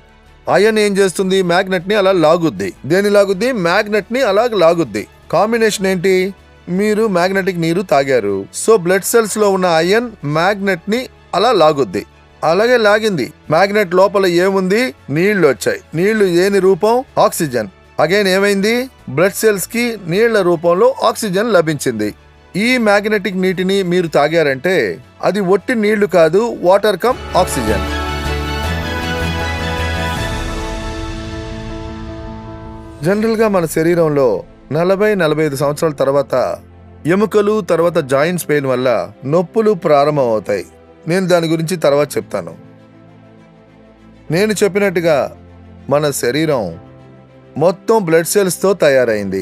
ఐరన్ ఏం చేస్తుంది? మ్యాగ్నెట్ ని అలా లాగుద్ది. దేని లాగుద్ది? మ్యాగ్నెట్ ని అలా లాగుద్ది. కాంబినేషన్ ఏంటి? మీరు మ్యాగ్నెటిక్ నీరు తాగారు, సో బ్లడ్ సెల్స్ లో ఉన్న ఐరన్ మ్యాగ్నెట్ ని అలా లాగుద్ది. అలాగే లాగింది. మ్యాగ్నెట్ లోపల ఏముంది? నీళ్లు వచ్చాయి. నీళ్లు ఏని రూపం? ఆక్సిజన్. అగైన్ ఏమైంది? బ్లడ్ సెల్స్ కి నీళ్ల రూపంలో ఆక్సిజన్ లభించింది. ఈ మ్యాగ్నెటిక్ నీటిని మీరు తాగారంటే అది ఒట్టి నీళ్లు కాదు, వాటర్ కమ్ ఆక్సిజన్. జనరల్ గా మన శరీరంలో 40-45 సంవత్సరాల తర్వాత ఎముకలు, తర్వాత జాయింట్స్ పెయిన్ వల్ల నొప్పులు ప్రారంభం అవుతాయి. నేను దాని గురించి తర్వాత చెప్తాను. నేను చెప్పినట్టుగా మన శరీరం మొత్తం బ్లడ్ సెల్స్ తో తయారైంది.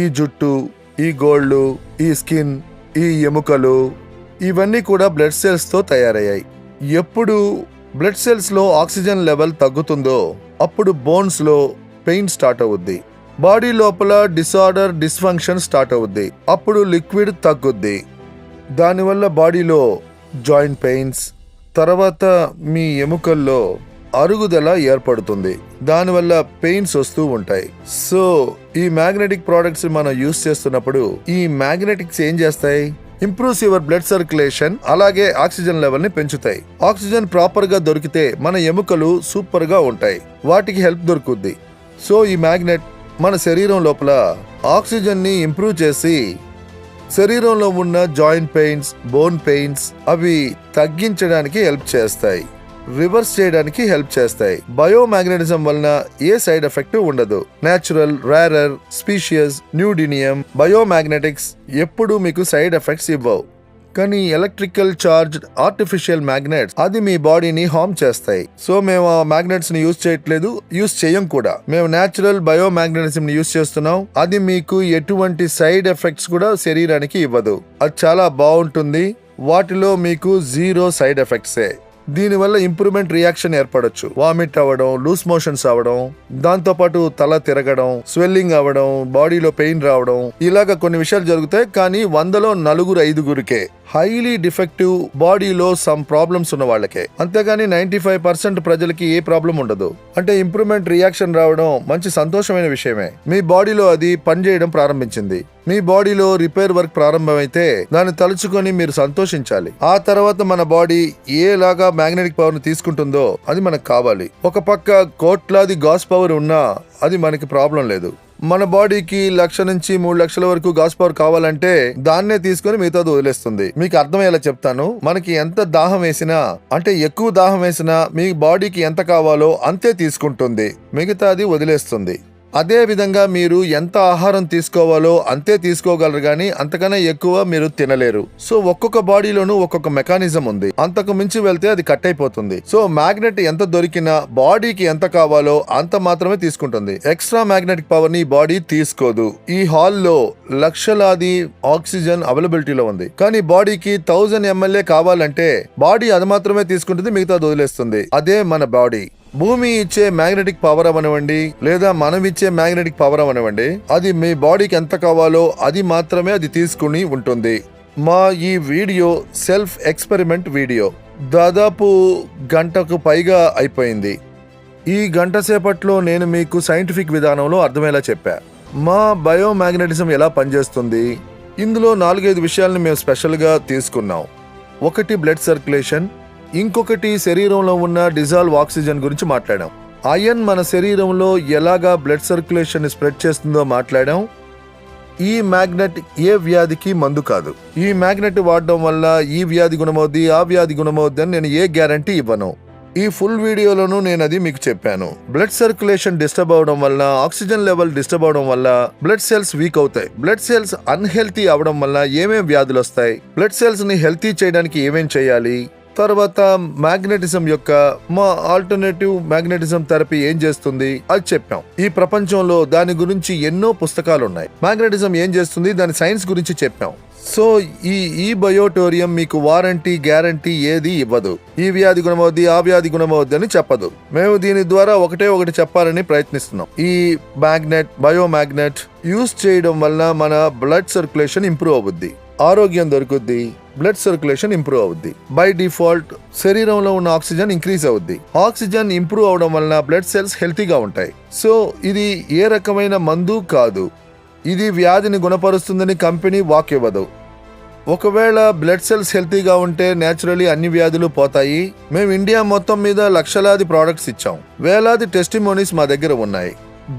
ఈ జుట్టు, ఈ గోళ్ళు, ఈ స్కిన్, ఈ ఎముకలు, ఇవన్నీ కూడా బ్లడ్ సెల్స్ తో తయారయ్యాయి. ఎప్పుడు బ్లడ్ సెల్స్ లో ఆక్సిజన్ లెవెల్ తగ్గుతుందో అప్పుడు బోన్స్ లో పెయిన్ స్టార్ట్ అవుద్ది. బాడీ లోపల డిస్ఫంక్షన్ స్టార్ట్ అవుద్ది. అప్పుడు లిక్విడ్ తగ్గుద్ది. దానివల్ల బాడీలో జాయింట్ పెయిన్స్, తర్వాత మీ ఎముకల్లో అరుగుదల ఏర్పడుతుంది. దానివల్ల పెయిన్స్ వస్తూ ఉంటాయి. సో ఈ మ్యాగ్నెటిక్ ప్రోడక్ట్స్ మనం యూస్ చేస్తున్నప్పుడు ఈ మ్యాగ్నెటిక్స్ ఏం చేస్తాయి? ఇంప్రూవ్స్ యువర్ బ్లడ్ సర్క్యులేషన్, అలాగే ఆక్సిజన్ లెవెల్ ని పెంచుతాయి. ఆక్సిజన్ ప్రాపర్ గా దొరికితే మన ఎముకలు సూపర్ గా ఉంటాయి, వాటికి హెల్ప్ దొరుకుద్ది. సో ఈ మ్యాగ్నెట్ మన శరీరం లోపల ఆక్సిజన్ ని ఇంప్రూవ్ చేసి శరీరంలో ఉన్న జాయింట్ పెయిన్స్, బోన్ పెయిన్స్ అవి తగ్గించడానికి హెల్ప్ చేస్తాయి, రివర్స్ చేయడానికి హెల్ప్ చేస్తాయి. బయోమాగ్నెటిజం వలన ఏ సైడ్ ఎఫెక్ట్ ఉండదు. నేచురల్, రేరర్, స్పీషియస్, న్యూడినియం బయోమాగ్నెటిక్స్ ఎప్పుడు మీకు సైడ్ ఎఫెక్ట్స్ ఇవ్వవు. కానీ ఎలక్ట్రికల్ చార్జ్ ఆర్టిఫిషియల్ మ్యాగ్నెట్స్ అది మీ బాడీని హార్మ్ చేస్తాయి. సో మేము ఆ మ్యాగ్నెట్స్ ని యూజ్ చేయట్లేదు, యూజ్ చేయం కూడా. మేము నేచురల్ బయోమాగ్నెటిజం ని యూజ్ చేస్తున్నాం. అది మీకు ఎటువంటి సైడ్ ఎఫెక్ట్స్ కూడా శరీరానికి ఇవ్వదు. అది చాలా బాగుంటుంది. వాటిలో మీకు 0 సైడ్ ఎఫెక్ట్సే. దీనివల్ల ఇంప్రూవ్మెంట్ రియాక్షన్ ఏర్పడొచ్చు. వామిట్ అవ్వడం, లూస్ మోషన్స్ అవ్వడం, దాంతోపాటు తల తిరగడం, స్వెల్లింగ్ అవ్వడం, బాడీలో పెయిన్ రావడం, ఇలాగ కొన్ని విషయాలు జరుగుతాయి. కానీ 100లో 4-5కే హైలీ డిఫెక్టివ్, బాడీలో సమ్ ప్రాబ్లమ్స్ ఉన్న వాళ్ళకే. అంతేగాని 95% ప్రజలకి ఏ ప్రాబ్లం ఉండదు. అంటే ఇంప్రూవ్మెంట్ రియాక్షన్ రావడం మంచి సంతోషమైన విషయమే. మీ బాడీలో అది పనిచేయడం ప్రారంభించింది. మీ బాడీలో రిపేర్ వర్క్ ప్రారంభమైతే దాన్ని తలుచుకొని మీరు సంతోషించాలి. ఆ తర్వాత మన బాడీ ఏలాగా మ్యాగ్నెటిక్ పవర్ ని తీసుకుంటుందో అది మనకు కావాలి. ఒక పక్క కోట్లాది గాస్ పవర్ ఉన్నా అది మనకి ప్రాబ్లం లేదు. మన బాడీకి 1,00,000 నుంచి 3 లక్షల వరకు గాస్ పవర్ కావాలంటే దాన్నే తీసుకొని మిగతాది వదిలేస్తుంది. మీకు అర్థమయ్యేలా చెప్తాను. మనకి ఎంత దాహం వేసినా, అంటే ఎక్కువ దాహం వేసినా మీ బాడీకి ఎంత కావాలో అంతే తీసుకుంటుంది, మిగతాది వదిలేస్తుంది. అదే విధంగా మీరు ఎంత ఆహారం తీసుకోవాలో అంతే తీసుకోగలరు, కానీ అంతకన్నా ఎక్కువ మీరు తినలేరు. సో ఒక్కొక్క బాడీలోనూ ఒక్కొక్క మెకానిజం ఉంది. అంతకు మించి వెళ్తే అది కట్ అయిపోతుంది. సో మ్యాగ్నెట్ ఎంత దొరికినా బాడీకి ఎంత కావాలో అంత మాత్రమే తీసుకుంటుంది. ఎక్స్ట్రా మ్యాగ్నెటిక్ పవర్ ని బాడీ తీసుకోదు. ఈ హాల్లో లక్షలాది ఆక్సిజన్ అవైలబిలిటీలో ఉంది, కానీ బాడీకి 1000 ml కావాలంటే బాడీ అది మాత్రమే తీసుకుంటుంది, మిగతా వదిలేస్తుంది. అదే మన బాడీ. భూమి ఇచ్చే మ్యాగ్నెటిక్ పవర్ అవనివ్వండి, లేదా మనం ఇచ్చే మ్యాగ్నెటిక్ పవర్ అవనివ్వండి, అది మీ బాడీకి ఎంత కావాలో అది మాత్రమే అది తీసుకుని ఉంటుంది. మా ఈ వీడియో సెల్ఫ్ ఎక్స్పెరిమెంట్ వీడియో దాదాపు గంటకు పైగా అయిపోయింది. ఈ గంట సేపట్లో నేను మీకు సైంటిఫిక్ విధానంలో అర్థమయ్యేలా చెప్పా. మా బయోమాగ్నెటిజం ఎలా పనిచేస్తుంది, ఇందులో 4-5 విషయాలను మేము స్పెషల్గా తీసుకున్నాం. ఒకటి బ్లడ్ సర్క్యులేషన్, ఇంకొకటి శరీరంలో ఉన్న డిజాల్వ్ ఆక్సిజన్ గురించి మాట్లాడాం. ఐరన్ మన శరీరంలో ఎలాగా బ్లడ్ సర్క్యులేషన్ స్ప్రెడ్ చేస్తుందో మాట్లాడాం. ఈ మ్యాగ్నెట్ ఏ వ్యాధికి మందు కాదు. ఈ మ్యాగ్నెట్ వాడడం వల్ల ఈ వ్యాధి గుణమవుద్ది, ఆ వ్యాధి గుణమవుద్ది అని నేను ఏ గ్యారంటీ ఇవ్వను. ఈ ఫుల్ వీడియోలోనూ నేను అది మీకు చెప్పాను. బ్లడ్ సర్క్యులేషన్ డిస్టర్బ్ అవడం వల్ల, ఆక్సిజన్ లెవెల్ డిస్టర్బ్ అవడం వల్ల బ్లడ్ సెల్స్ వీక్ అవుతాయి. బ్లడ్ సెల్స్ అన్హెల్తీ అవడం వల్ల ఏమేం వ్యాధులు వస్తాయి, బ్లడ్ సెల్స్ ని హెల్తీ చేయడానికి ఏమేం చేయాలి, తర్వాత మ్యాగ్నెటిజం యొక్క మా ఆల్టర్నేటివ్ మ్యాగ్నెటిజం థెరపీ ఏం చేస్తుంది అది చెప్పాం. ఈ ప్రపంచంలో దాని గురించి ఎన్నో పుస్తకాలు ఉన్నాయి. మ్యాగ్నెటిజం ఏం చేస్తుంది దాని సైన్స్ గురించి చెప్పాం. సో ఈ బయోటోరియం మీకు వారంటీ గ్యారంటీ ఏది ఇవ్వదు. ఈ వ్యాధి గుణమవుద్ది, ఆ వ్యాధి గుణమవుద్ది అని చెప్పదు. మేము దీని ద్వారా ఒకటి చెప్పాలని ప్రయత్నిస్తున్నాం. ఈ బయోమాగ్నెట్ యూజ్ చేయడం వల్ల మన బ్లడ్ సర్క్యులేషన్ ఇంప్రూవ్ అవుద్ది, ఆరోగ్యం దొరుకుద్ది, బ్లడ్ సర్క్యులేషన్ ఇంప్రూవ్ అవుద్ది. బై డిఫాల్ట్ శరీరంలో ఉన్న ఆక్సిజన్ ఇంక్రీజ్ అవుద్ది. ఆక్సిజన్ ఇంప్రూవ్ అవడం వలన బ్లడ్ సెల్స్ హెల్తీగా ఉంటాయి. సో ఇది ఏ రకమైన మందు కాదు. ఇది వ్యాధిని గుణపరుస్తుందని కంపెనీ వాక్ ఇవ్వదు. ఒకవేళ బ్లడ్ సెల్స్ హెల్తీగా ఉంటే నేచురలీ అన్ని వ్యాధులు పోతాయి. మేము ఇండియా మొత్తం మీద లక్షలాది ప్రోడక్ట్స్ ఇచ్చాం. వేలాది టెస్టిమోనీస్ మా దగ్గర ఉన్నాయి.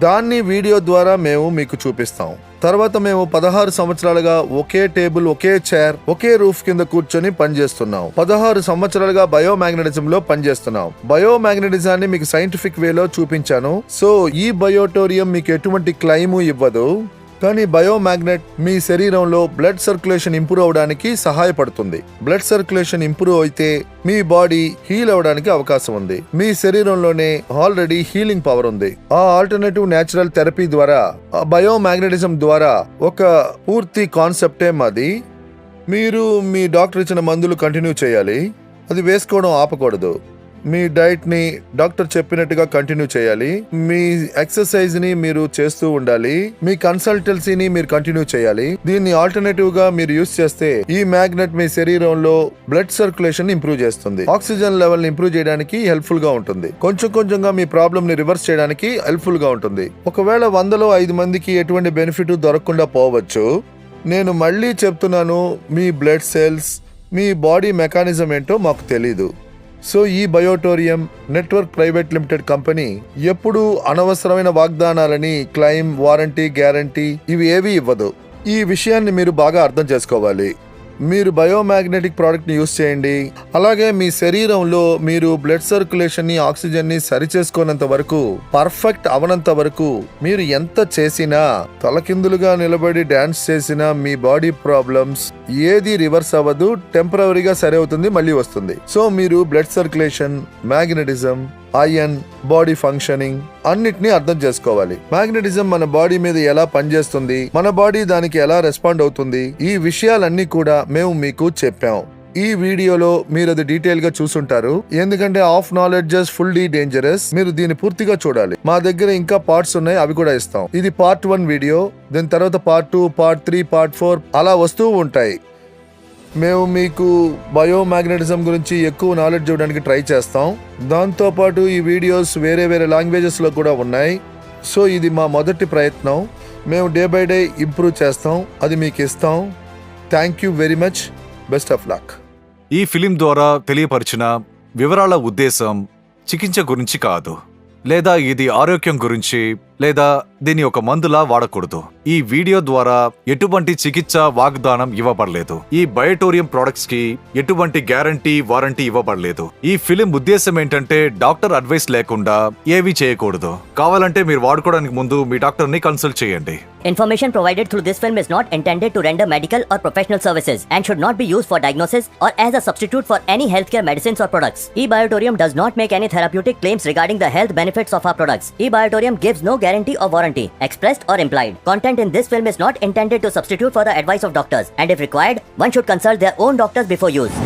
దాన్ని వీడియో ద్వారా మేము మీకు చూపిస్తాం. తర్వాత మేము 16 సంవత్సరాలుగా ఒకే టేబుల్, ఒకే చైర్, ఒకే రూఫ్ కింద కూర్చొని పనిచేస్తున్నాం. 16 సంవత్సరాలుగా బయోమాగ్నెటిజం లో పనిచేస్తున్నాం. బయోమాగ్నెటిజాన్ని మీకు సైంటిఫిక్ వేలో చూపించాను. సో ఈ బయోటోరియం మీకు ఎటువంటి క్లైము ఇవ్వదు, కానీ బయోమాగ్నెట్ మీ శరీరంలో బ్లడ్ సర్క్యులేషన్ ఇంప్రూవ్ అవడానికి సహాయపడుతుంది. బ్లడ్ సర్క్యులేషన్ ఇంప్రూవ్ అయితే మీ బాడీ హీల్ అవడానికి అవకాశం ఉంది. మీ శరీరంలోనే ఆల్రెడీ హీలింగ్ పవర్ ఉంది. ఆ ఆల్టర్నేటివ్ న్యాచురల్ థెరపీ ద్వారా, ఆ బయోమాగ్నెటిజం ద్వారా ఒక పూర్తి కాన్సెప్టే మాది. మీరు మీ డాక్టర్ ఇచ్చిన మందులు కంటిన్యూ చేయాలి, అది వేసుకోవడం ఆపకూడదు. మీ డైట్ ని డాక్టర్ చెప్పినట్టుగా కంటిన్యూ చేయాలి. మీ ఎక్సర్సైజ్ ని మీరు చేస్తూ ఉండాలి. మీ కన్సల్టెన్సీని మీరు కంటిన్యూ చేయాలి. దీన్ని ఆల్టర్నేటివ్ గా మీరు యూస్ చేస్తే ఈ మ్యాగ్నెట్ మీ శరీరంలో బ్లడ్ సర్క్యులేషన్ ఇంప్రూవ్ చేస్తుంది. ఆక్సిజన్ లెవెల్ ని ఇంప్రూవ్ చేయడానికి హెల్ప్ఫుల్ గా ఉంటుంది. కొంచెంగా మీ ప్రాబ్లమ్ ని రివర్స్ చేయడానికి హెల్ప్ఫుల్ గా ఉంటుంది. ఒకవేళ 100లో 5 మందికి ఎటువంటి బెనిఫిట్ దొరకకుండా పోవచ్చు. నేను మళ్ళీ చెప్తున్నాను, మీ బ్లడ్ సెల్స్, మీ బాడీ మెకానిజం ఏంటో మాకు తెలీదు. సో ఈ బయోటోరియం నెట్వర్క్ ప్రైవేట్ లిమిటెడ్ కంపెనీ ఎప్పుడూ అనవసరమైన వాగ్దానాలని, క్లైమ్, వారంటీ, గ్యారంటీ ఇవి ఏవి ఇవ్వదు. ఈ విషయాన్ని మీరు బాగా అర్థం చేసుకోవాలి. మీరు బయోమాగ్నెటిక్ ప్రోడక్ట్ ని యూస్ చేయండి. అలాగే మీ శరీరంలో మీరు బ్లడ్ సర్క్యులేషన్ ని, ఆక్సిజన్ ని సరిచేసుకోనంత వరకు, పర్ఫెక్ట్ అవనంత వరకు మీరు ఎంత చేసినా, తలకిందులుగా నిలబడి డాన్స్ చేసినా మీ బాడీ ప్రాబ్లమ్స్ ఏది రివర్స్ అవ్వదు. టెంపరరీగా సరి అవుతుంది, మళ్ళీ వస్తుంది. సో మీరు blood circulation, magnetism, iron, body functioning అన్నిటినీ అర్థం చేసుకోవాలి. మ్యాగ్నెటిజం మన బాడీ మీద ఎలా పనిచేస్తుంది, మన బాడీ దానికి ఎలా రెస్పాండ్ అవుతుంది, ఈ విషయాలన్నీ కూడా మేము మీకు చెప్పాం. ఈ వీడియోలో మీరు అది డీటెయిల్ గా చూసుంటారు. ఎందుకంటే ఆఫ్ నాలెడ్జ్ ఫుల్లీ డేంజరస్. మీరు దీన్ని పూర్తిగా చూడాలి. మా దగ్గర ఇంకా పార్ట్స్ ఉన్నాయి, అవి కూడా ఇస్తాం. ఇది పార్ట్ 1 వీడియో. దాని తర్వాత పార్ట్ 2, పార్ట్ 3, పార్ట్ 4 అలా వస్తూ ఉంటాయి. మేము మీకు బయోమాగ్నెటిజం గురించి ఎక్కువ నాలెడ్జ్ ఇవ్వడానికి ట్రై చేస్తాం. దాంతోపాటు ఈ వీడియోస్ వేరే లాంగ్వేజెస్లో కూడా ఉన్నాయి. సో ఇది మా మొదటి ప్రయత్నం. మేము డే బై డే ఇంప్రూవ్ చేస్తాం, అది మీకు ఇస్తాం. Thank you very much. Best of luck. ఈ ఫిలిం ద్వారా తెలియపరిచిన వివరాల ఉద్దేశం చికిత్స గురించి కాదు, లేదా ఇది ఆరోగ్యం గురించి, లేదా దీని ఒక మందులా వాడకూడదు. ఈ వీడియో ద్వారా ఎటువంటి చికిత్స వాగ్దానం ఇవ్వబడలేదు. ఈ బయోటోరియం ప్రొడక్ట్స్ కి ఎటువంటి గ్యారంటీ, వారంటీ ఇవ్వబడలేదు. ఈ ఫిలిం ఉద్దేశం ఏంటంటే డాక్టర్ అడ్వైస్ లేకుండా ఏవి చేయకూడదు. కావాలంటే మీరు వాడుకోవడానికి ముందు మీ డాక్టర్ ని కన్సల్ట్ చేయండి. Information provided through this film is not intended to render medical or professional services and should not be used for diagnosis or as a substitute for any healthcare medicines or products. eBiotorium does not make any therapeutic claims regarding the health benefits of our products. eBiotorium gives no guarantee or warranty, expressed or implied. Content in this film is not intended to substitute for the advice of doctors, and if required, one should consult their own doctors before use.